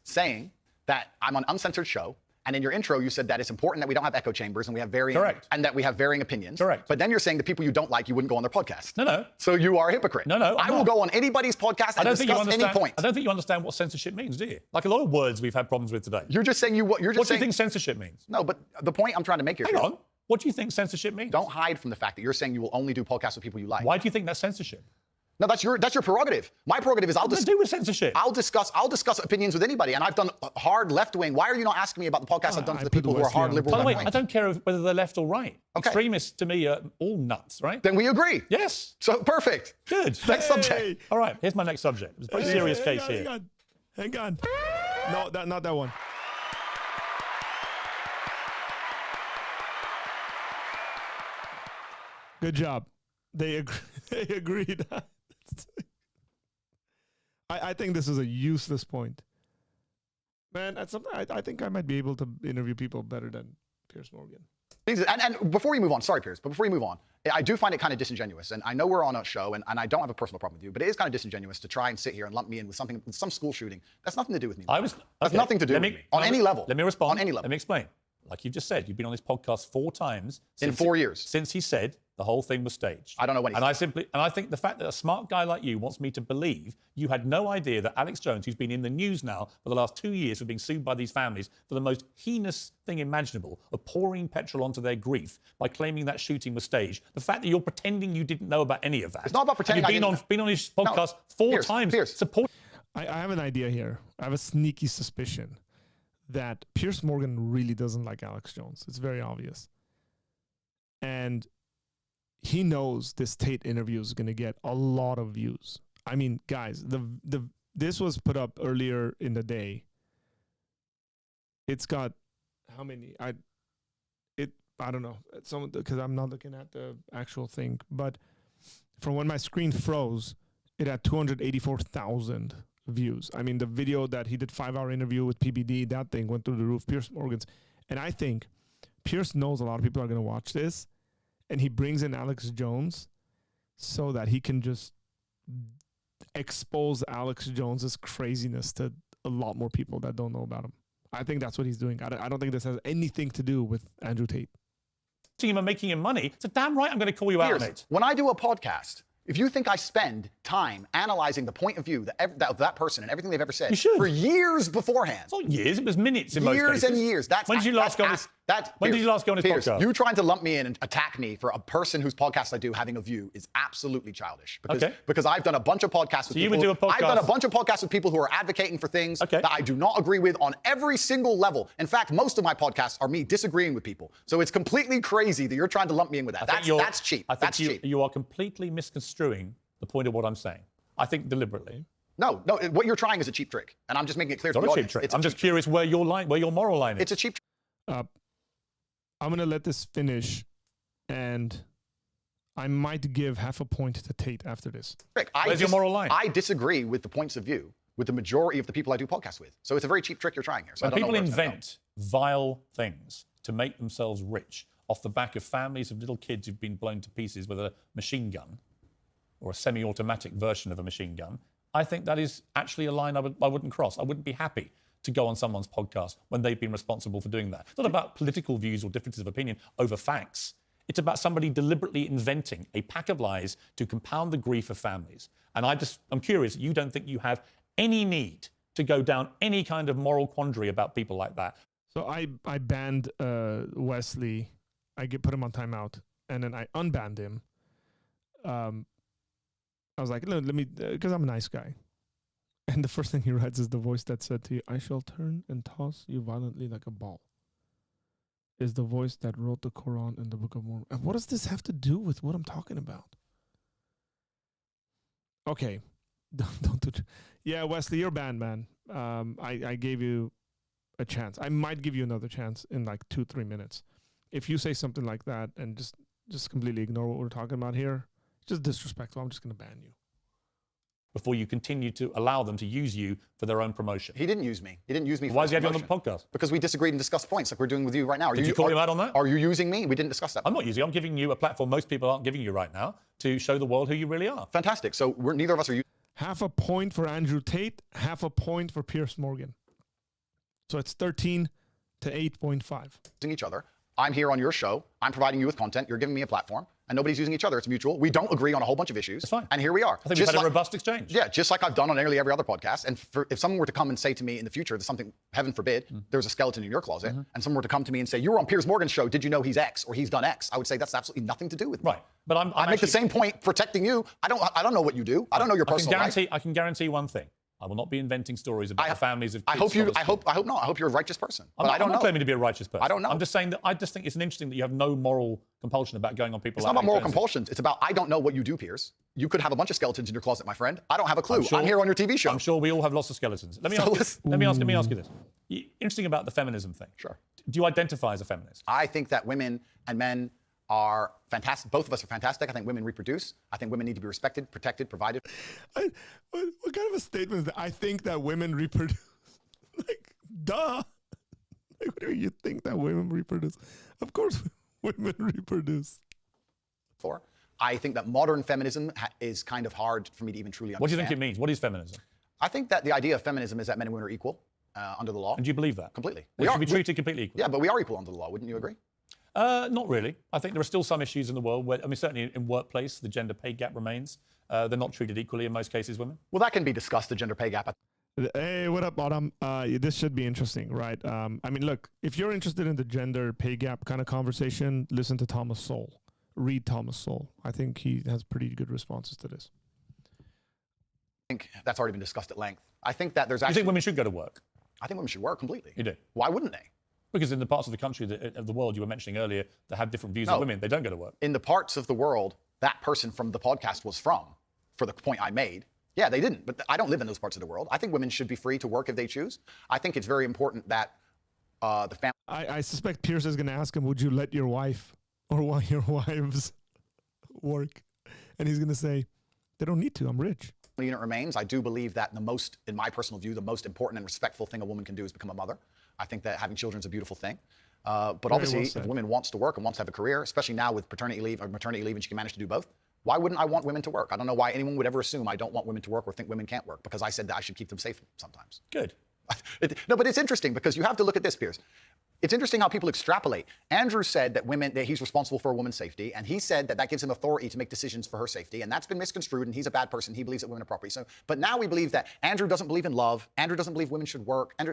Saying that I'm on Uncensored Show, and in your intro you said that it's important that we don't have echo chambers and we have varying... Correct. And that we have varying opinions. Correct. But then you're saying the people you don't like, you wouldn't go on their podcast. No. So you are a hypocrite. No. I will go on anybody's podcast and discuss any point. I don't think you understand what censorship means, do you? Like a lot of words we've had problems with today. You're just saying what do you think censorship means? No, but the point I'm trying to make here... Hang on. What do you think censorship means? Don't hide from the fact that you're saying you will only do podcasts with people you like. Why do you think that's censorship? No, that's your prerogative. My prerogative is What does it do with censorship? I'll discuss opinions with anybody, and I've done hard left wing. Why are you not asking me about the podcast I've done for the people who are hard liberal? By the way, left-wing? I don't care whether they're left or right. Okay. Extremists to me are all nuts, right? Then we agree. Yes. So perfect. Good. Next subject. All right. Here's my next subject. It's a very serious case here. Hang on. No, not that one. Good job. They agreed. I think this is a useless point. Man, that's something I think I might be able to interview people better than Pierce Morgan. And before we move on, sorry, Pierce, but before you move on, I do find it kind of disingenuous. And I know we're on a show, and I don't have a personal problem with you, but it is kind of disingenuous to try and sit here and lump me in with some school shooting. That's nothing to do with me. That's nothing to do with me. On any level. Let me respond. On any level. Let me explain. Like you've just said, you've been on this podcast 4 times. In 4 years. Since he said the whole thing was staged. I don't know when he said. I think the fact that a smart guy like you wants me to believe you had no idea that Alex Jones, who's been in the news now for the last 2 years for being sued by these families for the most heinous thing imaginable of pouring petrol onto their grief by claiming that shooting was staged. The fact that you're pretending you didn't know about any of that. It's not about pretending. You've been on his podcast 4 times. Pierce. I have an idea here. I have a sneaky suspicion that Pierce Morgan really doesn't like Alex Jones. It's very obvious. And he knows this Tate interview is going to get a lot of views. I mean, guys, this was put up earlier in the day. It's got how many? I don't know. Because I'm not looking at the actual thing, but from when my screen froze, it had 284,000 views. I mean, the video that he did 5-hour interview with PBD, that thing went through the roof. Pierce Morgan's, and I think Pierce knows a lot of people are going to watch this, and he brings in Alex Jones so that he can just expose Alex Jones's craziness to a lot more people that don't know about him. I think that's what he's doing. I don't think this has anything to do with Andrew Tate. Team are making him money. So damn right I'm going to call you out, mate. When I do a podcast, if you think I spend time analyzing the point of view of that person and everything they've ever said for years beforehand. It's not years, it was minutes in most cases. Years and years. When did you last go on his podcast? You trying to lump me in and attack me for a person whose podcast I do having a view is absolutely childish. Because I've done a bunch of podcasts with people. I've done a bunch of podcasts with people who are advocating for things that I do not agree with on every single level. In fact, most of my podcasts are me disagreeing with people. So it's completely crazy that you're trying to lump me in with that. That's cheap. That's cheap. You are completely misconstruing the point of what I'm saying. I think deliberately. No, what you're trying is a cheap trick, and I'm just making it clear to the audience. I'm just curious where your moral line is. It's a cheap trick. I'm going to let this finish, and I might give half a point to Tate after this. Where's your moral line? I disagree with the points of view with the majority of the people I do podcasts with. So it's a very cheap trick you're trying here. So when people invent vile things to make themselves rich off the back of families of little kids who've been blown to pieces with a machine gun or a semi-automatic version of a machine gun, I think that is actually a line I wouldn't cross. I wouldn't be happy to go on someone's podcast when they've been responsible for doing that. It's not about political views or differences of opinion over facts. It's about somebody deliberately inventing a pack of lies to compound the grief of families. And I'm curious, you don't think you have any need to go down any kind of moral quandary about people like that. So I banned Wesley. I put him on timeout, and then I unbanned him. I was like, let me, because I'm a nice guy. And the first thing he writes is the voice that said to you, "I shall turn and toss you violently like a ball," is the voice that wrote the Quran and the Book of Mormon. And what does this have to do with what I'm talking about? Okay. Don't do it. Yeah, Wesley, you're banned, man. I gave you a chance. I might give you another chance in like 2-3 minutes. If you say something like that and just completely ignore what we're talking about here, it's just disrespectful. I'm just going to ban you. Before you continue to allow them to use you for their own promotion. He didn't use me. He didn't use me. Why is he have you on the podcast? Because we disagreed and discussed points like we're doing with you right now. Did you call him out on that? Are you using me? We didn't discuss that. I'm not using you. I'm giving you a platform most people aren't giving you right now to show the world who you really are. Fantastic. So neither of us are using. Half a point for Andrew Tate, half a point for Pierce Morgan. So it's 13 to 8.5. Each other. I'm here on your show. I'm providing you with content. You're giving me a platform. And nobody's using each other. It's mutual. We don't agree on a whole bunch of issues. That's fine. And here we are. I think we've had a robust exchange. Yeah, just like I've done on nearly every other podcast. And if someone were to come and say to me in the future, there's something, heaven forbid, there's a skeleton in your closet, and someone were to come to me and say, you were on Piers Morgan's show, did you know he's X or he's done X? I would say that's absolutely nothing to do with me. Right. But I make the same point protecting you. I don't know what you do. I don't know your personal life. I can guarantee one thing. I will not be inventing stories about the families of kids. I hope not. I hope you're a righteous person. But I'm not claiming to be a righteous person. I don't know. I'm just saying that I just think it's interesting that you have no moral compulsion about going on people. It's not about moral compulsion. It's about I don't know what you do, Pierce. You could have a bunch of skeletons in your closet, my friend. I don't have a clue. I'm here on your TV show. I'm sure we all have lots of skeletons. Let me ask you this. Interesting about the feminism thing. Sure. Do you identify as a feminist? I think that women and men are fantastic. Both of us are fantastic. I think women reproduce. I think women need to be respected, protected, provided. What kind of a statement is that? I think that women reproduce. Like, duh. Like, what do you think that women reproduce? Of course, women reproduce. I think that modern feminism is kind of hard for me to even truly understand. What do you think it means? What is feminism? I think that the idea of feminism is that men and women are equal under the law. And do you believe that? Completely. We should be treated completely equal. Yeah, but we are equal under the law. Wouldn't you agree? Not really. I think there are still some issues in the world where, I mean, certainly in workplace, the gender pay gap remains. They're not treated equally in most cases, women. Well, that can be discussed, the gender pay gap. Hey, what up, Autumn? This should be interesting, right? I mean, look, if you're interested in the gender pay gap kind of conversation, listen to Thomas Sowell. Read Thomas Sowell. I think he has pretty good responses to this. I think that's already been discussed at length. I think that there's actually... You think women should go to work? I think women should work completely. You do? Why wouldn't they? Because in the parts of the country, of the world you were mentioning earlier, that have different views on women, they don't go to work. In the parts of the world that person from the podcast was from, for the point I made, yeah, they didn't. But I don't live in those parts of the world. I think women should be free to work if they choose. I think it's very important that the family... I suspect Pierce is going to ask him, would you let your wife or your wives work? And he's going to say, they don't need to. I'm rich. Unit remains. I do believe that in my personal view, the most important and respectful thing a woman can do is become a mother. I think that having children is a beautiful thing. But obviously, if a woman wants to work and wants to have a career, especially now with paternity leave or maternity leave, and she can manage to do both, why wouldn't I want women to work? I don't know why anyone would ever assume I don't want women to work or think women can't work, because I said that I should keep them safe sometimes. Good. No, but it's interesting because you have to look at this, Pierce. It's interesting how people extrapolate. Andrew said that he's responsible for a woman's safety, and he said that gives him authority to make decisions for her safety, and that's been misconstrued, and he's a bad person. He believes that women are property. But now we believe that Andrew doesn't believe in love. Andrew doesn't believe women should work. I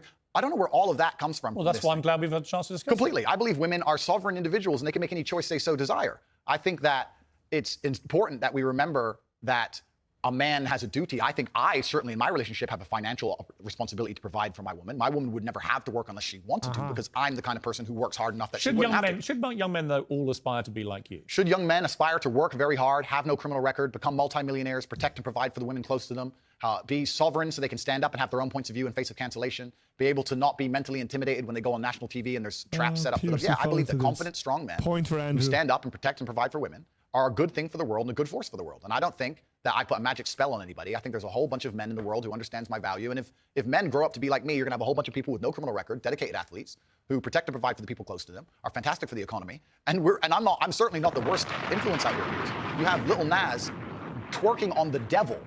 don't know where all of that comes from. Well, that's why I'm glad we've had a chance to discuss completely. I believe women are sovereign individuals, and they can make any choice they so desire. I think that it's important that we remember that a man has a duty. I think I certainly in my relationship have a financial responsibility to provide for my woman. My woman would never have to work unless she wanted to, because I'm the kind of person who works hard enough that she wouldn't have to. Should young men, though, all aspire to be like you? Should young men aspire to work very hard, have no criminal record, become multimillionaires, protect and provide for the women close to them, be sovereign so they can stand up and have their own points of view in face of cancellation, be able to not be mentally intimidated when they go on national TV and there's traps set up for them. Yeah, I believe that confident, strong men who stand up and protect and provide for women are a good thing for the world and a good force for the world. And I don't think that I put a magic spell on anybody. I think there's a whole bunch of men in the world who understands my value. And if men grow up to be like me, you're gonna have a whole bunch of people with no criminal record, dedicated athletes, who protect and provide for the people close to them, are fantastic for the economy. And I'm certainly not the worst influence out here. You have Little Nas twerking on the devil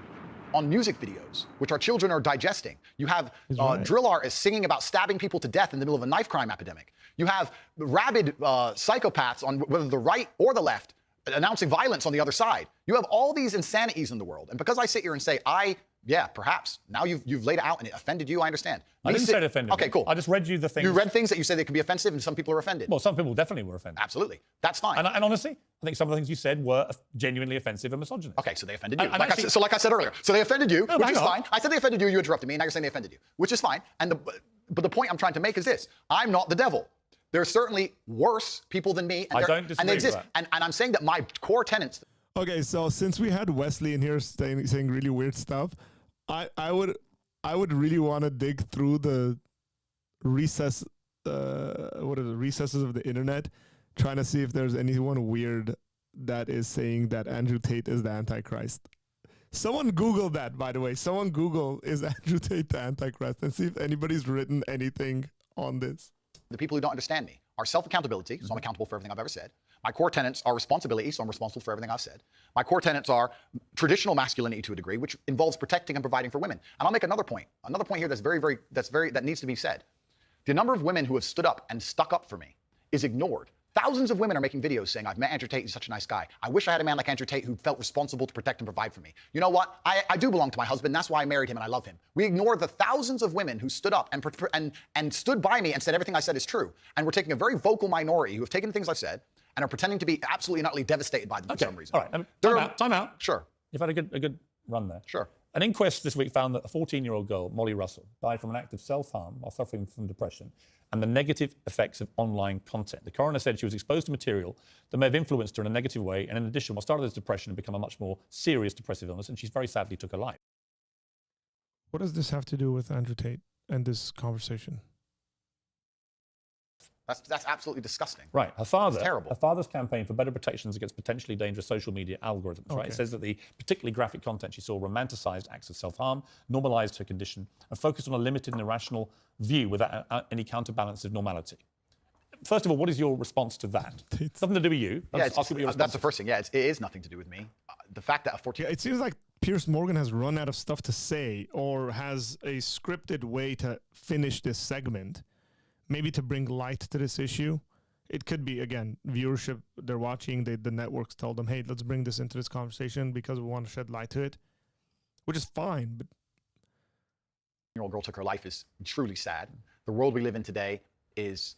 on music videos, which our children are digesting. You have drill artists singing about stabbing people to death in the middle of a knife crime epidemic. You have rabid psychopaths on whether the right or the left announcing violence on the other side. You have all these insanities in the world. And because I sit here and say, yeah, perhaps, now you've laid it out and it offended you, I understand. I didn't say it offended Okay, cool. I just read you the things. You read things that you said they could be offensive and some people are offended. Well, some people definitely were offended. Absolutely. That's fine. And honestly, I think some of the things you said were genuinely offensive and misogynist. Okay, so they offended you. Like I said earlier. So they offended you, which is fine. I said they offended you, you interrupted me, and now you're saying they offended you, which is fine. But the point I'm trying to make is this. I'm not the devil. There are certainly worse people than me, I don't disagree and they exist. With that. And I'm saying that my core tenets. Okay, so since we had Wesley in here saying really weird stuff, I would really want to dig through the recesses of the internet, trying to see if there's anyone weird that is saying that Andrew Tate is the Antichrist. Someone Google that, by the way. Someone Google, is Andrew Tate the Antichrist, and see if anybody's written anything on this. The people who don't understand me are self-accountability, so I'm accountable for everything I've ever said. My core tenets are responsibility, so I'm responsible for everything I've said. My core tenets are traditional masculinity to a degree, which involves protecting and providing for women. And I'll make another point here that needs to be said. The number of women who have stood up and stuck up for me is ignored. Thousands of women are making videos saying, I've met Andrew Tate, he's such a nice guy. I wish I had a man like Andrew Tate who felt responsible to protect and provide for me. You know what? I do belong to my husband, that's why I married him and I love him. We ignore the thousands of women who stood up and stood by me and said everything I said is true. And we're taking a very vocal minority who have taken things I've said and are pretending to be absolutely and utterly devastated by them for some reason. All right, time out. Sure. You've had a good run there. Sure. An inquest this week found that a 14-year-old girl, Molly Russell, died from an act of self-harm while suffering from depression and the negative effects of online content. The coroner said she was exposed to material that may have influenced her in a negative way, and in addition, what started as depression had become a much more serious depressive illness, and she very sadly took her life. What does this have to do with Andrew Tate and this conversation? That's absolutely disgusting. Right. Her father. It's terrible. Her father's campaign for better protections against potentially dangerous social media algorithms. Right. It says that the particularly graphic content she saw romanticized acts of self-harm, normalized her condition, and focused on a limited and irrational view without any counterbalance of normality. First of all, what is your response to that? It's nothing to do with you. That's the first thing. Yeah, it is nothing to do with me. The fact that a 14... it seems like Pierce Morgan has run out of stuff to say or has a scripted way to finish this segment, maybe to bring light to this issue. It could be, again, viewership. They're watching. The networks tell them, hey, let's bring this into this conversation because we want to shed light to it, which is fine. But year-old girl took her life is truly sad. The world we live in today is...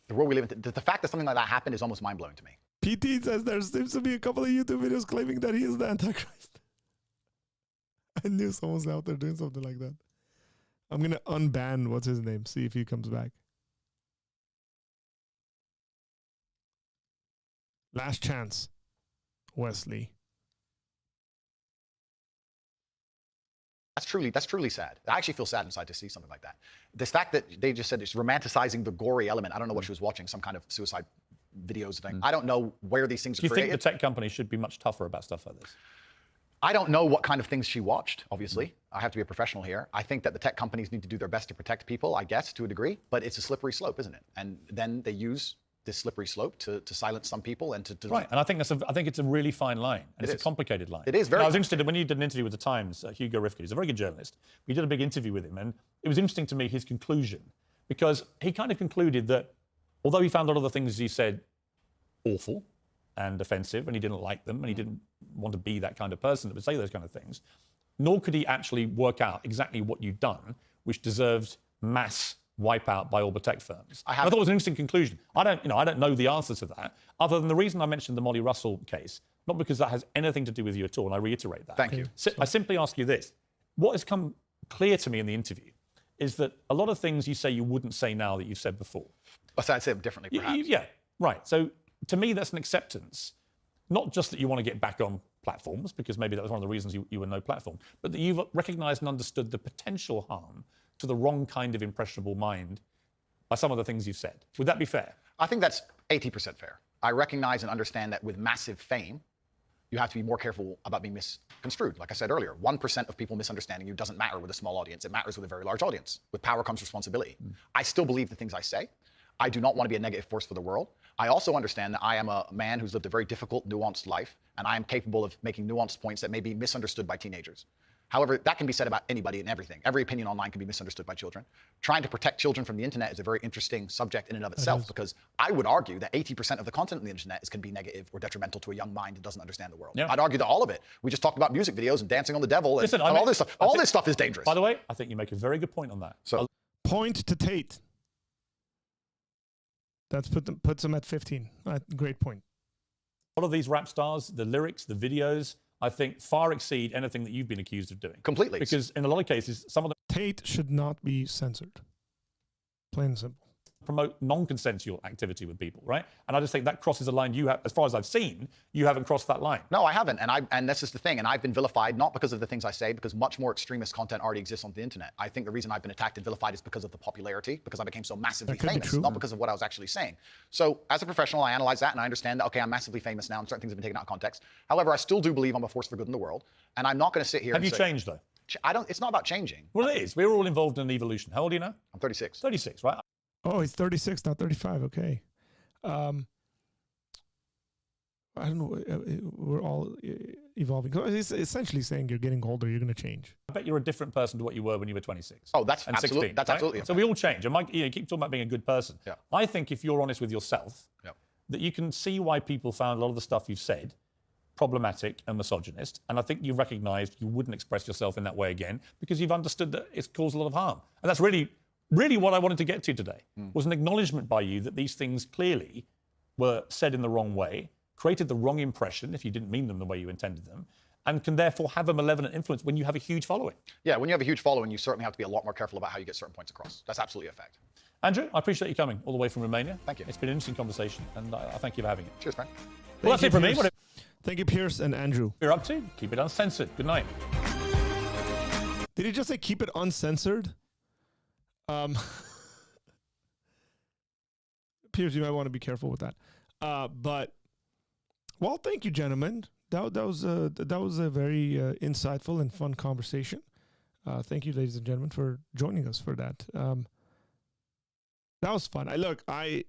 The world we live in... The fact that something like that happened is almost mind-blowing to me. PT says there seems to be a couple of YouTube videos claiming that he is the Antichrist. I knew someone's out there doing something like that. I'm going to unban what's his name, see if he comes back. Last chance, Wesley. That's truly sad. I actually feel sad inside to see something like that. This fact that they just said it's romanticizing the gory element. I don't know what she was watching, some kind of suicide videos thing. I don't know where these things are created. Do you think the tech companies should be much tougher about stuff like this? I don't know what kind of things she watched, obviously. I have to be a professional here. I think that the tech companies need to do their best to protect people, I guess, to a degree. But it's a slippery slope, isn't it? And then they use this slippery slope to silence some people and to right. And I think it's a really fine line, and it's a complicated line. It is very. I was interested when you did an interview with the Times. Hugo Rifkin, he's a very good journalist. We did a big interview with him, and it was interesting to me his conclusion, because he kind of concluded that although he found a lot of the things he said awful and offensive, and he didn't like them, and he didn't want to be that kind of person that would say those kind of things, nor could he actually work out exactly what you'd done, which deserved mass wipeout by all the tech firms. I thought it was an interesting conclusion. I don't know the answer to that, other than the reason I mentioned the Molly Russell case, not because that has anything to do with you at all, and I reiterate that. Thank you. I simply ask you this. What has come clear to me in the interview is that a lot of things you say you wouldn't say now that you've said before. But I'd say it differently, perhaps. Yeah, right. So to me, that's an acceptance, not just that you want to get back on platforms, because maybe that was one of the reasons you were no platform, but that you've recognized and understood the potential harm to the wrong kind of impressionable mind by some of the things you've said. Would that be fair? I think that's 80% fair. I recognize and understand that with massive fame, you have to be more careful about being misconstrued. Like I said earlier, 1% of people misunderstanding you doesn't matter with a small audience. It matters with a very large audience. With power comes responsibility. I still believe the things I say. I do not want to be a negative force for the world. I also understand that I am a man who's lived a very difficult, nuanced life, and I am capable of making nuanced points that may be misunderstood by teenagers. However, that can be said about anybody and everything. Every opinion online can be misunderstood by children. Trying to protect children from the internet is a very interesting subject in and of itself, because I would argue that 80% of the content on the internet can be negative or detrimental to a young mind that doesn't understand the world. Yeah. I'd argue that all of it. We just talked about music videos and dancing on the devil and all this stuff. All this stuff is dangerous. By the way, I think you make a very good point on that. So, point to Tate. That's puts them at 15. Great point. A lot of these rap stars, the lyrics, the videos, I think far exceed anything that you've been accused of doing. Completely. Because in a lot of cases, some of them... Tate should not be censored. Plain and simple. Promote non-consensual activity with people, right? And I just think that crosses a line you have, as far as I've seen, you haven't crossed that line. No, I haven't. And this is the thing. And I've been vilified, not because of the things I say, because much more extremist content already exists on the internet. I think the reason I've been attacked and vilified is because of the popularity, because I became so massively famous, not because of what I was actually saying. So as a professional, I analyze that and I understand that, okay, I'm massively famous now and certain things have been taken out of context. However, I still do believe I'm a force for good in the world. And I'm not going to sit here and say... Have you changed, though? It's not about changing. Well, it is. We're all involved in an evolution. How old are you now? I'm 36. 36, right? Oh, he's 36, not 35. Okay. I don't know. We're all evolving. It's essentially saying you're getting older, you're going to change. I bet you're a different person to what you were when you were 26. Oh, that's absolutely. 16, that's right? absolutely. So we all change. And Mike, you keep talking about being a good person. Yeah. I think if you're honest with yourself, that you can see why people found a lot of the stuff you've said problematic and misogynist. And I think you've recognized you wouldn't express yourself in that way again because you've understood that it's caused a lot of harm. And that's really what I wanted to get to today, was an acknowledgement by you that these things clearly were said in the wrong way, created the wrong impression if you didn't mean them the way you intended them, and can therefore have a malevolent influence when you have a huge following. Yeah, when you have a huge following, you certainly have to be a lot more careful about how you get certain points across. That's absolutely a fact. Andrew, I appreciate you coming all the way from Romania. Thank you. It's been an interesting conversation, and I thank you for having it. Cheers, man. Well, that's it from me. Thank you, Pierce and Andrew. You're up to keep it uncensored. Good night. Did he just say keep it uncensored? Pierce, you might want to be careful with that. But well, thank you, gentlemen. That was a very insightful and fun conversation. Thank you, ladies and gentlemen, for joining us for that. That was fun. I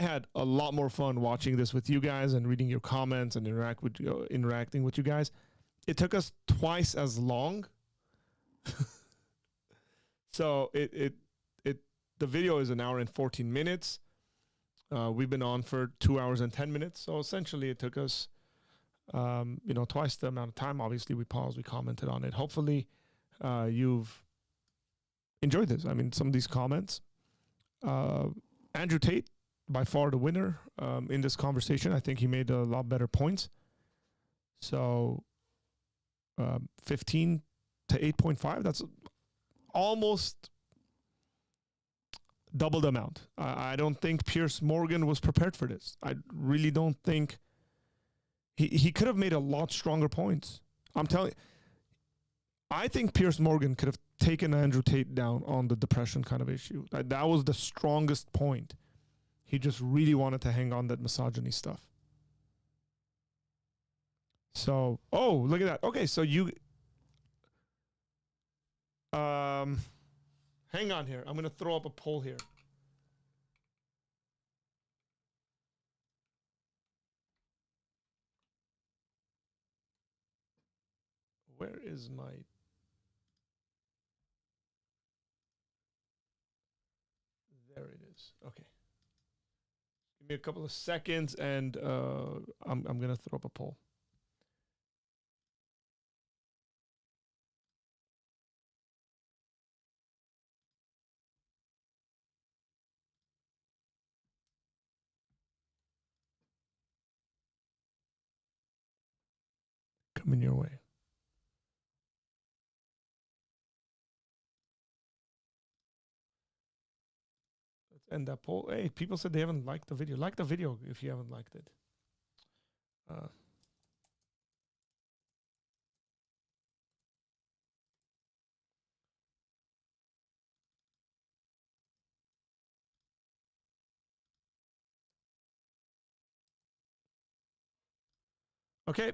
had a lot more fun watching this with you guys and reading your comments and interacting with you guys. It took us twice as long. So the video is 1 hour and 14 minutes. We've been on for 2 hours and 10 minutes. So essentially it took us, twice the amount of time. Obviously we paused, we commented on it. Hopefully you've enjoyed this. I mean, some of these comments, Andrew Tate, by far the winner in this conversation. I think he made a lot better points. So 15 to 8.5, that's almost double the amount. I don't think Pierce Morgan was prepared for this. I really don't think he could have made a lot stronger points. I'm telling you, I think Pierce Morgan could have taken Andrew Tate down on the depression kind of issue. That was the strongest point. He just really wanted to hang on that misogyny stuff. So, oh, look at that. Okay, so you hang on here. I'm going to throw up a poll here. Where is my... There it is. Okay. Give me a couple of seconds and I'm going to throw up a poll. Coming your way. Let's end that poll. Hey, people said they haven't liked the video. Like the video if you haven't liked it. Okay.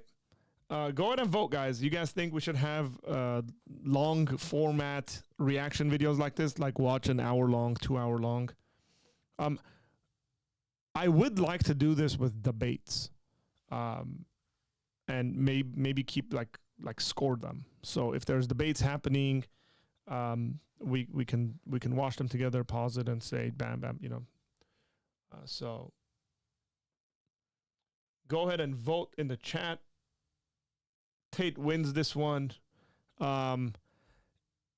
Go ahead and vote, guys. You guys think we should have long format reaction videos like this? Like watch an hour long, 2 hour long? I would like to do this with debates. And maybe keep like score them. So if there's debates happening, we can watch them together, pause it and say bam, bam, so go ahead and vote in the chat. Tate wins this one.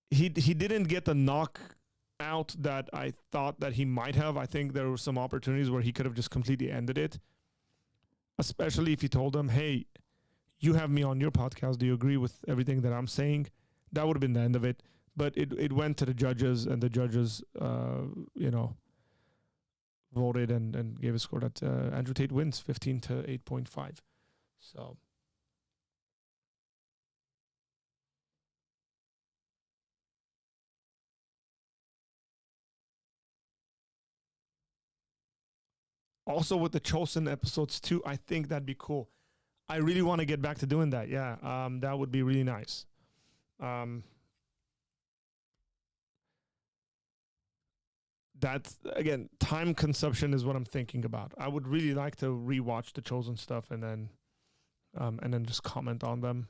He didn't get the knockout that I thought that he might have. I think there were some opportunities where he could have just completely ended it. Especially if he told him, hey, you have me on your podcast. Do you agree with everything that I'm saying? That would have been the end of it. But it went to the judges, and the judges, voted and gave a score that Andrew Tate wins 15 to 8.5. So. Also with the Chosen episodes too, I think that'd be cool. I really want to get back to doing that. Yeah, that would be really nice. That's, again, time consumption is what I'm thinking about. I would really like to rewatch the Chosen stuff and then just comment on them.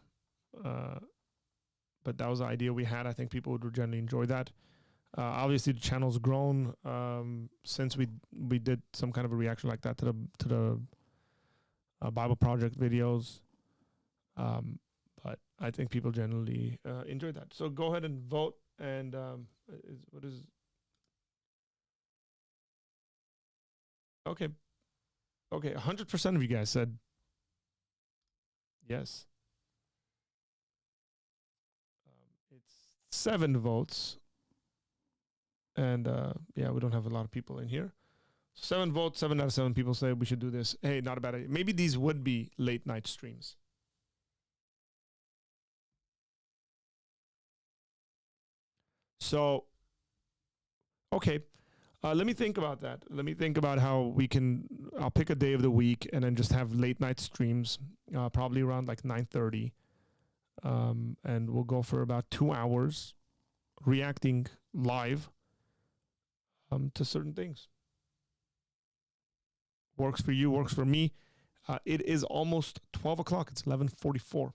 But that was the idea we had. I think people would generally enjoy that. Obviously, the channel's grown since we did some kind of a reaction like that to the Bible Project videos. But I think people generally enjoy that. So go ahead and vote. And what is... Okay. 100% of you guys said yes. It's 7 votes. And yeah, we don't have a lot of people in here. 7 votes, 7 out of 7 people say we should do this. Hey, not a bad idea. Maybe these would be late night streams. So, okay. Let me think about that. Let me think about how we can. I'll pick a day of the week and then just have late night streams, probably around like 9:30, and we'll go for about 2 hours, reacting live to certain things. Works for you, works for me. It is almost 12 o'clock. It's 11:44.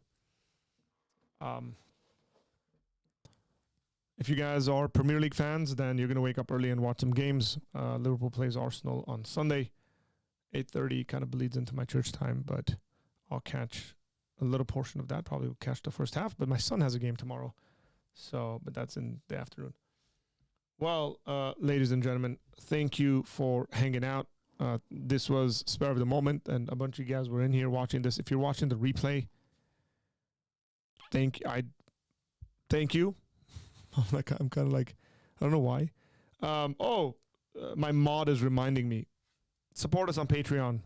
If you guys are Premier League fans, then you're going to wake up early and watch some games. Liverpool plays Arsenal on Sunday. 8:30 kind of bleeds into my church time, but I'll catch a little portion of that. Probably will catch the first half, but my son has a game tomorrow. But that's in the afternoon. Well, ladies and gentlemen, thank you for hanging out. This was Spare of the Moment, and a bunch of you guys were in here watching this. If you're watching the replay, thank you. I'm kind of like, I don't know why. My mod is reminding me. Support us on Patreon.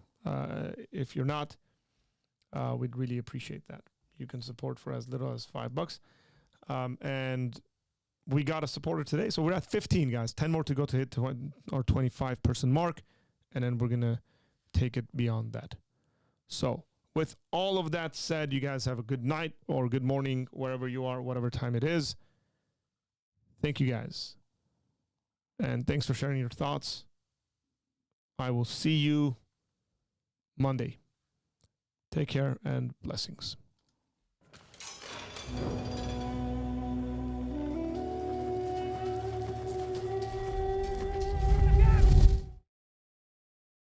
If you're not, we'd really appreciate that. You can support for as little as $5. And we got a supporter today. So we're at 15, guys. 10 more to go to hit our 25-person mark. And then we're going to take it beyond that. So with all of that said, you guys have a good night or good morning, wherever you are, whatever time it is. Thank you, guys. And thanks for sharing your thoughts. I will see you Monday. Take care and blessings.